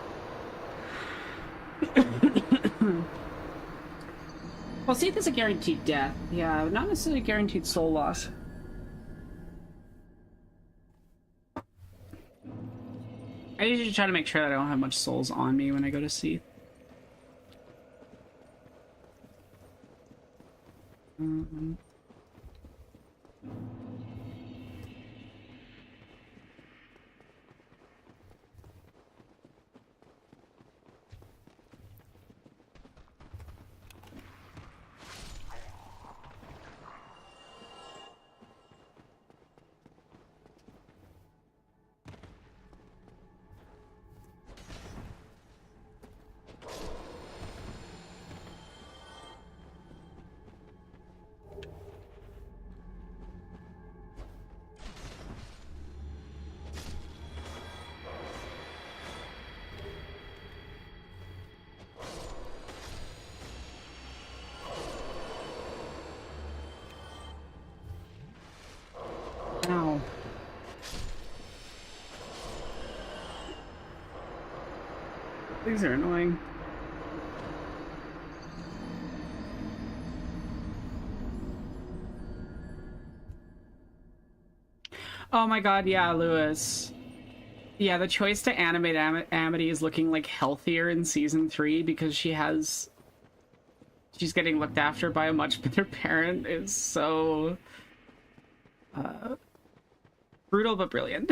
Speaker 1: Well, see if there's a guaranteed death. Yeah, not necessarily guaranteed soul loss. I usually try to make sure that I don't have much souls on me when I go to Seath. Ow. These are annoying. Oh my god, yeah, Lewis. Yeah, the choice to animate Amity is looking like healthier in season 3 because she's getting looked after by a much better parent is so brutal but brilliant.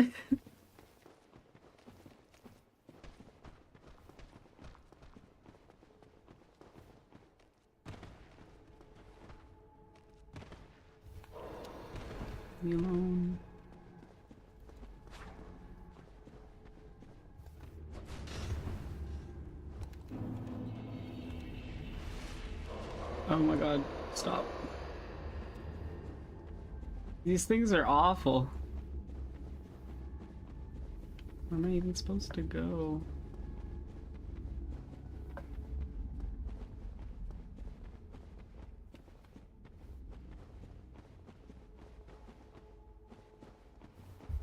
Speaker 1: Leave me alone. Oh my god, stop. These things are awful. Where am I even supposed to go?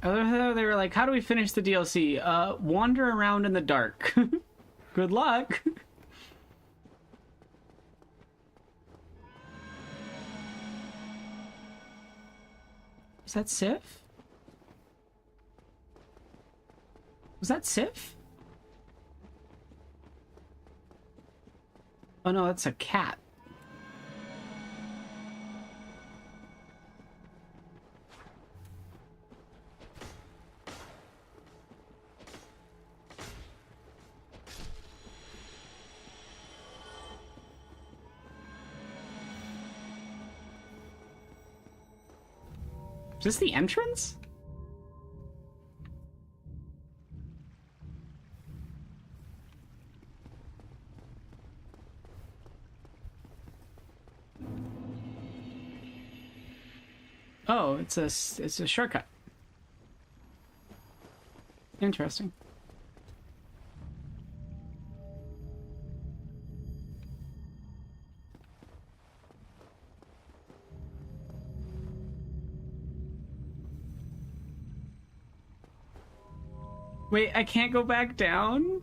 Speaker 1: Oh, they were like, how do we finish the DLC? Wander around in the dark. Good luck. Is that Sif? Was that Sif? Oh no, that's a cat. Is this the entrance? Oh, it's a shortcut. Interesting. Wait, I can't go back down?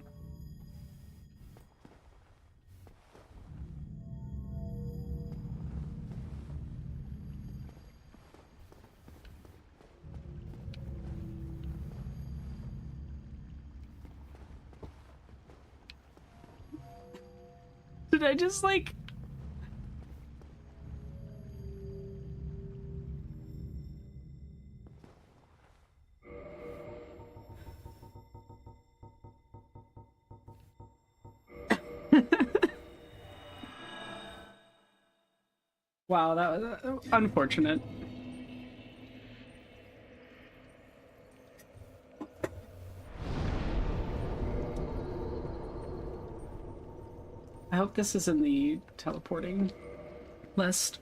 Speaker 1: Did I just like... Wow, that was unfortunate. I hope this is in the teleporting list.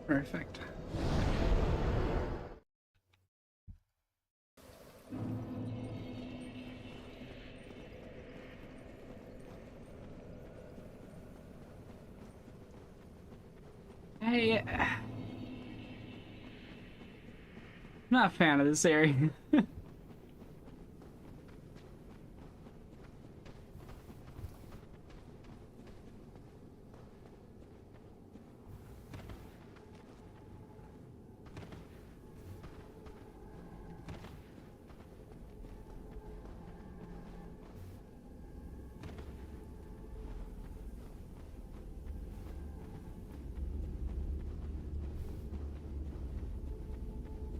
Speaker 1: Perfect. I'm not a fan of this area.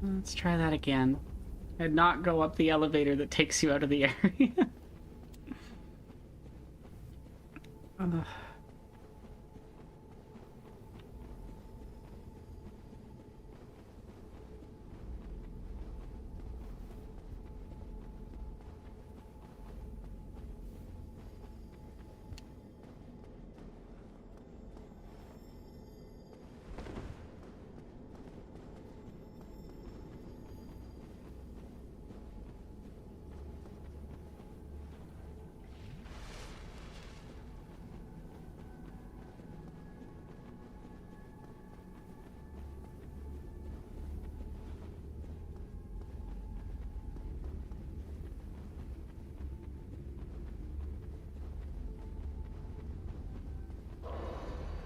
Speaker 1: Let's try that again. And not go up the elevator that takes you out of the area.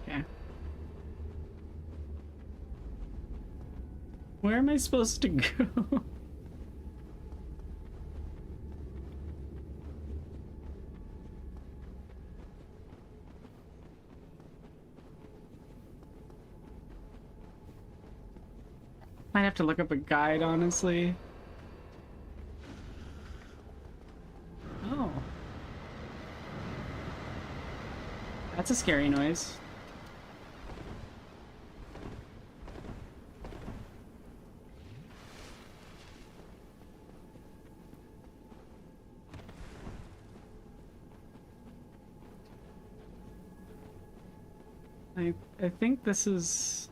Speaker 1: Okay. Where am I supposed to go? Might have to look up a guide, honestly. Oh. That's a scary noise. I think this is...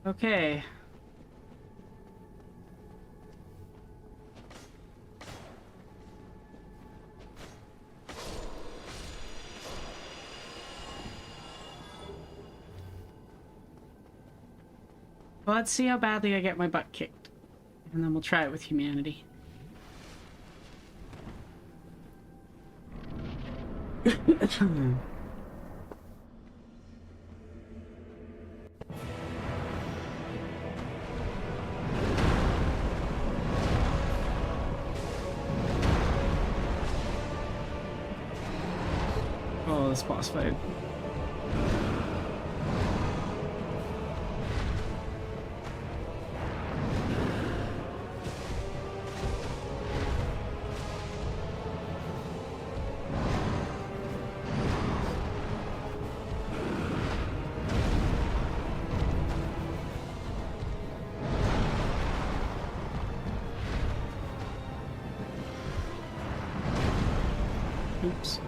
Speaker 1: Okay. Well, let's see how badly I get my butt kicked. And then we'll try it with humanity. Oh, this boss fight. Oops.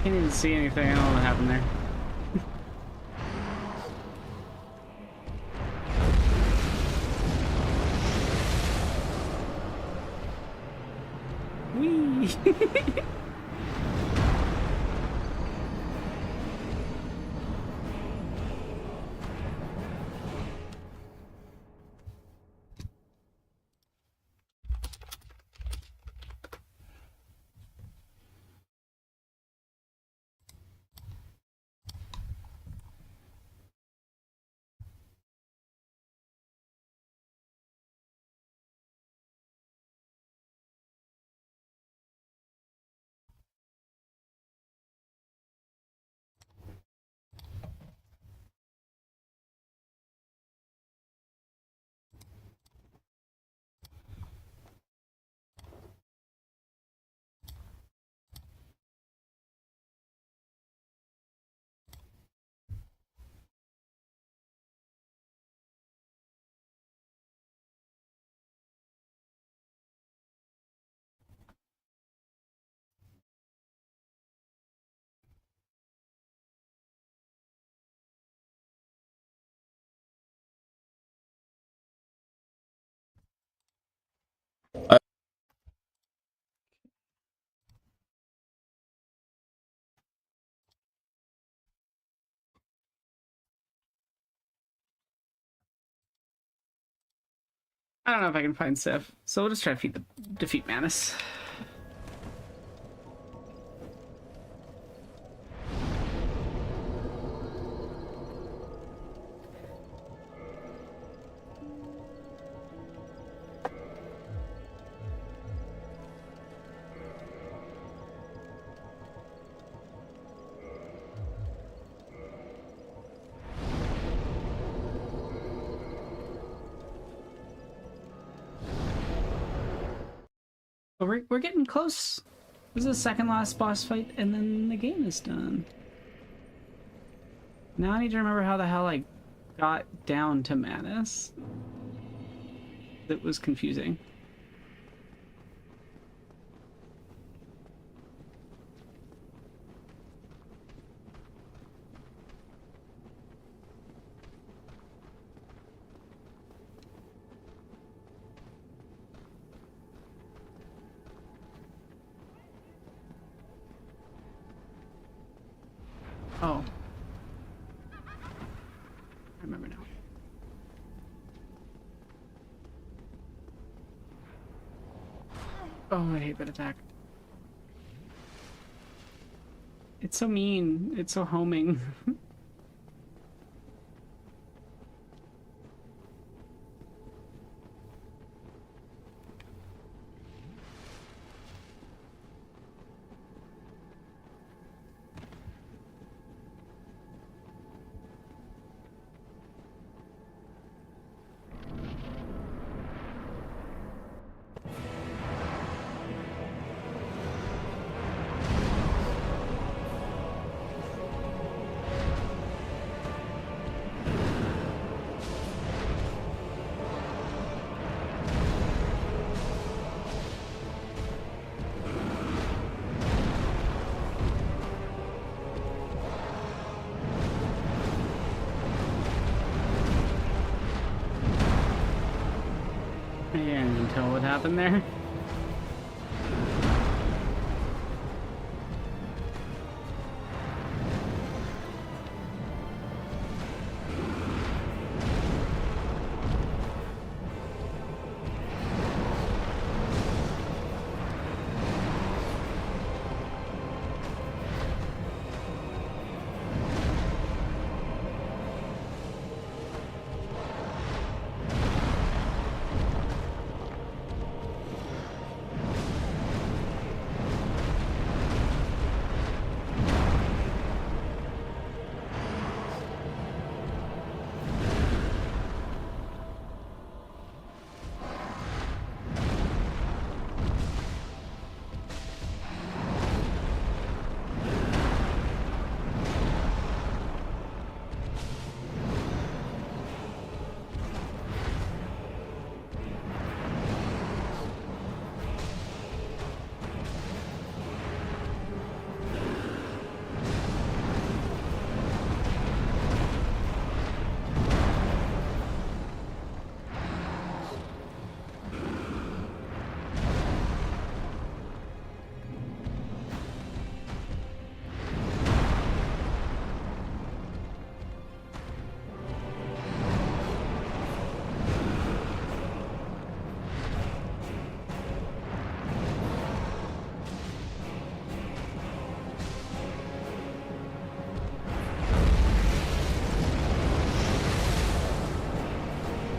Speaker 1: I didn't see anything. I don't know what happened there. Whee! I don't know if I can find Sif, so we'll just try to defeat Manus. But we're getting close. This is the second last boss fight, and then the game is done. Now I need to remember how the hell I got down to Manus. That was confusing. Oh. I remember now. Oh, I hate that attack. It's so mean. It's so homing. Yeah, I can tell what happened there.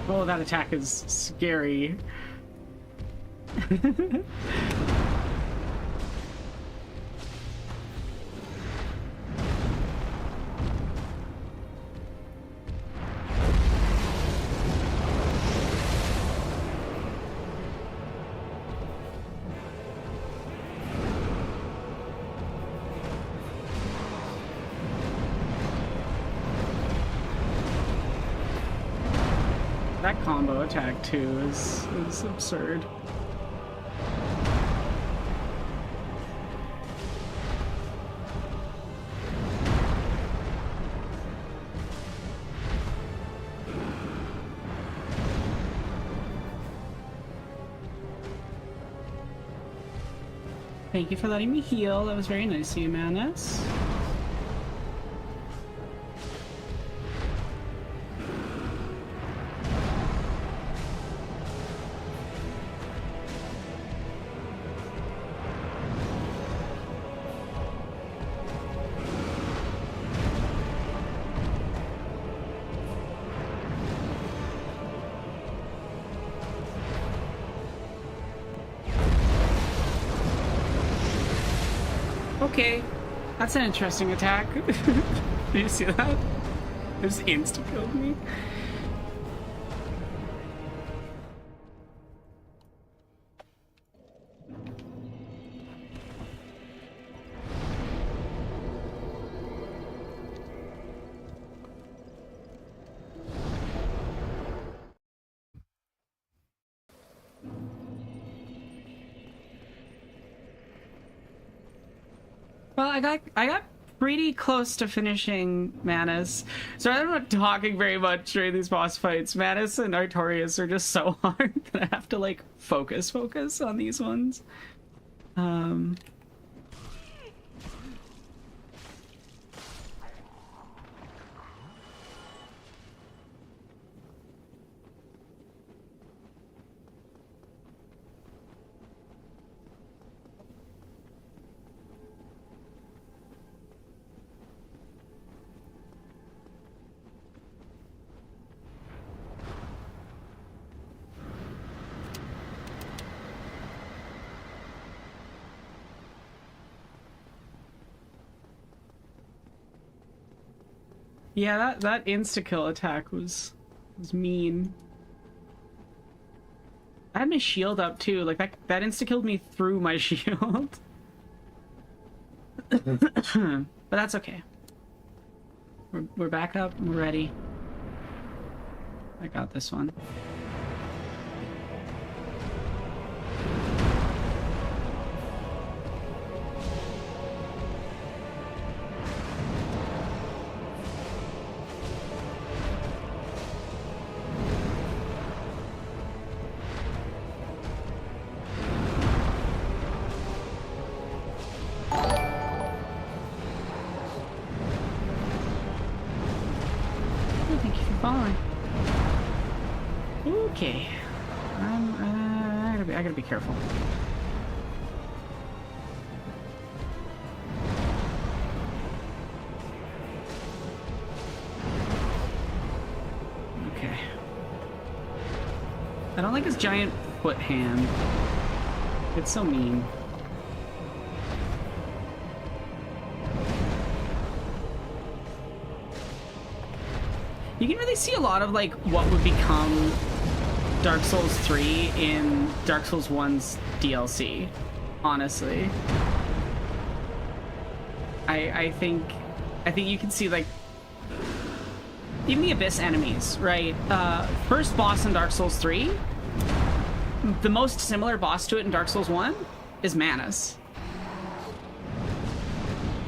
Speaker 1: Oh, that attack is scary. That combo attack too is absurd. Thank you for letting me heal. That was very nice of you, Manus. Okay. That's an interesting attack. Did you see that? It just insta-killed me. Well, I got pretty close to finishing Manus. So I'm not talking very much during these boss fights. Manus and Artorias are just so hard that I have to like focus on these ones. Yeah, that insta-kill attack was mean. I had my shield up too, like that insta-killed me through my shield. But that's okay. We're back up, we're ready. I got this one. Okay, I gotta be careful. Okay. I don't like his giant foot hand. It's so mean. You can really see a lot of like what would become Dark Souls 3 in Dark Souls 1's DLC, honestly. I think you can see like even the Abyss enemies, right? First boss in Dark Souls 3, the most similar boss to it in Dark Souls 1 is Manus.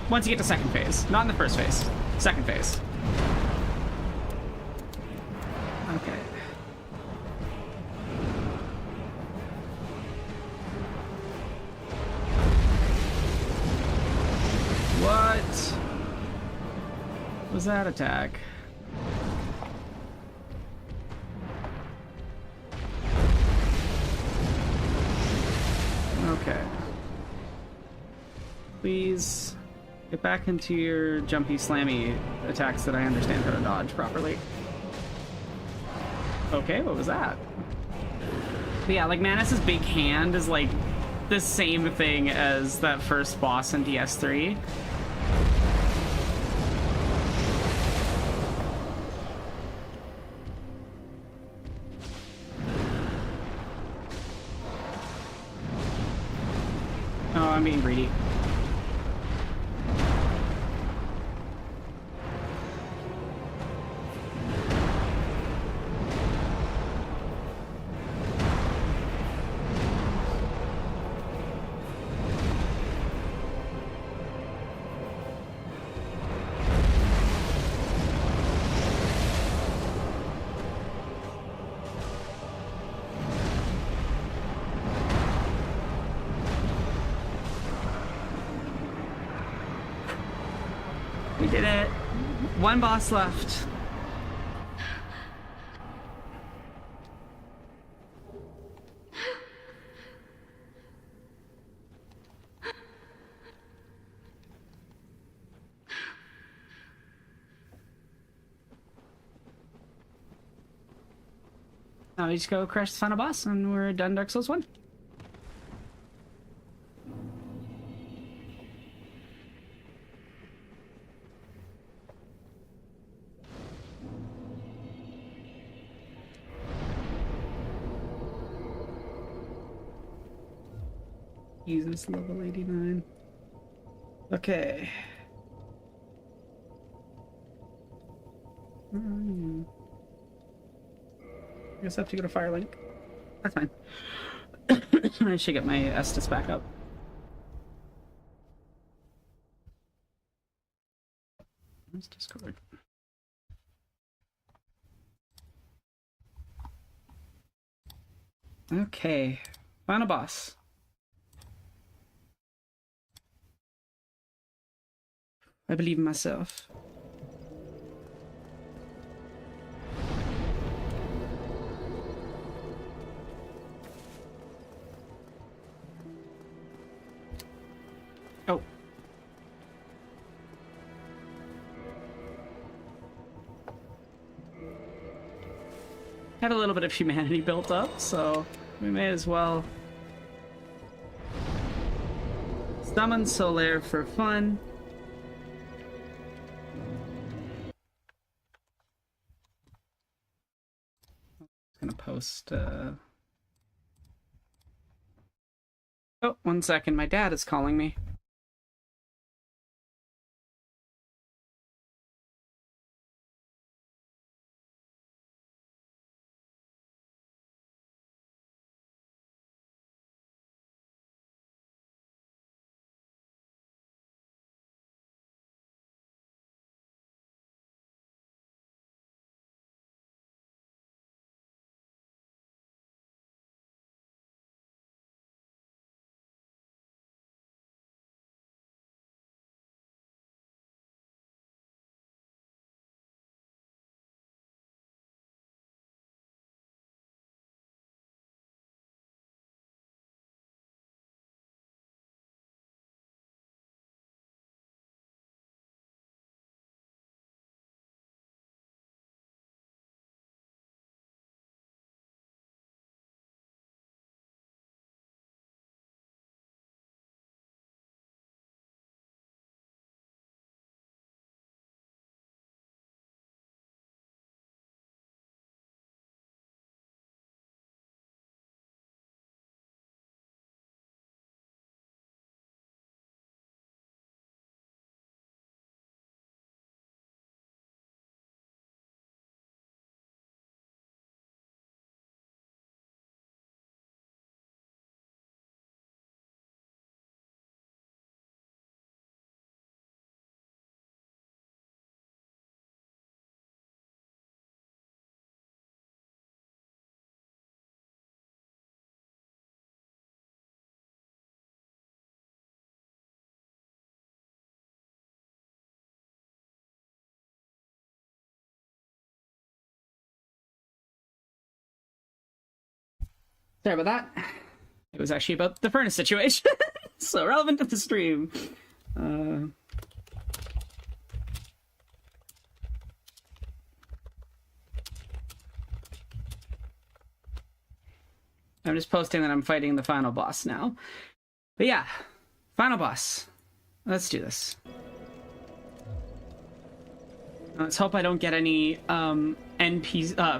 Speaker 1: Once you get to second phase, not in the first phase, second phase. Okay. What was that attack? Okay. Please get back into your jumpy, slammy attacks that I understand how to dodge properly. Okay, what was that? But yeah, like Manus's big hand is like the same thing as that first boss in DS3. Oh, I'm being greedy. We did it. One boss left. Now we just go crush the final boss and we're done Dark Souls 1. Jesus, level 89. Okay. Where are you? I guess I have to go to Firelink. That's fine. I should get my Estus back up. Where's Discord? Okay. Final boss. I believe in myself. Oh. Had a little bit of humanity built up, so we may as well summon Solaire for fun. Gonna post Oh, 1 second, my dad is calling me. Sorry about that. It was actually about the furnace situation. So relevant to the stream. I'm just posting that I'm fighting the final boss now. But yeah, final boss. Let's do this. Let's hope I don't get any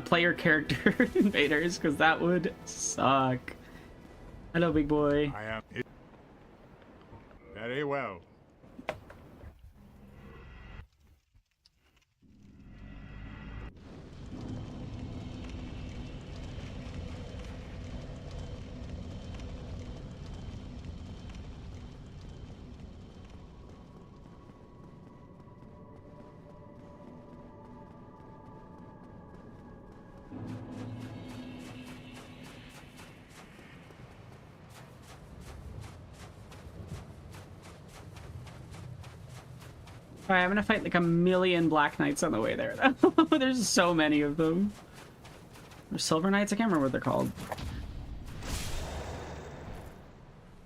Speaker 1: player character invaders, because that would suck. Hello, big boy.
Speaker 9: I am. Very well.
Speaker 1: Alright, I'm gonna fight like a million Black Knights on the way there, though. There's so many of them. Or Silver Knights? I can't remember what they're called.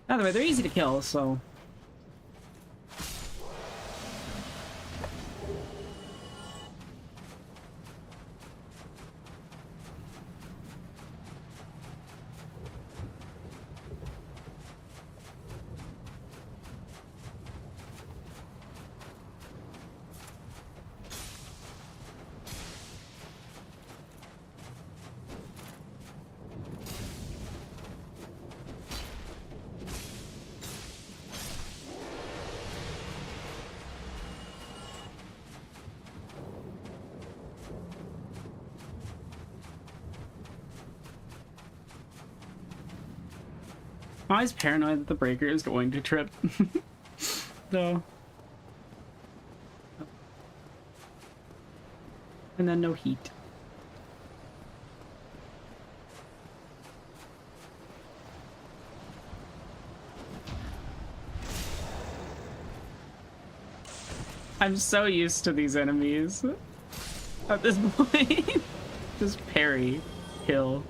Speaker 1: Either way, they're easy to kill, so... I'm always paranoid that the breaker is going to trip. No. And then no heat. I'm so used to these enemies at this point. Just parry, kill.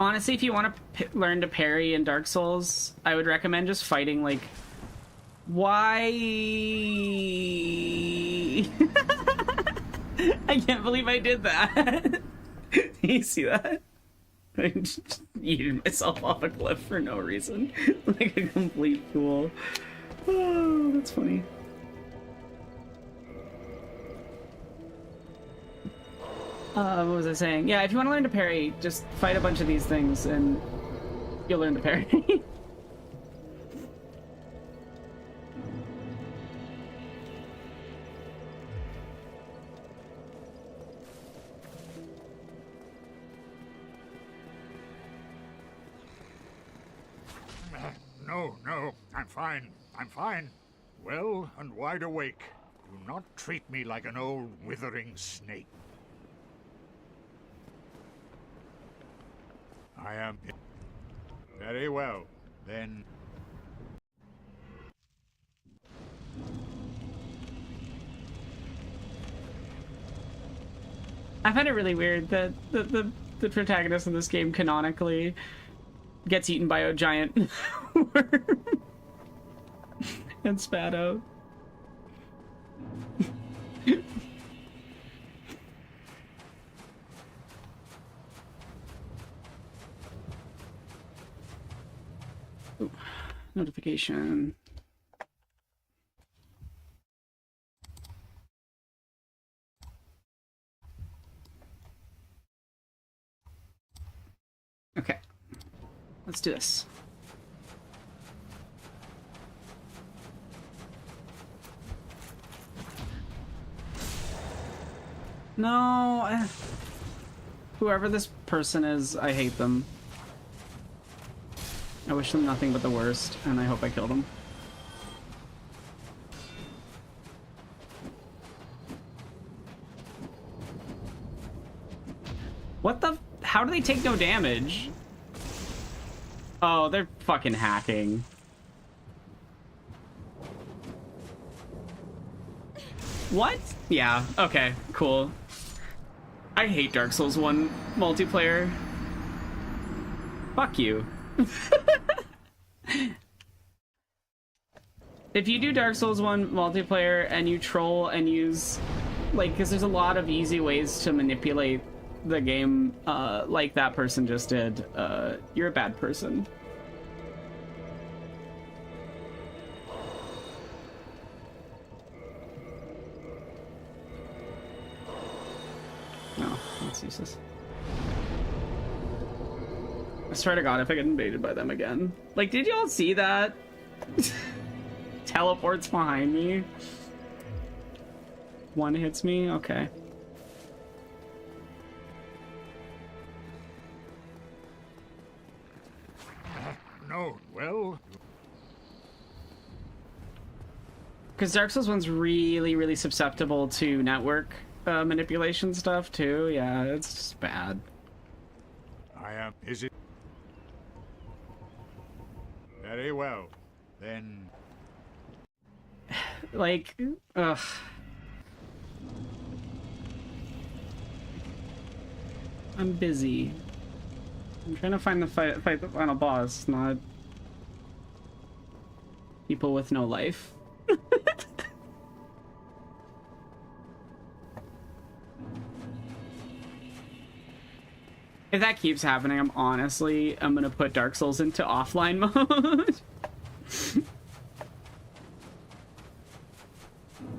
Speaker 1: Honestly, if you want to learn to parry in Dark Souls, I would recommend just fighting, like... Why? I can't believe I did that. You see that? I just yeeted myself off a cliff for no reason. Like a complete fool. Oh, that's funny. What was I saying? Yeah, if you want to learn to parry, just fight a bunch of these things and you'll learn to parry.
Speaker 9: No, I'm fine. I'm fine. Well and wide awake. Do not treat me like an old withering snake. I am... Very well, then...
Speaker 1: I find it really weird that the protagonist of this game canonically gets eaten by a giant worm and spat out. Ooh, notification. Okay, let's do this. No, whoever this person is, I hate them. I wish them nothing but the worst, and I hope I kill them. What the? How do they take no damage? Oh, they're fucking hacking. What? Yeah, okay, cool. I hate Dark Souls 1 multiplayer. Fuck you. If you do Dark Souls 1 multiplayer and you troll and use, like, because there's a lot of easy ways to manipulate the game, like that person just did, you're a bad person. No, that's useless. I swear to God, if I get invaded by them again. Like, did y'all see that? Teleports behind me. One hits me? Okay.
Speaker 9: No, well...
Speaker 1: Because Dark Souls 1's really, really susceptible to network manipulation stuff, too. Yeah, it's just bad.
Speaker 9: I am... Is it... Very well, then...
Speaker 1: Like, ugh. I'm busy. I'm trying to find the fight the final boss, not people with no life. If that keeps happening, I'm gonna put Dark Souls into offline mode.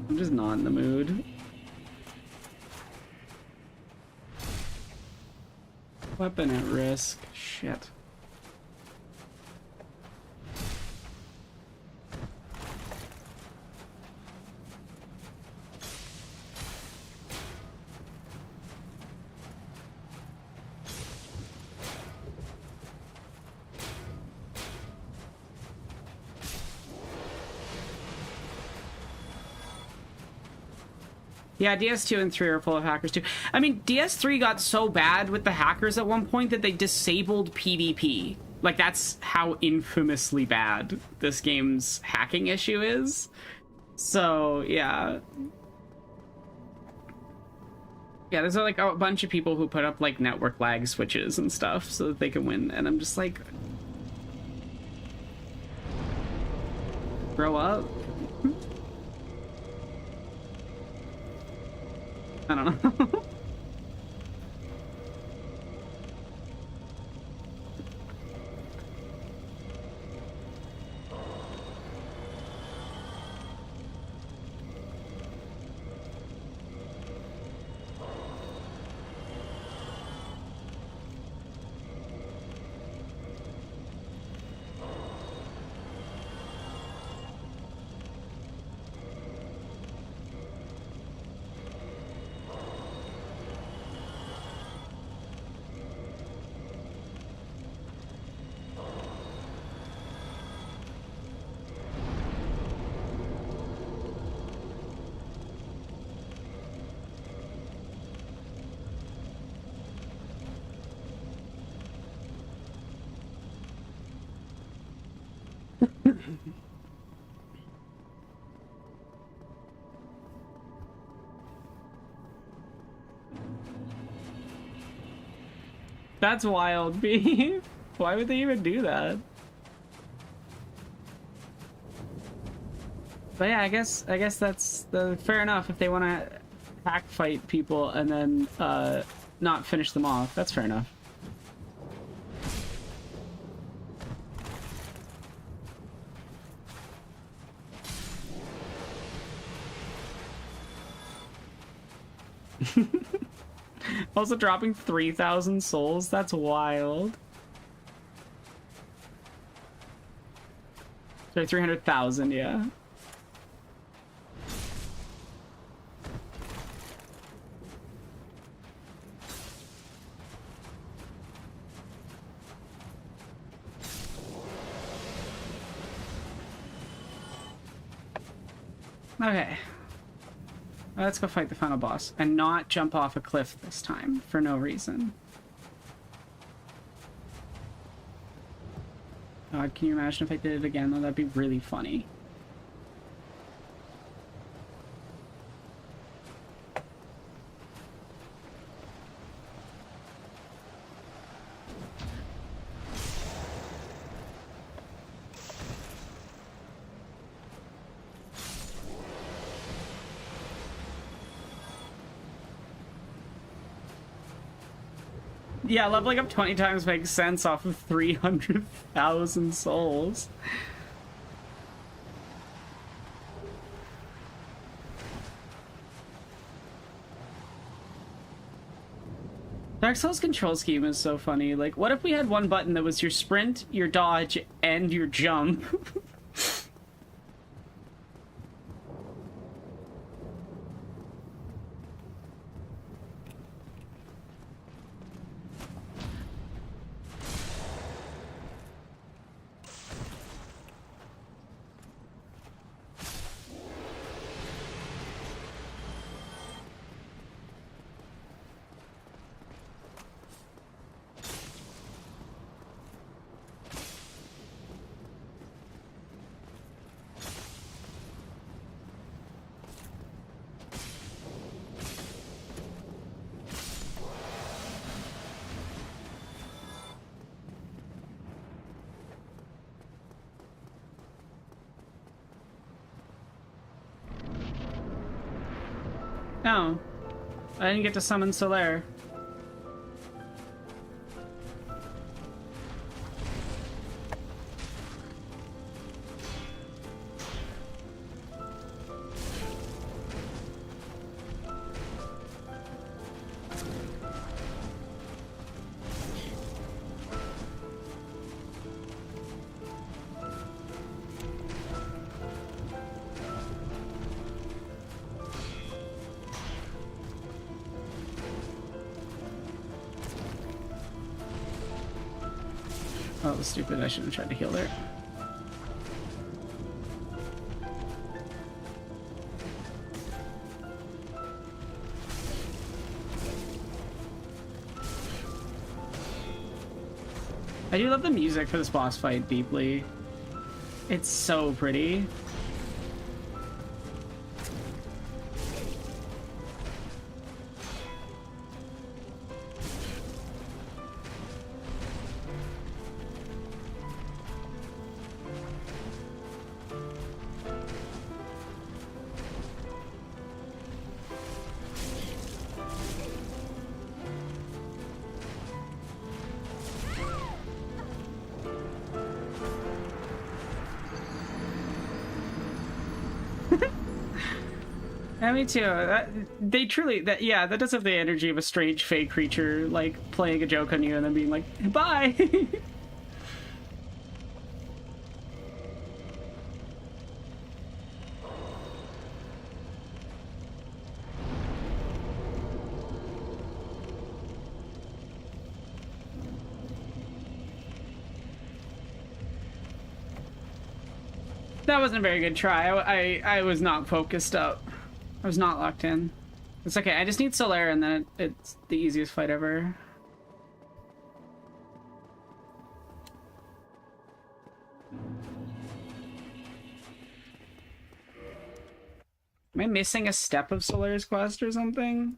Speaker 1: I'm just not in the mood. Weapon at risk. Shit. Yeah, DS2 and 3 are full of hackers too. I mean, DS3 got so bad with the hackers at one point that they disabled PvP. Like, that's how infamously bad this game's hacking issue is. So, yeah. Yeah, there's like a bunch of people who put up like network lag switches and stuff so that they can win. And I'm just like, grow up. I don't know. That's wild, Beef. Why would they even do that? But yeah, I guess that's fair enough if they want to hack fight people and then not finish them off. That's fair enough. Also dropping 3,000 souls, that's wild. Sorry, 300,000, yeah. Okay. Let's go fight the final boss and not jump off a cliff this time for no reason. God, can you imagine if I did it again though? That'd be really funny. Yeah, leveling up 20 times makes sense off of 300,000 souls. Dark Souls control scheme is so funny. Like, what if we had one button that was your sprint, your dodge, and your jump? No. I didn't get to summon Solaire. Oh, that was stupid. I should have tried to heal there. I do love the music for this boss fight deeply. It's so pretty. Yeah, me too. They truly, yeah, that does have the energy of a strange fake creature, like, playing a joke on you and then being like, bye! That wasn't a very good try. I was not focused up. I was not locked in. It's okay, I just need Solaire and then it's the easiest fight ever. Am I missing a step of Solaire's quest or something?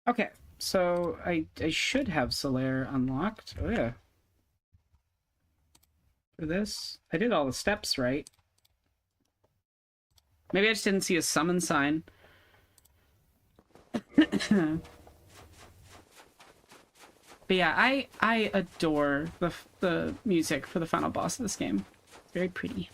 Speaker 1: Okay, so I should have Solaire unlocked. Oh yeah. For this, I did all the steps right. Maybe I just didn't see a summon sign. But yeah, I adore the music for the final boss of this game. It's very pretty.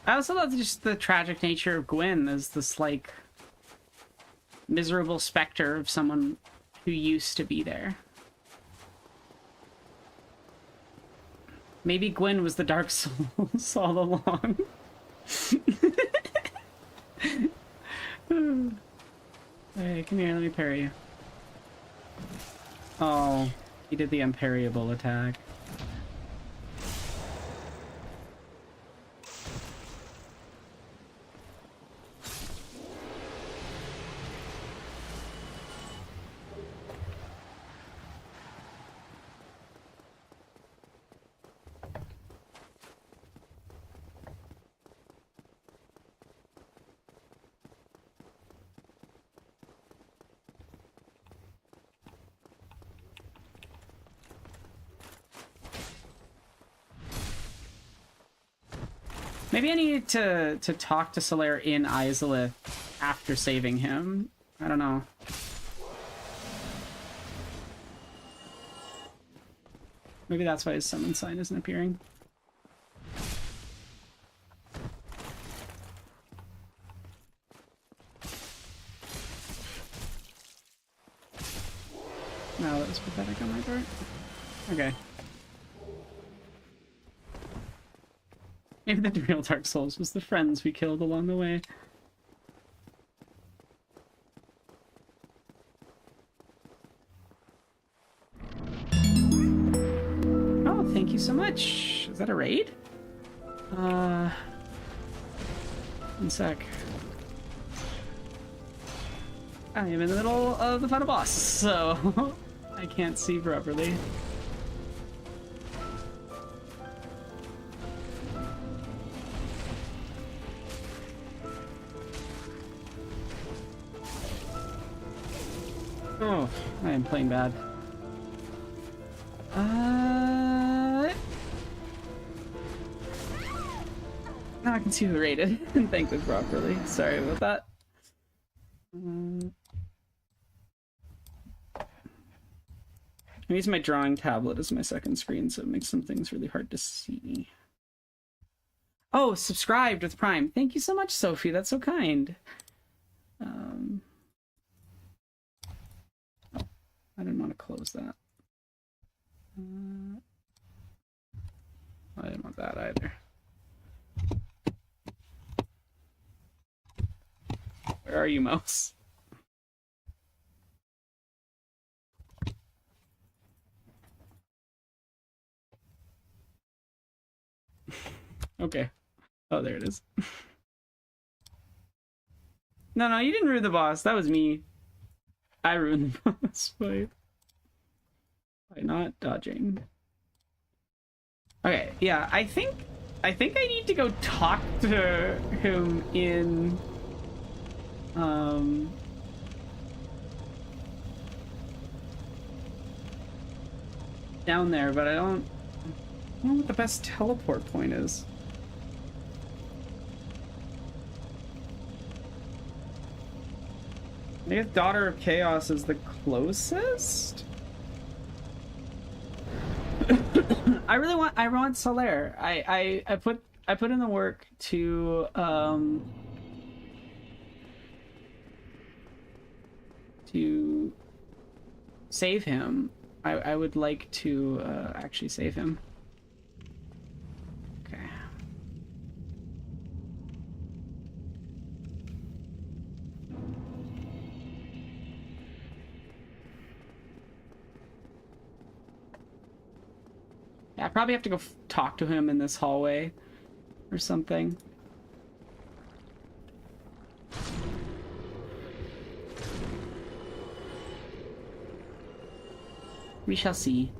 Speaker 1: I also love just the tragic nature of Gwyn as this, like, miserable specter of someone who used to be there. Maybe Gwyn was the Dark Souls all along. Hey, come here, let me parry you. Oh, he did the unparryable attack. Maybe I need to talk to Solaire in Izalith after saving him. I don't know. Maybe that's why his summon sign isn't appearing. No, that was pathetic on my part. Okay. Maybe the real Dark Souls was the friends we killed along the way. Oh, thank you so much. Is that a raid? One sec. I am in the middle of the final boss, so I can't see properly. Oh, I am playing bad. Now I can see who rated and thank them properly. Sorry about that. I'm using my drawing tablet as my second screen, so it makes some things really hard to see. Oh, subscribed with Prime. Thank you so much, Sophie. That's so kind. I didn't want to close that. I didn't want that either. Where are you, mouse? Okay. Oh, there it is. No, you didn't ruin the boss. That was me. I ruined the boss by not dodging. Okay, yeah, I think I need to go talk to him in down there, but I don't know what the best teleport point is. I guess Daughter of Chaos is the closest? I want Solaire. I put in the work to save him. I would like to actually save him. Okay. Yeah, I probably have to go talk to him in this hallway or something. We shall see.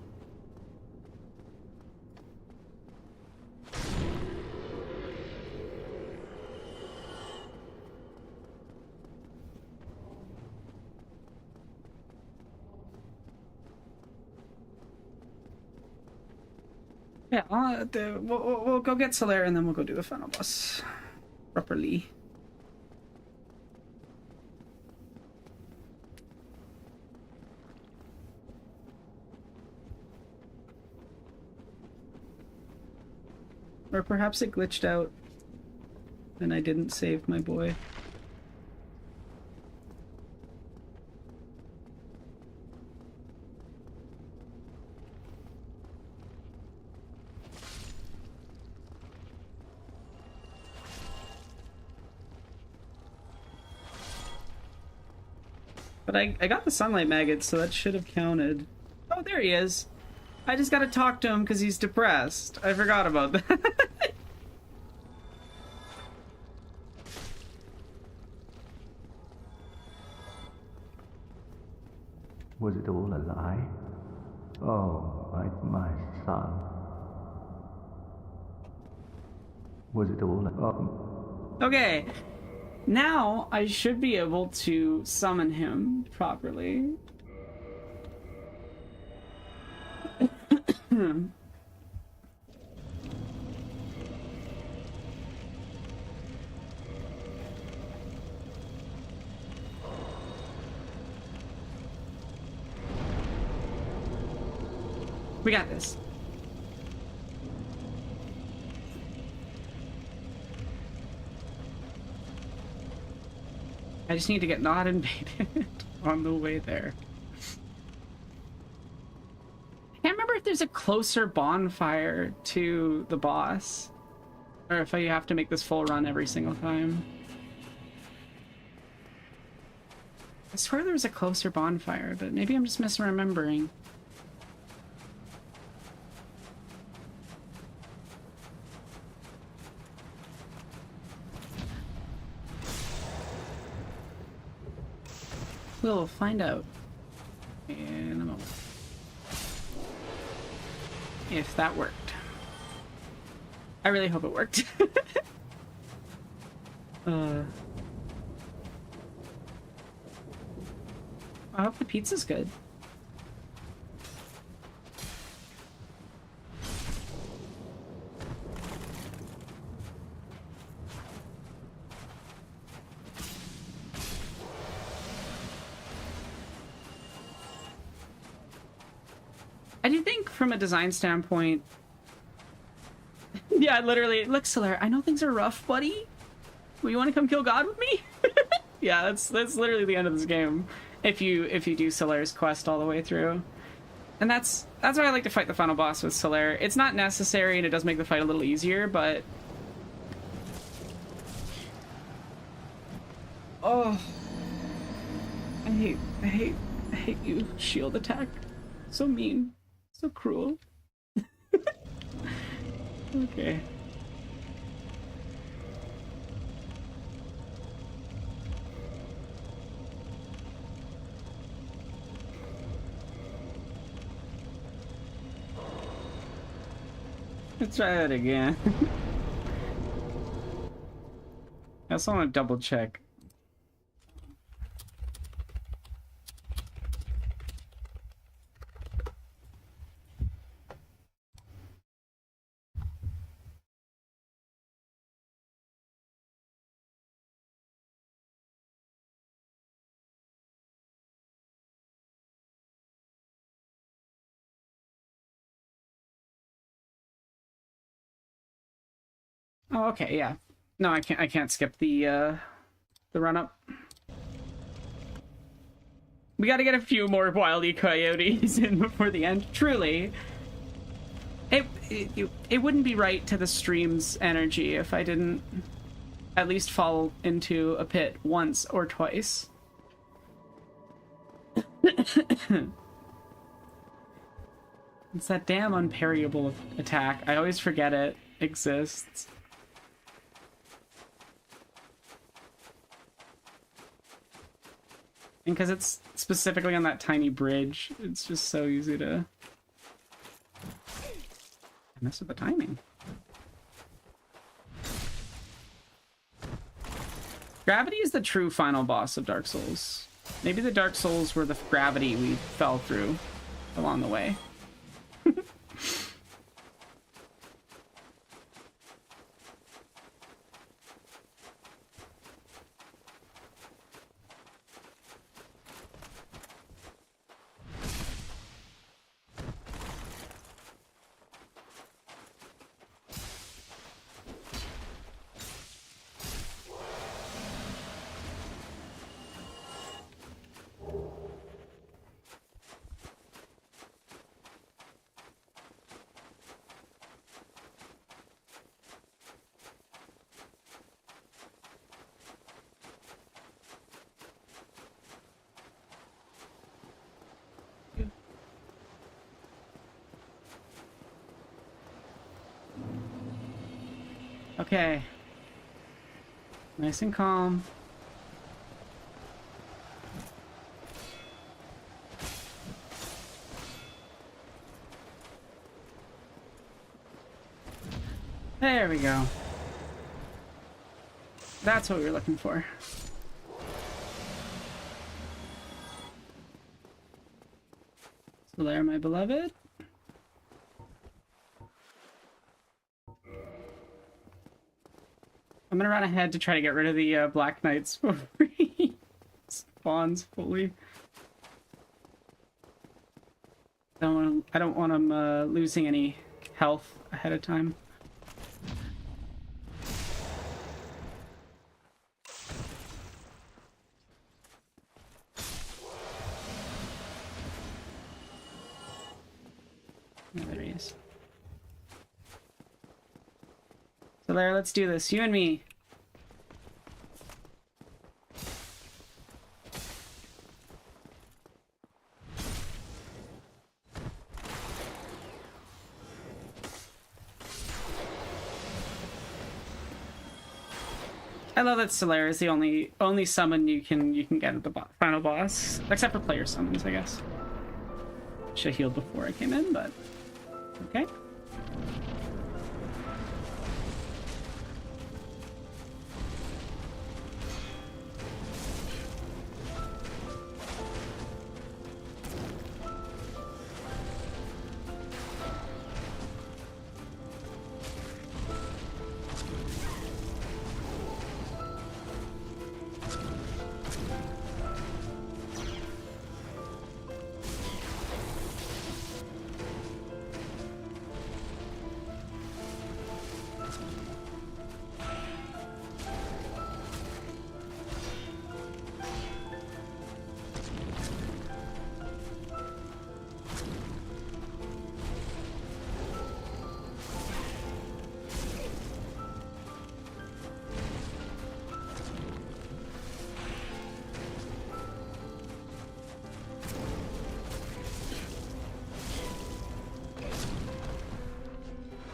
Speaker 1: Yeah, we'll go get Solaire and then we'll go do the final boss properly. Or perhaps it glitched out and I didn't save my boy. But I got the sunlight maggots, so that should have counted. Oh, there he is. I just gotta talk to him because he's depressed. I forgot about that.
Speaker 10: Was it all a lie? Oh, my son. Was it all a...
Speaker 1: Okay. Now I should be able to summon him properly. We got this. I just need to get not invaded on the way there. I can't remember if there's a closer bonfire to the boss, or if you have to make this full run every single time. I swear there was a closer bonfire, but maybe I'm just misremembering. We'll find out in a moment. If that worked. I really hope it worked. I hope the pizza's good. I do think from a design standpoint, yeah, literally, look, Solaire, I know things are rough, buddy. Well, you want to come kill God with me? Yeah, that's literally the end of this game. If you do Solaire's quest all the way through. And that's why I like to fight the final boss with Solaire. It's not necessary and it does make the fight a little easier, but oh, I hate you. Shield attack. So mean. So cruel. Okay. Let's try that again. I also want to double check. Oh, okay, yeah. No, I can't skip the run up. We got to get a few more Wile E. Coyotes in before the end. Truly, it wouldn't be right to the stream's energy if I didn't at least fall into a pit once or twice. It's that damn unparryable attack. I always forget it exists. And because it's specifically on that tiny bridge, it's just so easy to mess with the timing. Gravity is the true final boss of Dark Souls. Maybe the Dark Souls were the gravity we fell through along the way. Okay. Nice and calm. There we go. That's what we were looking for. So there, my beloved. I'm gonna run ahead to try to get rid of the Black Knights before he spawns fully. I don't want him losing any health ahead of time. Oh, there he is. So there, let's do this. You and me. I love that Solaire is the only summon you can get at the final boss, except for player summons, I guess. Should have healed before I came in, but okay.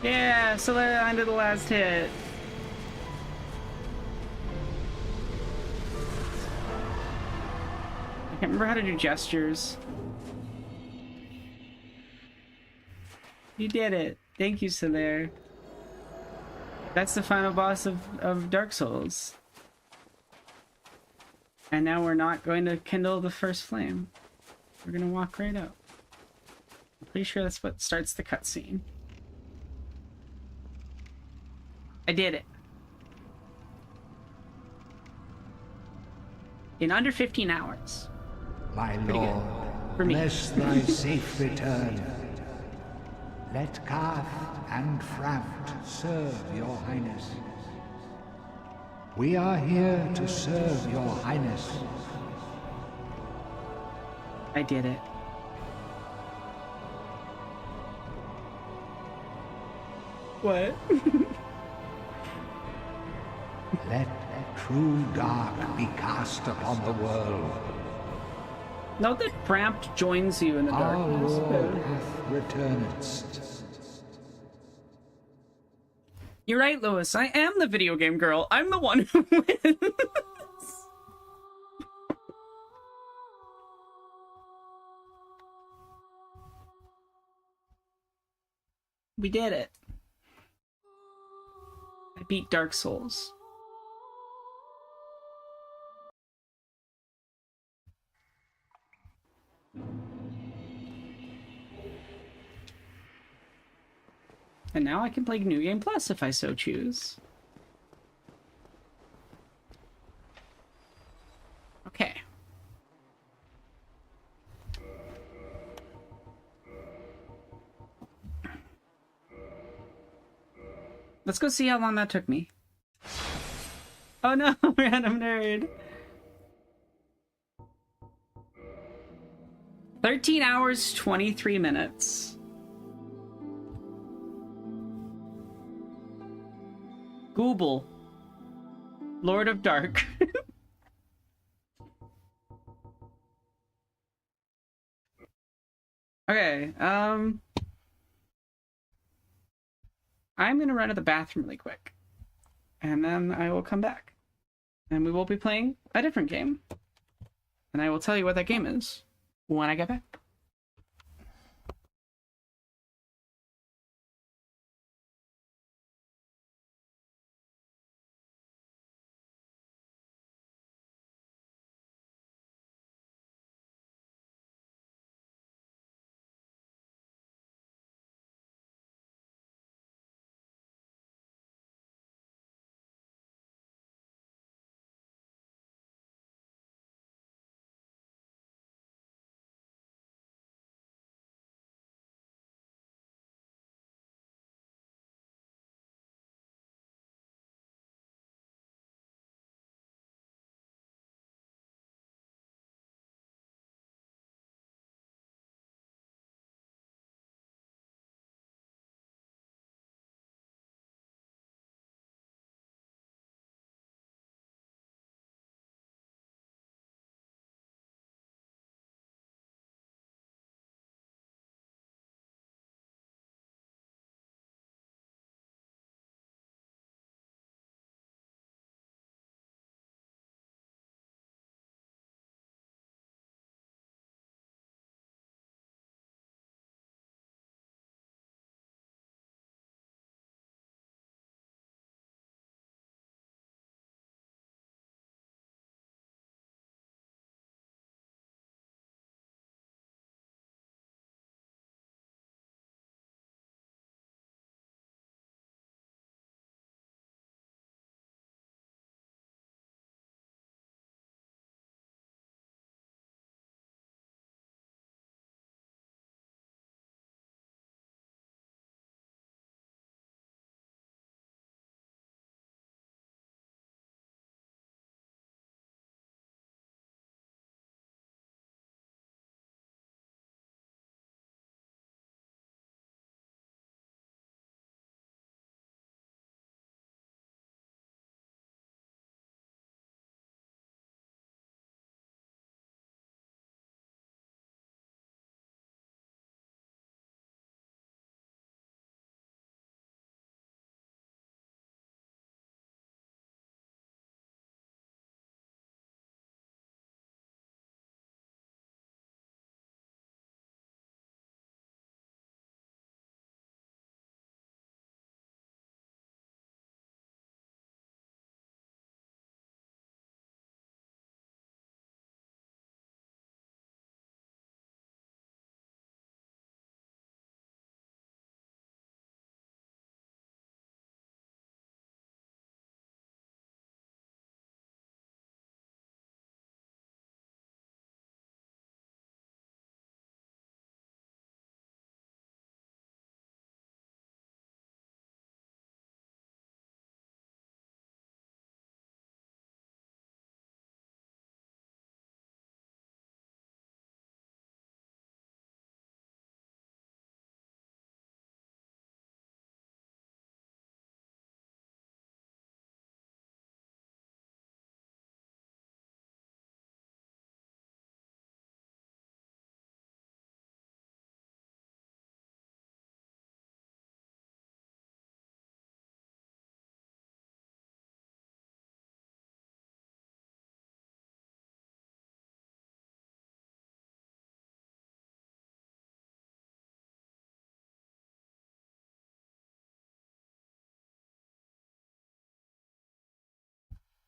Speaker 1: Yeah, Solaire landed the last hit. I can't remember how to do gestures. You did it. Thank you, Solaire. That's the final boss of Dark Souls. And now we're not going to kindle the first flame. We're gonna walk right out. I'm pretty sure that's what starts the cutscene. I did it. In under 15 hours.
Speaker 9: My
Speaker 1: Pretty
Speaker 9: lord,
Speaker 1: good. For me.
Speaker 9: bless thy safe return. Let Karth and Framt serve your highness. We are here to serve your highness.
Speaker 1: I did it. What?
Speaker 9: Let true dark be cast upon the world.
Speaker 1: Note that Frampt joins you in the
Speaker 9: Our
Speaker 1: darkness.
Speaker 9: Lord hath returned.
Speaker 1: You're right, Lois. I am the video game girl. I'm the one who wins. We did it. I beat Dark Souls. And now I can play New Game Plus if I so choose. Okay. Let's go see how long that took me. Oh no, random nerd. 13 hours, 23 minutes. Google. Lord of Dark. Okay, I'm gonna run to the bathroom really quick. And then I will come back. And we will be playing a different game. And I will tell you what that game is when I get back.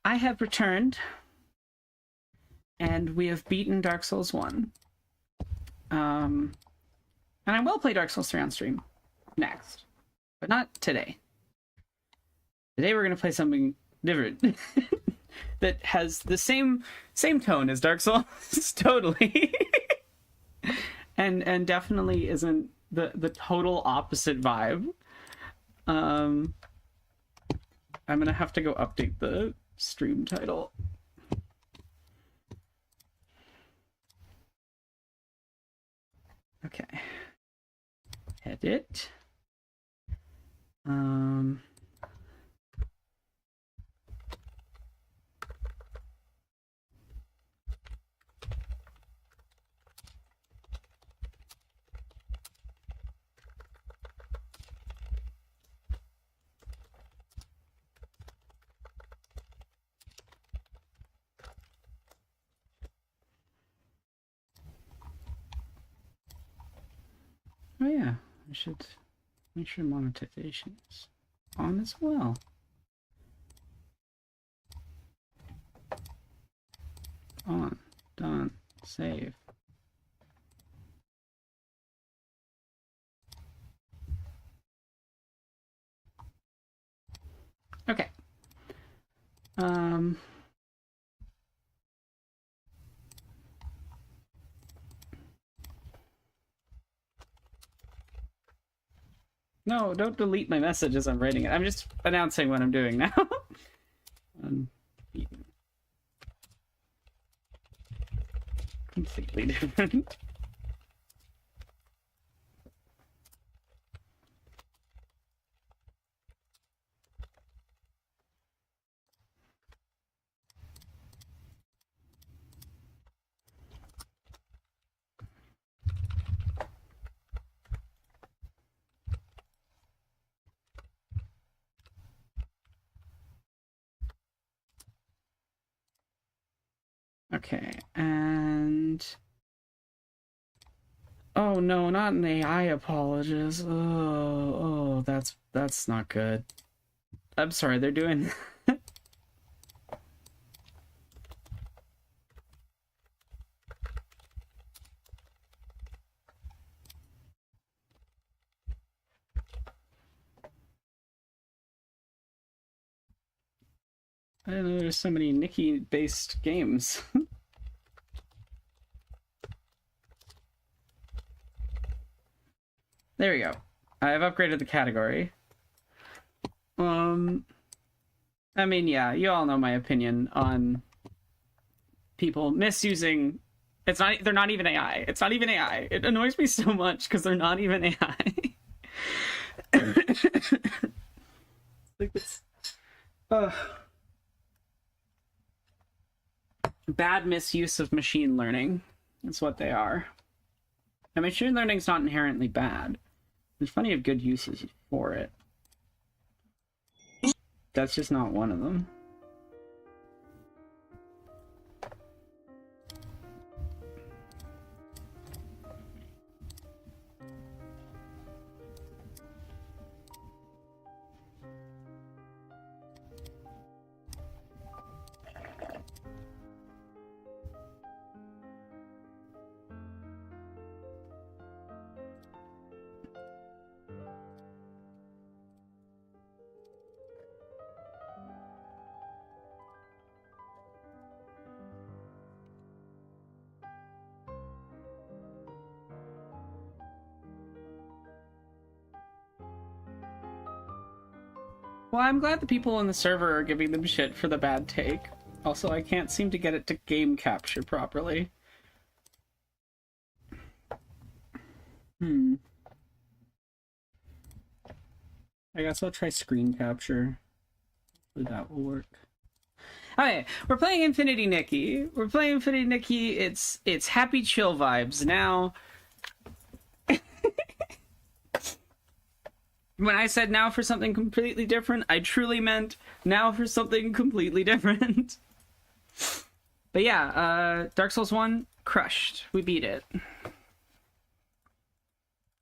Speaker 1: I have returned, and we have beaten Dark Souls 1. And I will play Dark Souls 3 on stream next, but not today. Today we're going to play something different that has the same tone as Dark Souls, totally, and definitely isn't the total opposite vibe. I'm gonna have to go update the stream title. Okay. Edit. Oh yeah, I should make sure monetization is on as well. On, done, save. Okay. No, don't delete my message as I'm writing it. I'm just announcing what I'm doing now. Completely different. Okay, and... Oh no, not an AI apologist. Oh, that's not good. I'm sorry, they're doing... I didn't know there's so many Nikki-based games. There we go. I've upgraded the category. I mean, yeah, you all know my opinion on people misusing... they're not even AI. It's not even AI. It annoys me so much because they're not even AI. Like this... Bad misuse of machine learning is what they are. And machine learning's not inherently bad. There's plenty of good uses for it. That's just not one of them. Well, I'm glad the people on the server are giving them shit for the bad take. Also, I can't seem to get it to game capture properly. I guess I'll try screen capture. Hopefully that will work. Okay, we're playing Infinity Nikki. We're playing Infinity Nikki. It's happy chill vibes. Now... When I said now for something completely different, I truly meant now for something completely different. But yeah, Dark Souls 1, crushed. We beat it.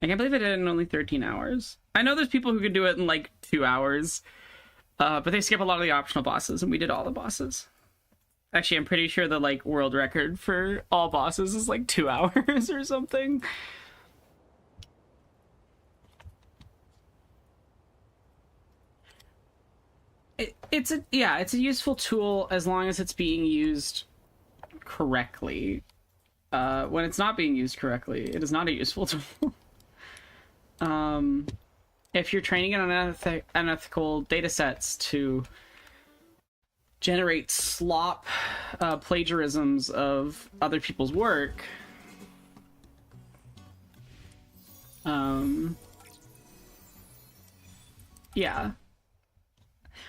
Speaker 1: I can't believe I did it in only 13 hours. I know there's people who could do it in like 2 hours. But they skip a lot of the optional bosses, and we did all the bosses. Actually, I'm pretty sure the like world record for all bosses is like 2 hours or something. It's a useful tool as long as it's being used correctly. When it's not being used correctly, it is not a useful tool. If you're training it on unethical data sets to generate slop plagiarisms of other people's work, yeah.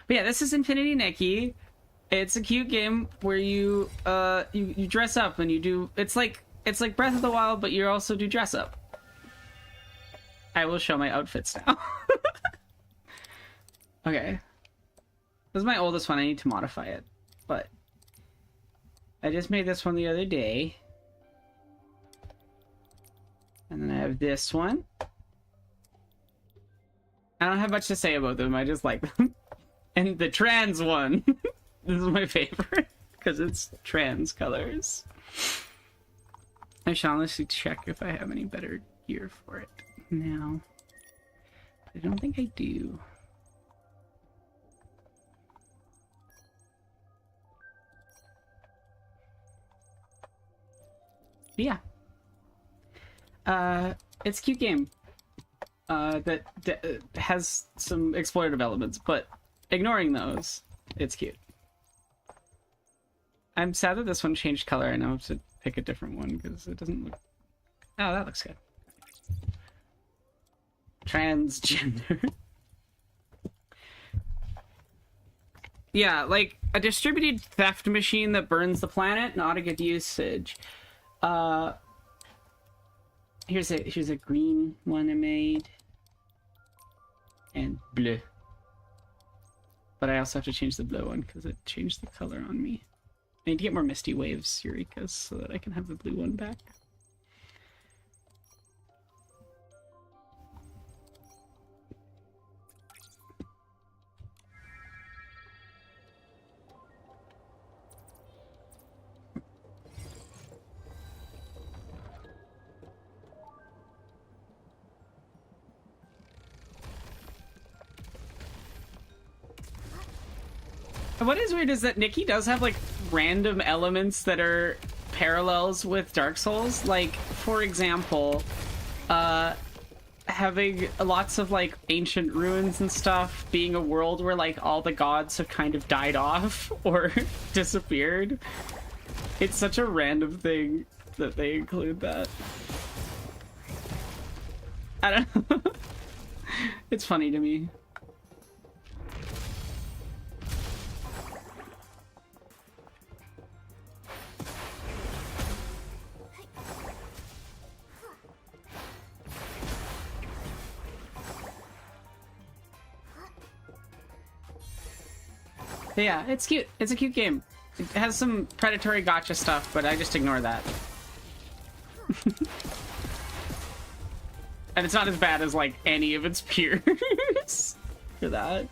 Speaker 1: But yeah, this is Infinity Nikki. It's a cute game where you you dress up and you do. It's like Breath of the Wild, but you also do dress up. I will show my outfits now. Okay. This is my oldest one. I need to modify it, but I just made this one the other day. And then I have this one. I don't have much to say about them. I just like them. And the trans one. This is my favorite because it's trans colors. I shall honestly check if I have any better gear for it now. I don't think I do. But yeah. It's a cute game. That has some explorative elements, but ignoring those, it's cute. I'm sad that this one changed color. I know I have to pick a different one because it doesn't look... Oh, that looks good. Transgender. Yeah, like a distributed theft machine that burns the planet, not a good usage. Here's a green one I made. And blue. But I also have to change the blue one because it changed the color on me. I need to get more Misty Waves Eureka's so that I can have the blue one back. What is weird is that Nikki does have like random elements that are parallels with Dark Souls. Like, for example, having lots of like ancient ruins and stuff, being a world where like all the gods have kind of died off or disappeared. It's such a random thing that they include that. I don't know. It's funny to me. But yeah, it's cute. It's a cute game. It has some predatory gotcha stuff, but I just ignore that. And it's not as bad as, like, any of its peers for that.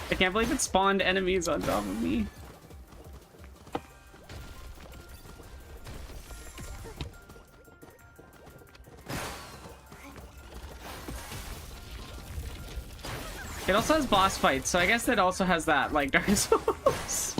Speaker 1: I can't believe it spawned enemies on top of me. It also has boss fights, so I guess it also has that, like Dark Souls.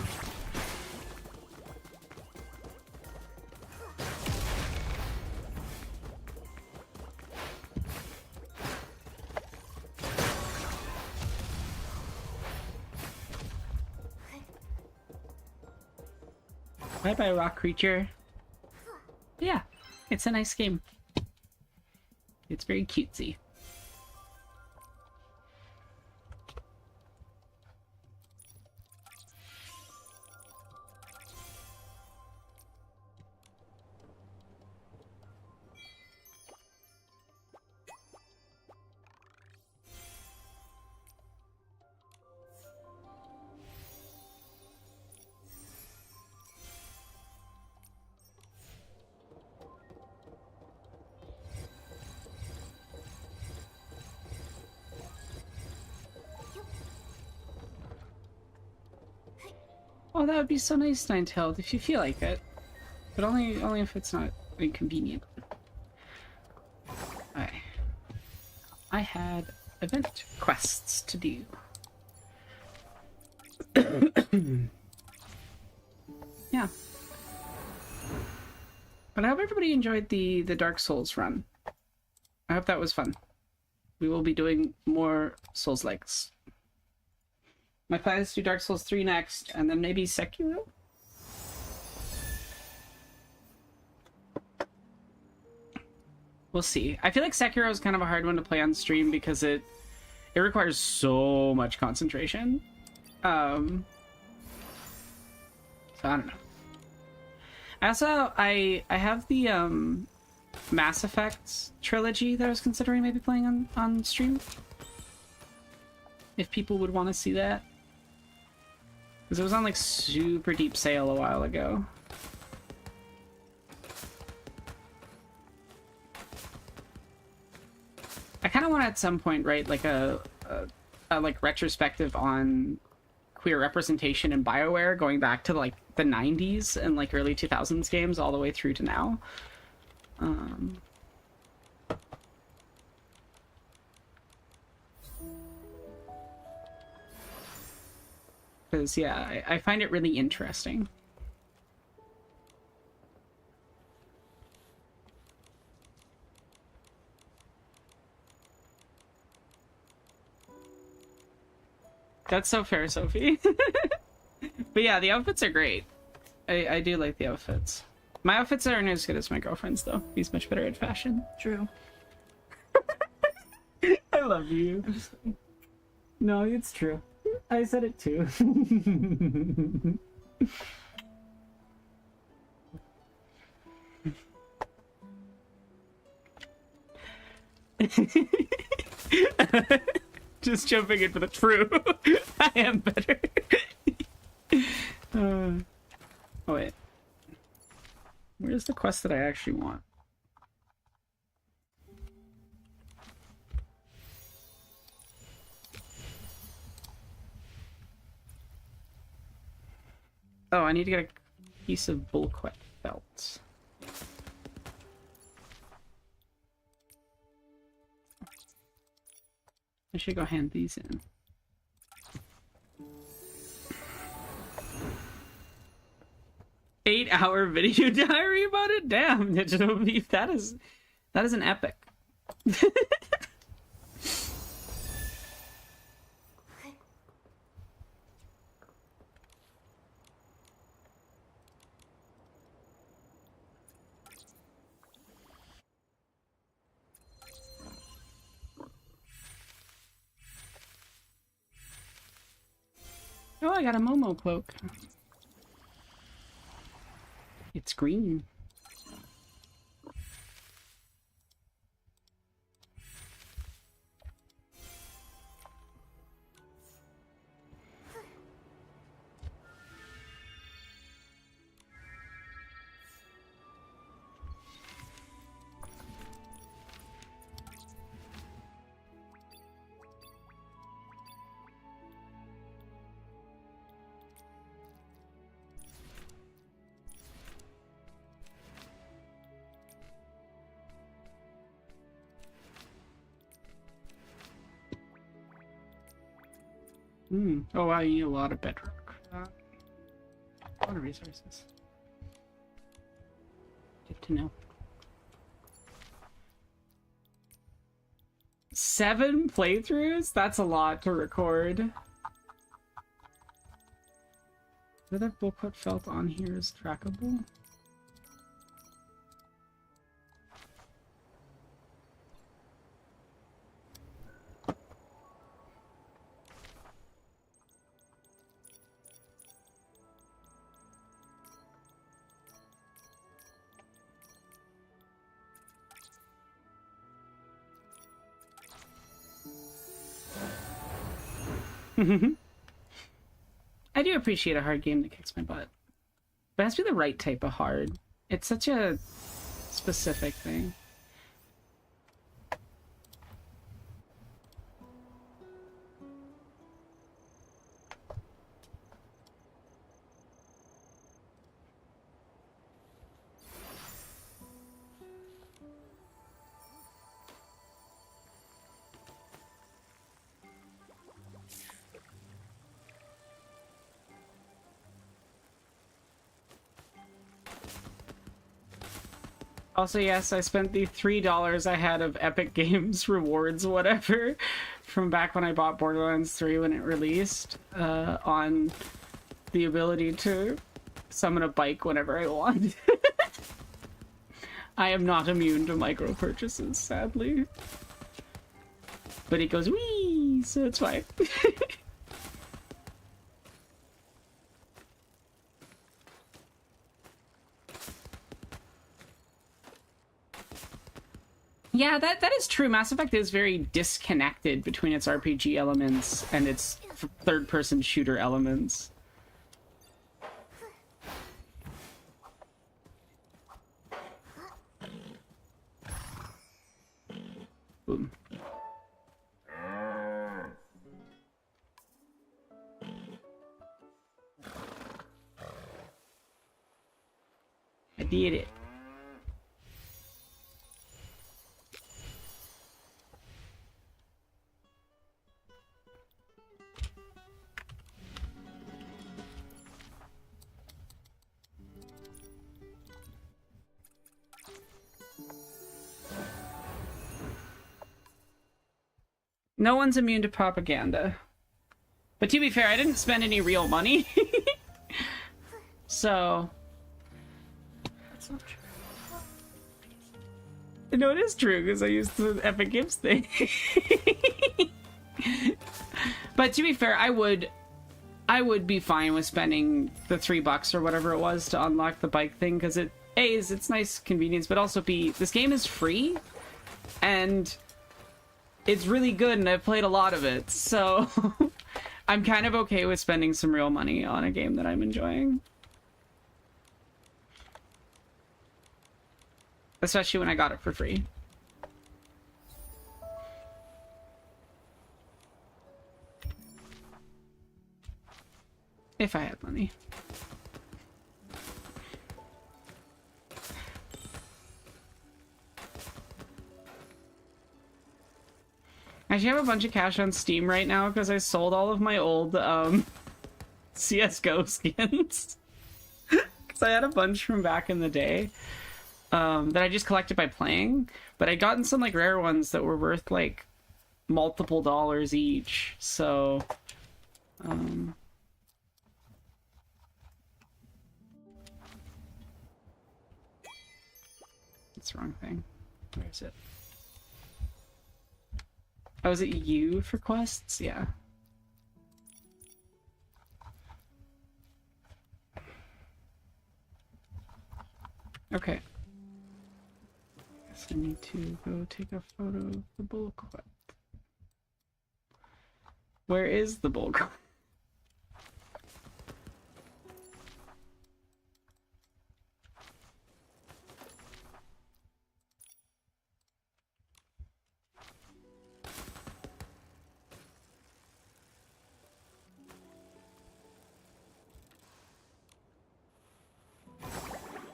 Speaker 1: Bye-bye, rock creature. Yeah, it's a nice game. It's very cutesy. Oh, that would be so nice, Ninetales, if you feel like it. But only if it's not inconvenient. I had event quests to do. Yeah. But I hope everybody enjoyed the Dark Souls run. I hope that was fun. We will be doing more Souls-likes. My plan is to do Dark Souls 3 next, and then maybe Sekiro? We'll see. I feel like Sekiro is kind of a hard one to play on stream because it requires so much concentration. So I don't know. I have the Mass Effect trilogy that I was considering maybe playing on stream. If people would want to see that. Because it was on like super deep sale a while ago. I kind of want to at some point write like a like retrospective on queer representation in BioWare going back to like the 90s and like early 2000s games all the way through to now. Because yeah, I find it really interesting. That's so fair, Sophie. But yeah, the outfits are great. I do like the outfits. My outfits aren't as good as my girlfriend's, though. He's much better at fashion.
Speaker 3: True.
Speaker 1: I love you. No, it's true. I said it too. Just jumping in for the true. I am better. Oh wait. Where's the quest that I actually want? Oh, I need to get a piece of bullquet felt. I should go hand these in. Eight-hour video diary about it? Damn, Digital Beef, that is an epic. Oh, I got a Momo cloak. It's green. Oh wow, you need a lot of bedrock for that. A lot of resources. Good to know. 7 playthroughs? That's a lot to record. Whether that bullput felt on here is trackable? I do appreciate a hard game that kicks my butt. But it has to be the right type of hard. It's such a specific thing. Also, yes, I spent the $3 I had of Epic Games rewards, whatever, from back when I bought Borderlands 3 when it released, on the ability to summon a bike whenever I want. I am not immune to micro purchases, sadly. But it goes wee, so it's fine. Yeah, that is true. Mass Effect is very disconnected between its RPG elements and its third-person shooter elements. Boom. I did it. No one's immune to propaganda. But to be fair, I didn't spend any real money. So...
Speaker 3: That's not true.
Speaker 1: No, it is true, because I used the Epic Games thing. But to be fair, I would be fine with spending the $3 or whatever it was to unlock the bike thing, because it's nice convenience, but also this game is free, and it's really good, and I've played a lot of it, so I'm kind of okay with spending some real money on a game that I'm enjoying. Especially when I got it for free. If I had money. I actually have a bunch of cash on Steam right now because I sold all of my old CSGO skins. Because I had a bunch from back in the day that I just collected by playing. But I'd gotten some like rare ones that were worth like multiple dollars each. So that's the wrong thing. Where is it? Oh, is it you for quests? Yeah. Okay. Guess I need to go take a photo of the bullquip. Where is the bullquip?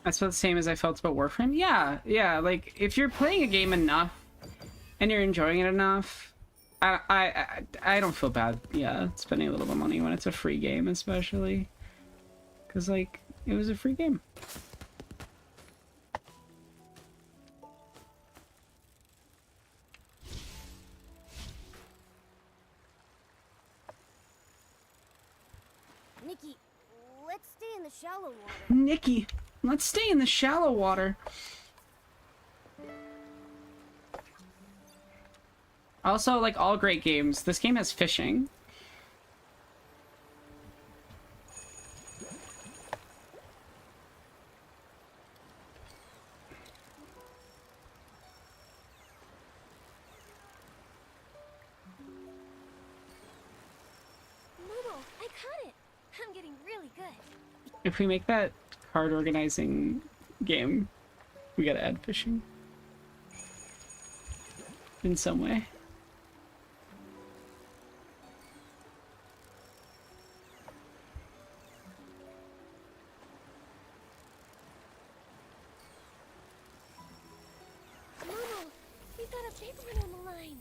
Speaker 1: That's about the same as I felt about Warframe. Yeah, like if you're playing a game enough and you're enjoying it enough, I don't feel bad. Yeah, spending a little bit of money when it's a free game, especially because like it was a free game.
Speaker 3: Nikki, let's stay in the shallow water.
Speaker 1: Nikki, let's stay in the shallow water. Also, like all great games, this game has fishing.
Speaker 3: Momo, I caught it. I'm getting really good.
Speaker 1: If we make that card organizing game, we gotta add fishing. In some way.
Speaker 3: Momo, we got a big one on the line.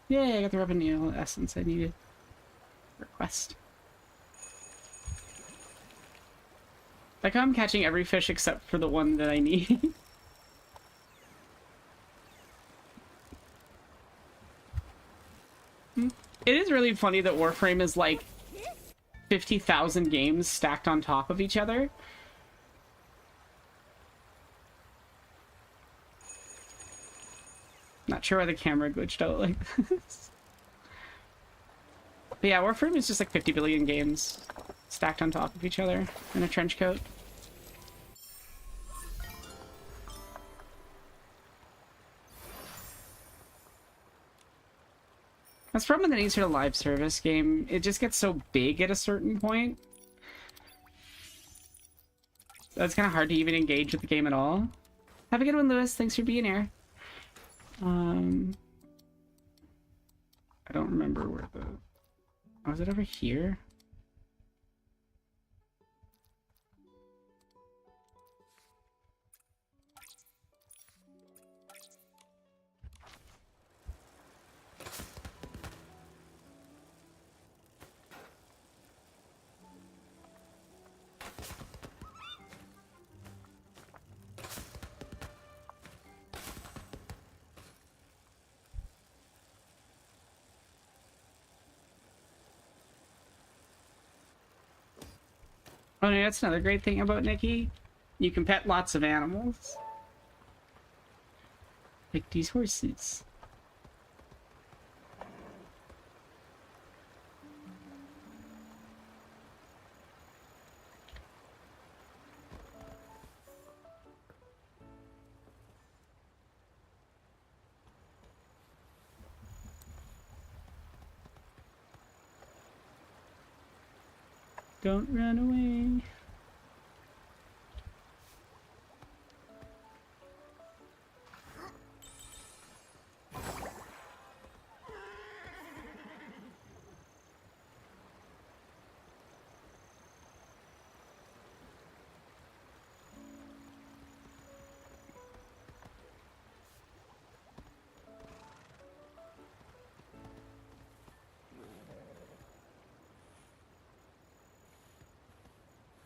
Speaker 1: Yay, I got the revenue essence I needed. Request. Like I'm catching every fish except for the one that I need. It is really funny that Warframe is like 50,000 games stacked on top of each other. Not sure why the camera glitched out like this. But yeah, Warframe is just like 50 billion games stacked on top of each other in a trench coat. That's the problem with any sort of live service game. It just gets so big at a certain point. That's kind of hard to even engage with the game at all. Have a good one, Lewis. Thanks for being here. I don't remember where the... Oh, is it over here? Oh, no, that's another great thing about Nikki. You can pet lots of animals. Like these horses. Don't run away.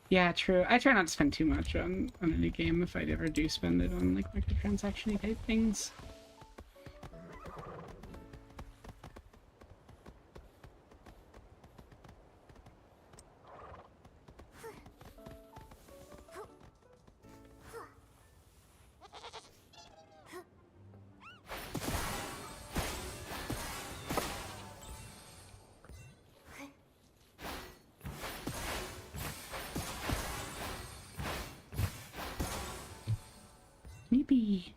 Speaker 1: Yeah, true. I try not to spend too much on a new game if I ever do spend it on like microtransaction-y type things. Maybe.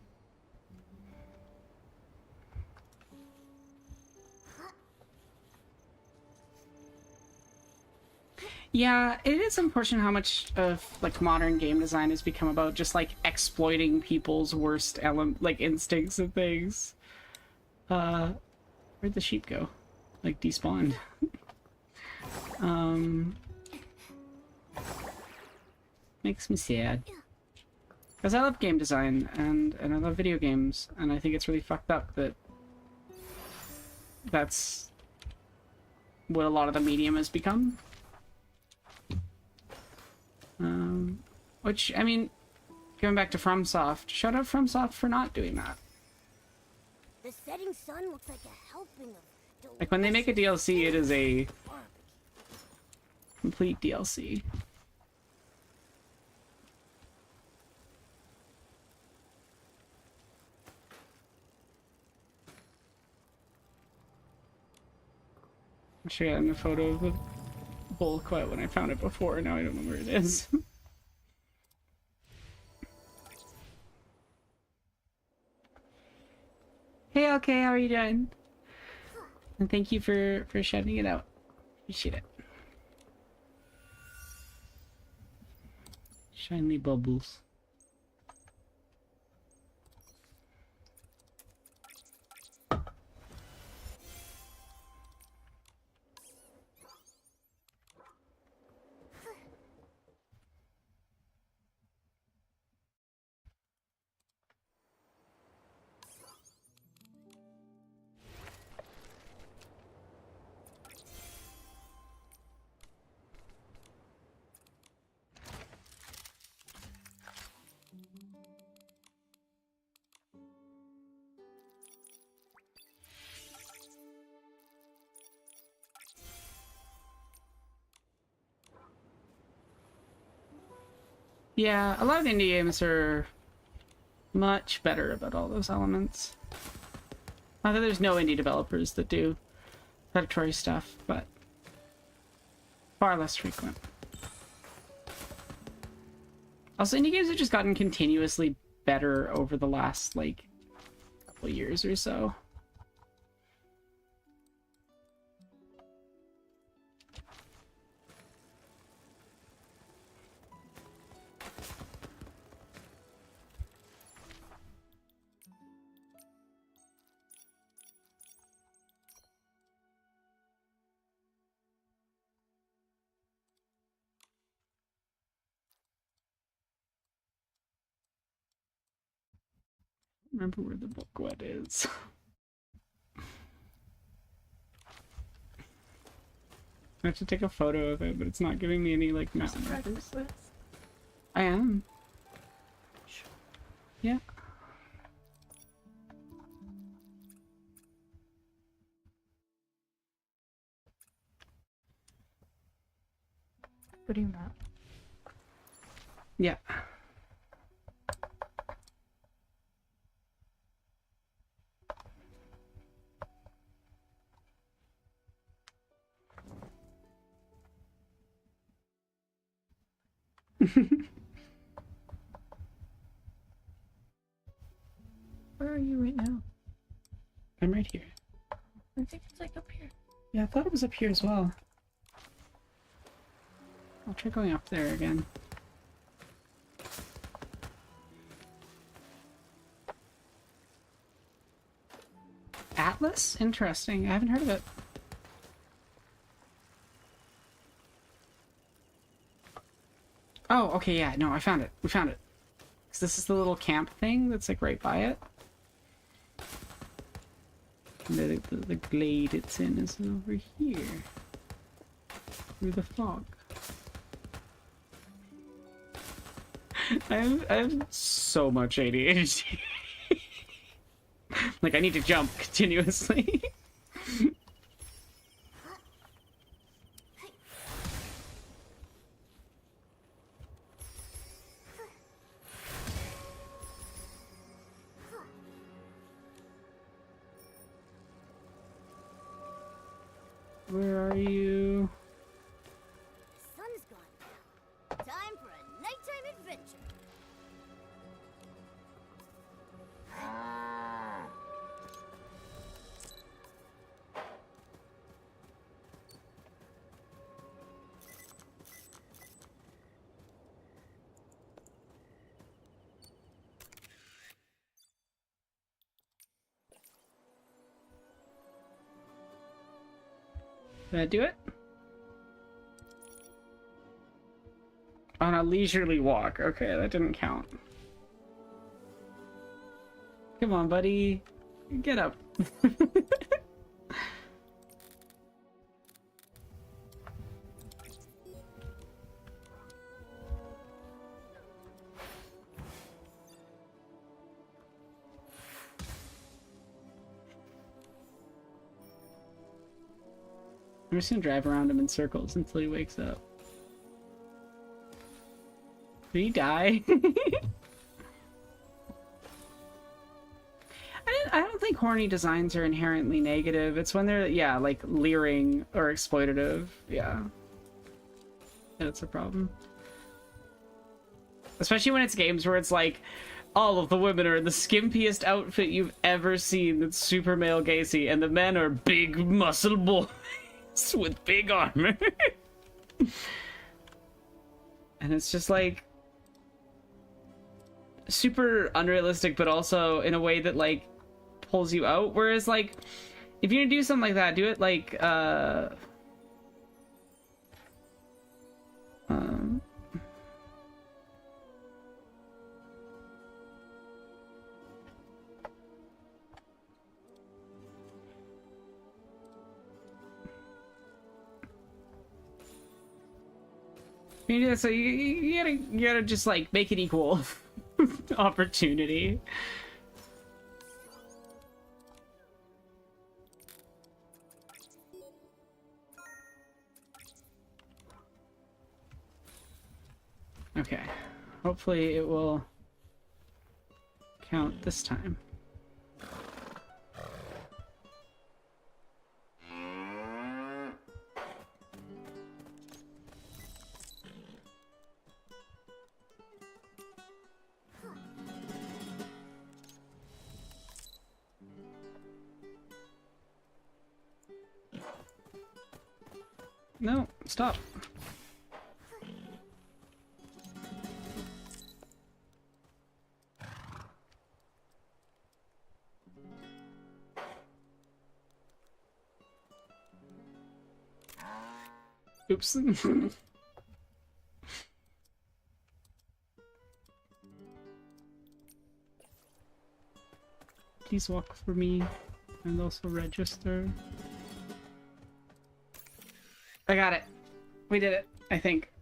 Speaker 1: Yeah, it is unfortunate how much of like modern game design has become about just like exploiting people's worst like instincts and things. Where'd the sheep go? Like despawned. Makes me sad. Because I love game design and I love video games, and I think it's really fucked up that that's what a lot of the medium has become. Which, I mean, going back to FromSoft, shout out FromSoft for not doing that.
Speaker 3: The setting sun looks like a helping of
Speaker 1: Like, when they make a DLC, it is a complete DLC. I should have gotten a photo of the bull quite when I found it before, now I don't know where it is. Hey, okay, how are you doing? And thank you for shouting it out. Appreciate it. Shiny bubbles. Yeah, a lot of indie games are much better about all those elements. Not that there's no indie developers that do predatory stuff, but far less frequent. Also, indie games have just gotten continuously better over the last, like, couple years or so. Remember where the booklet is. I have to take a photo of it, but it's not giving me any, like, mountain markers. I am. Yeah.
Speaker 11: What are you not?
Speaker 1: Yeah.
Speaker 11: Where are you right now?
Speaker 1: I'm right here.
Speaker 11: I think it's like up here.
Speaker 1: Yeah, I thought it was up here as well. I'll try going up there again. Atlas? Interesting. I haven't heard of it. Oh, okay, yeah, no, I found it. We found it. 'Cause this is the little camp thing that's, like, right by it. And the glade it's in is over here. Through the fog. I have so much ADHD. Like, I need to jump continuously. Where are you?
Speaker 3: The sun's gone now. Time for a nighttime adventure.
Speaker 1: Did I do it? On a leisurely walk. Okay, that didn't count. Come on, buddy. Get up. I'm just gonna drive around him in circles until he wakes up. Did he die? I don't think horny designs are inherently negative. It's when they're, yeah, like leering or exploitative. Yeah. That's a problem. Especially when it's games where it's like, all of the women are in the skimpiest outfit you've ever seen that's super male gazy, and the men are big muscle boys with big armor. And it's just like super unrealistic, but also in a way that like pulls you out. Whereas like if you're gonna do something like that, do it like yeah, so you gotta just like make it equal opportunity. Okay, Hopefully it will count this time. No, stop. Oops. Please walk for me and also register. I got it. We did it, I think.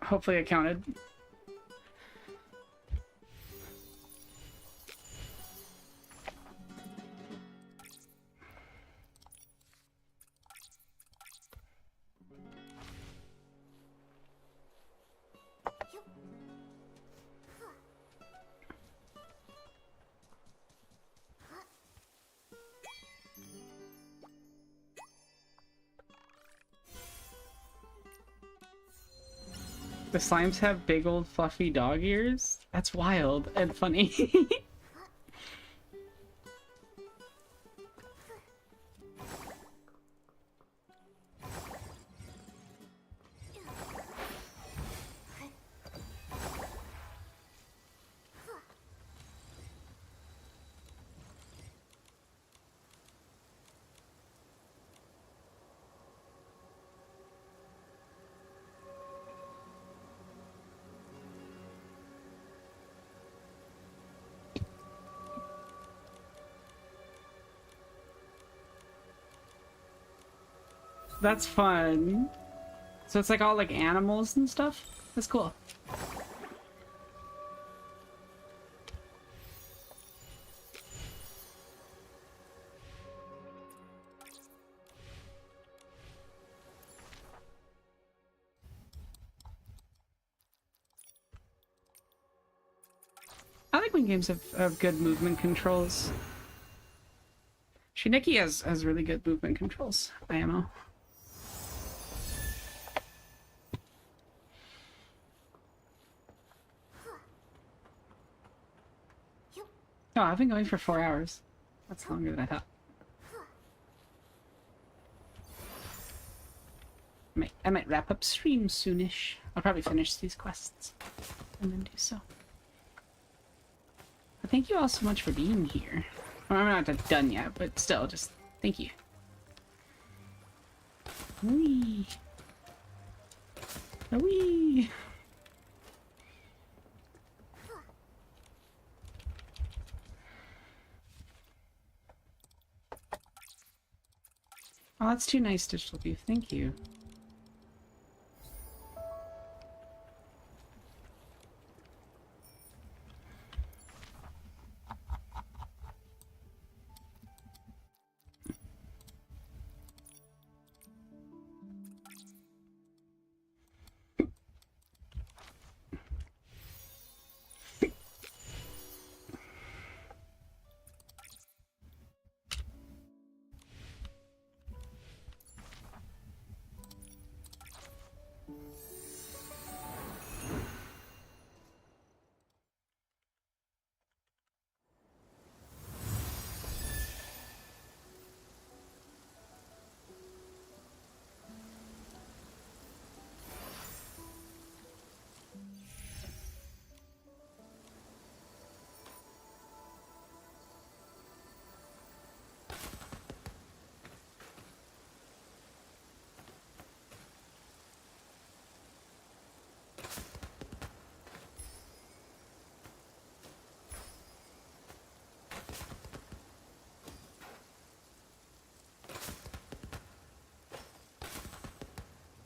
Speaker 1: Hopefully it counted. The slimes have big old fluffy dog ears? That's wild and funny. That's fun. So it's like all like animals and stuff? That's cool. I like when games have good movement controls. Nikki has really good movement controls, IMO. Oh, I've been going for 4 hours. That's longer than I thought. I might wrap up stream soonish. I'll probably finish these quests and then do so. But thank you all so much for being here. Well, I'm not done yet, but still, just thank you. Whee! Whee! Oh, that's too nice, Digital Beef. Thank you.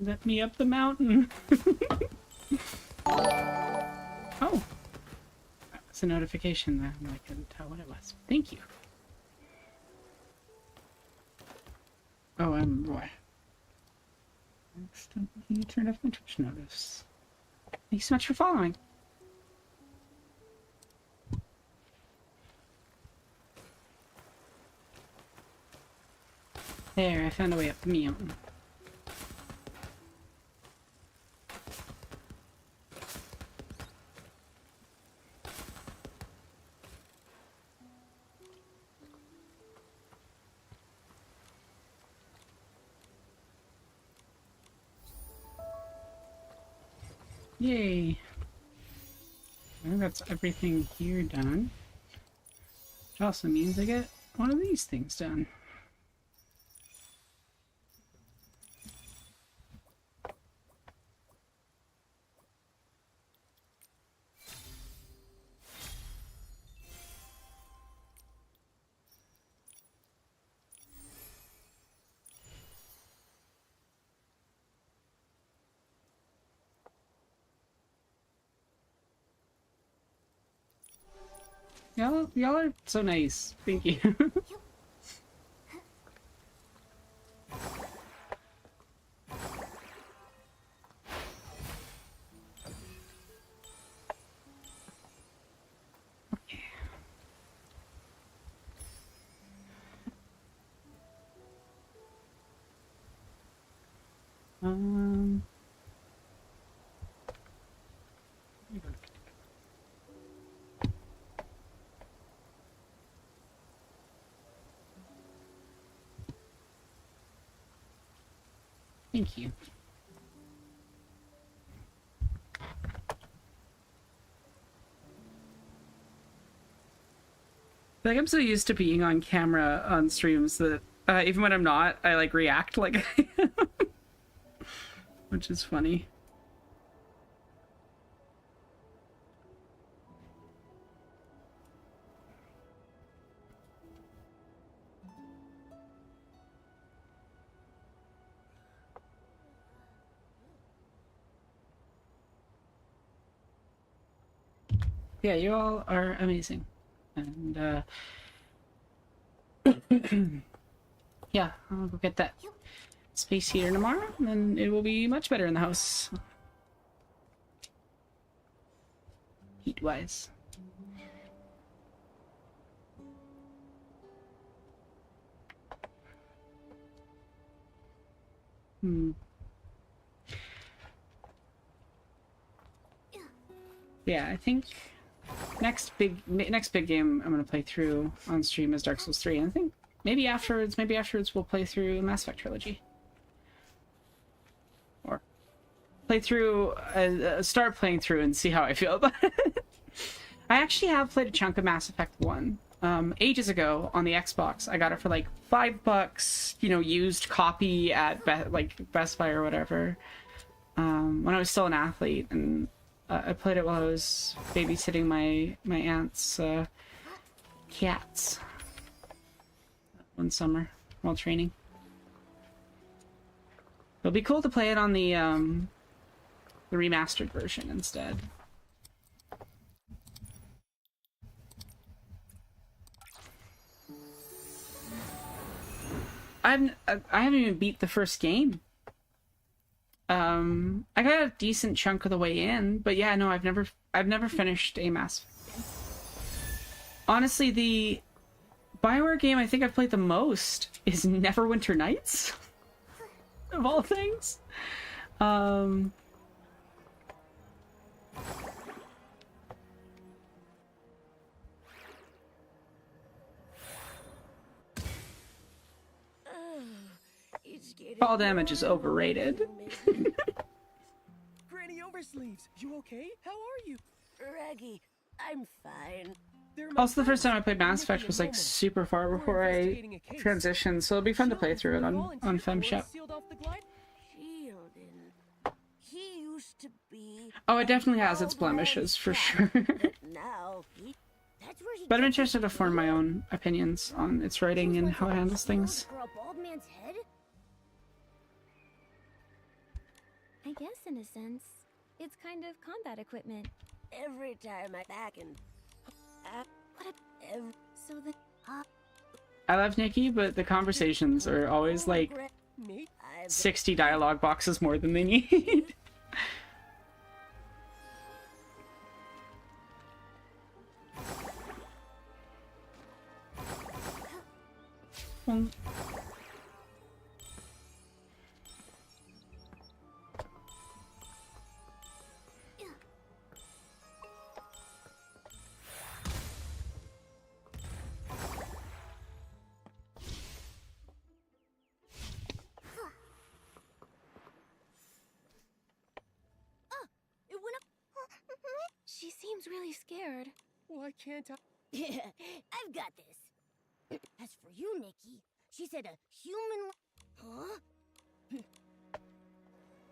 Speaker 1: Let me up the mountain. Oh. It's a notification that I couldn't tell what it was. Thank you. Oh, what? You turned off my Twitch notice. Thanks so much for following. There, I found a way up the mountain. Yay! I think that's everything here done. Which also means I get one of these things done. Y'all are so nice. Thank you. Okay. Thank you. Like, I'm so used to being on camera on streams that even when I'm not, I like react like I am. Which is funny. Yeah, you all are amazing. And yeah, I'll go get that space heater tomorrow, and then it will be much better in the house. Heat-wise. Yeah, I think next big game I'm gonna play through on stream is Dark Souls 3. And I think maybe afterwards we'll play through Mass Effect Trilogy. Or play through, start playing through and see how I feel about it. I actually have played a chunk of Mass Effect 1 ages ago on the Xbox. I got it for like $5, you know, used copy at Best Buy or whatever. When I was still an athlete, and I played it while I was babysitting my aunt's cats one summer while training. It'll be cool to play it on the remastered version instead. I haven't even beat the first game. I got a decent chunk of the way in, but yeah, no, I've never finished a Mass Effect game. Honestly, the BioWare game I think I've played the most is Neverwinter Nights, of all things. Fall damage is overrated.
Speaker 12: Granny Oversleeves, you okay? How are you?
Speaker 3: Reggie, I'm fine.
Speaker 1: Also, the first time I played Mass Effect was like super far before I transitioned, so it'll be fun to play through it on FemShop.
Speaker 3: He used to be.
Speaker 1: Oh, it definitely has its blemishes for sure. But I'm interested to form my own opinions on its writing and how it handles things.
Speaker 3: For a bald man's head?
Speaker 6: I guess in a sense, it's kind of combat equipment.
Speaker 3: Every time I back and
Speaker 6: So the
Speaker 1: I love Nikki, but the conversations are always like 60 dialogue boxes more than they need.
Speaker 6: seems really scared.
Speaker 12: Why can't I?
Speaker 3: Yeah, I've got this. As for you, Nikki, she said a human. Huh?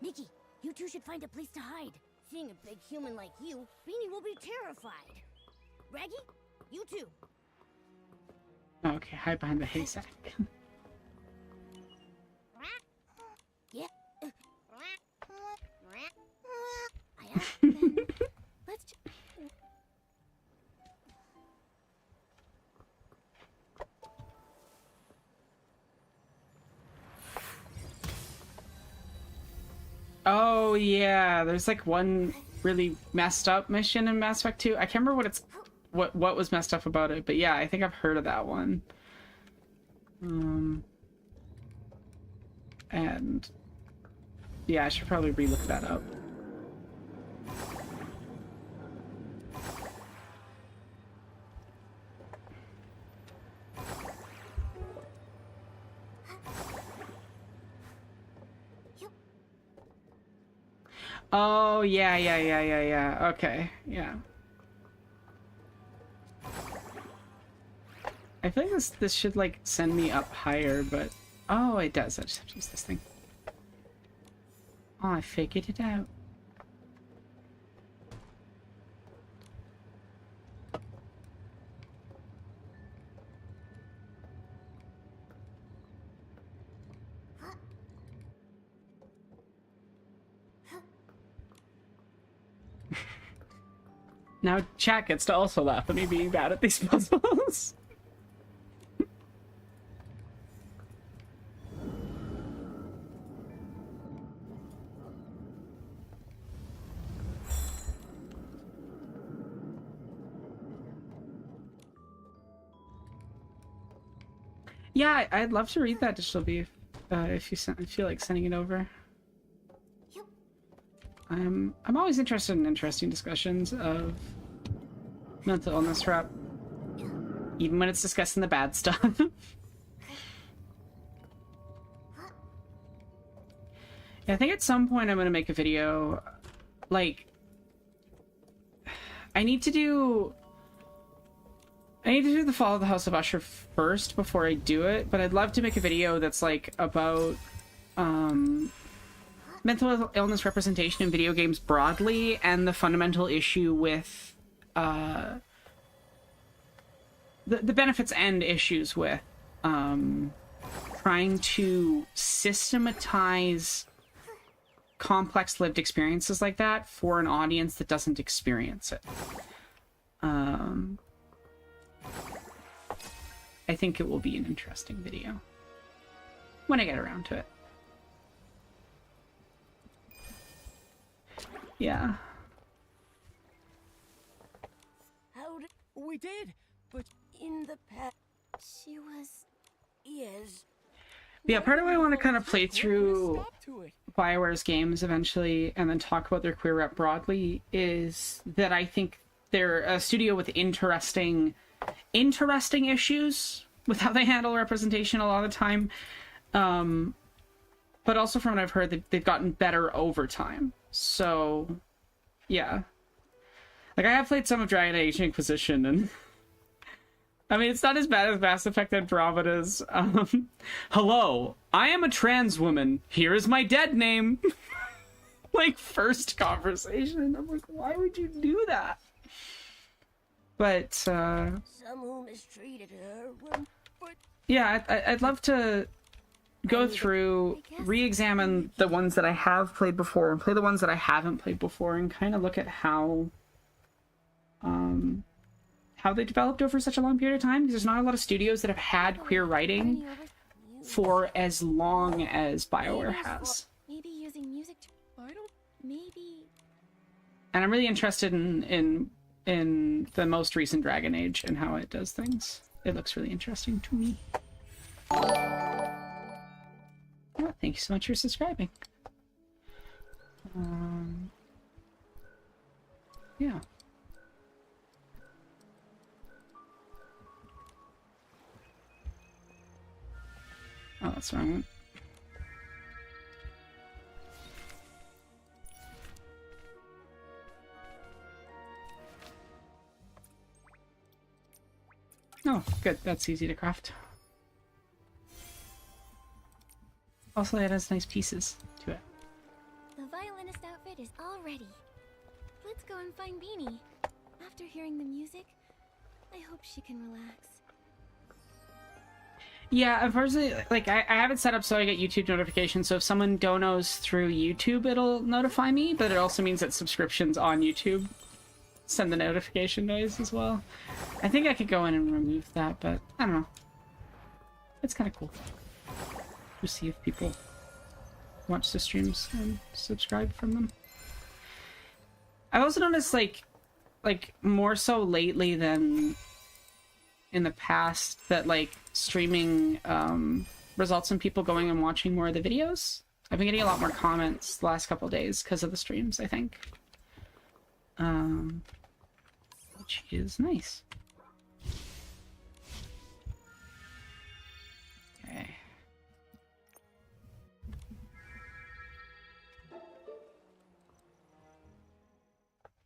Speaker 3: Nikki, you two should find a place to hide. Seeing a big human like you, Beanie will be terrified. Raggy, you too.
Speaker 1: Okay, hide behind the haystack.
Speaker 3: Yeah.
Speaker 6: Let's.
Speaker 1: Oh yeah, there's like one really messed up mission in Mass Effect 2. I can't remember what was messed up about it, but yeah, I think I've heard of that one. And yeah, I should probably re-look that up. Oh, yeah. Okay, yeah. I feel like this should, like, send me up higher, but... Oh, it does. I just have to use this thing. Oh, I figured it out. Now chat gets to also laugh at me being bad at these puzzles. Yeah, I'd love to read that digital beef if you feel like sending it over. I'm always interested in interesting discussions of mental illness rep, even when it's discussing the bad stuff. Yeah, I think at some point I'm gonna make a video, like, I need to do the Fall of the House of Usher first before I do it, but I'd love to make a video that's like about mental illness representation in video games broadly, and the fundamental issue with the benefits and issues with trying to systematize complex lived experiences like that for an audience that doesn't experience it. I think it will be an interesting video when I get around to it. Yeah.
Speaker 12: How did we did? But in the past,
Speaker 3: She was.
Speaker 12: yes.
Speaker 1: Yeah, part of why I want to kind of play through BioWare's games eventually and then talk about their queer rep broadly is that I think they're a studio with interesting issues with how they handle representation a lot of the time. But also from what I've heard, they've gotten better over time. So, yeah. Like, I have played some of Dragon Age Inquisition, and... I mean, it's not as bad as Mass Effect Andromeda's. Hello, I am a trans woman. Here is my dead name. Like, first conversation. I'm like, why would you do that? But,
Speaker 12: Some who mistreated her, but...
Speaker 1: yeah, I'd love to go through, re-examine the ones that I have played before and play the ones that I haven't played before and kind of look at how they developed over such a long period of time, because there's not a lot of studios that have had queer writing for as long as BioWare has.
Speaker 6: Maybe using music. I don't. Maybe.
Speaker 1: And I'm really interested in the most recent Dragon Age and how it does things. It looks really interesting to me. Oh, thank you so much for subscribing. Yeah. Oh, that's the wrong one. Oh, good. That's easy to craft. Also, it has nice pieces to it.
Speaker 13: The violinist outfit is all ready. Let's go and find Beanie. After hearing the music, I hope she can relax.
Speaker 1: Yeah, unfortunately, like, I have it set up so I get YouTube notifications, so if someone donos through YouTube, it'll notify me, but it also means that subscriptions on YouTube send the notification noise as well. I think I could go in and remove that, but I don't know. It's kind of cool to see if people watch the streams and subscribe from them. I've also noticed, like more so lately than in the past, that like streaming results in people going and watching more of the videos. I've been getting a lot more comments the last couple of days because of the streams, I think. Which is nice. Okay.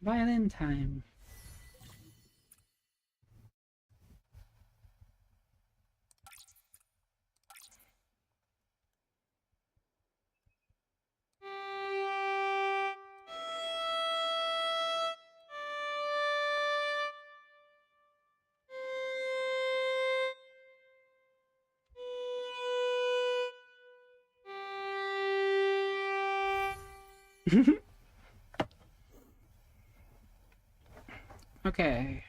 Speaker 1: Violin time. Okay.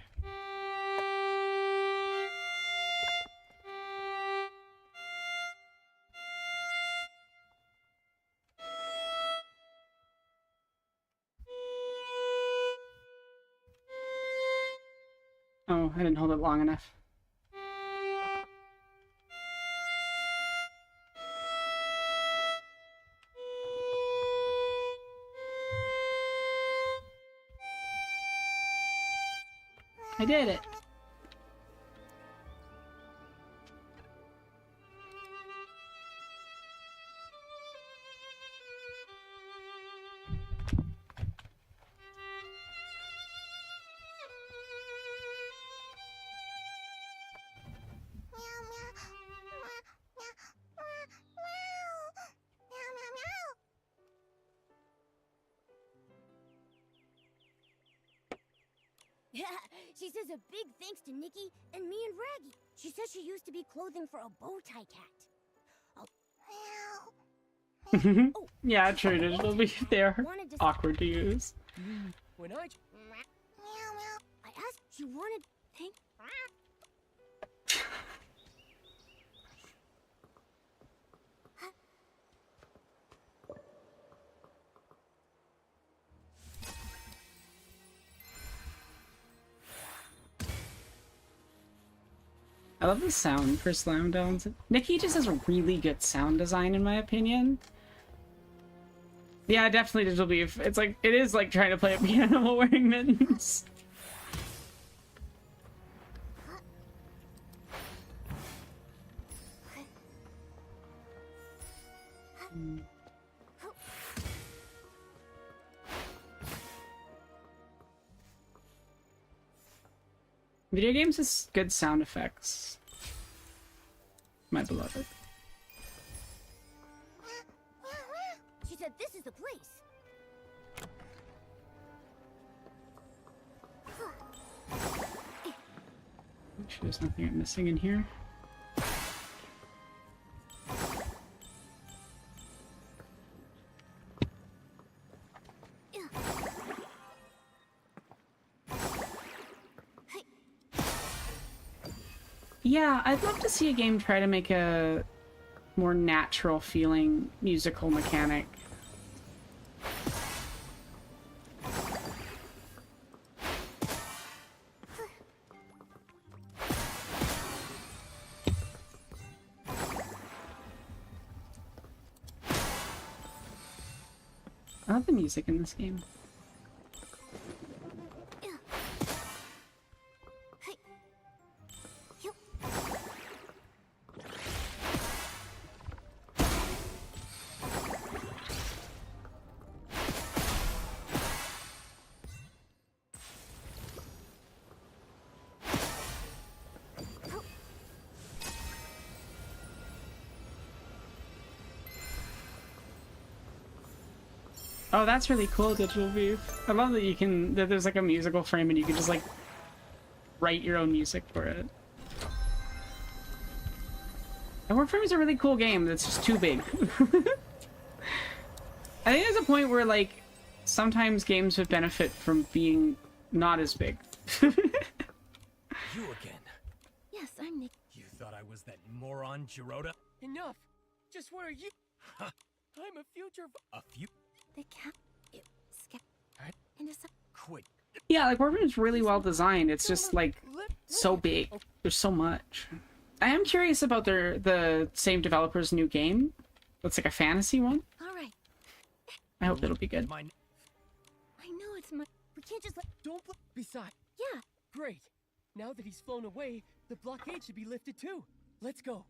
Speaker 1: Oh, I didn't hold it long enough. I did it.
Speaker 3: Yeah, she says a big thanks to Nikki and me and Raggy. She says she used to be clothing for a bow tie cat.
Speaker 1: Yeah, true. It'll be there. Awkward to use.
Speaker 12: When I
Speaker 3: asked, she wanted. Thank.
Speaker 1: I love the sound for slam downs. Nikki just has a really good sound design, in my opinion. Yeah, definitely Digital Beef. It's like, it is like trying to play a piano while wearing mittens. Video games has good sound effects. My beloved.
Speaker 3: She said this is the place.
Speaker 1: Make sure there's nothing I'm missing in here. Yeah, I'd love to see a game try to make a more natural feeling musical mechanic. I love the music in this game. Oh, that's really cool, Digital Beef. I love that that there's like a musical frame and you can just like write your own music for it. And Warframe is a really cool game that's just too big. I think there's a point where like sometimes games would benefit from being not as big.
Speaker 14: You again.
Speaker 12: Yes, I'm Nick.
Speaker 14: You thought I was that moron, Girota?
Speaker 12: Enough. Just what are you? I'm a future.
Speaker 14: A few.
Speaker 13: The cat.
Speaker 14: Quit.
Speaker 1: Yeah, like Warframe is really well designed. It's just like so big. There's so much. I am curious about the same developer's new game. It's like a fantasy one.
Speaker 13: All right.
Speaker 1: I hope it'll be good.
Speaker 13: I know it's my.
Speaker 12: We can't just let. Don't. Besides.
Speaker 13: Yeah.
Speaker 12: Great. Now that he's flown away, the blockade should be lifted too. Let's go.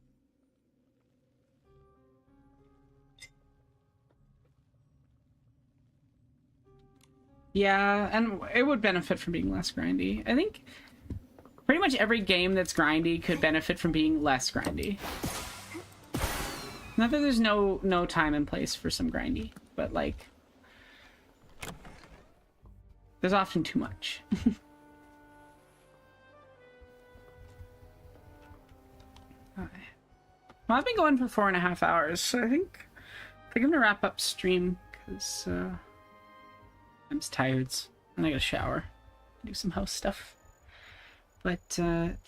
Speaker 1: Yeah, and it would benefit from being less grindy. I think pretty much every game that's grindy could benefit from being less grindy. Not that there's no time and place for some grindy, but like there's often too much. Well, I've been going for 4.5 hours, so I think I'm gonna wrap up stream because I'm just tired and I gotta shower, do some house stuff. But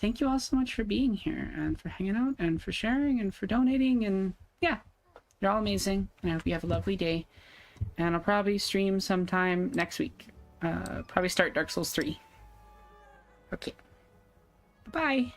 Speaker 1: thank you all so much for being here and for hanging out and for sharing and for donating, and yeah, you're all amazing, and I hope you have a lovely day. And I'll probably stream sometime next week. Probably start Dark Souls 3. Okay. Bye-bye.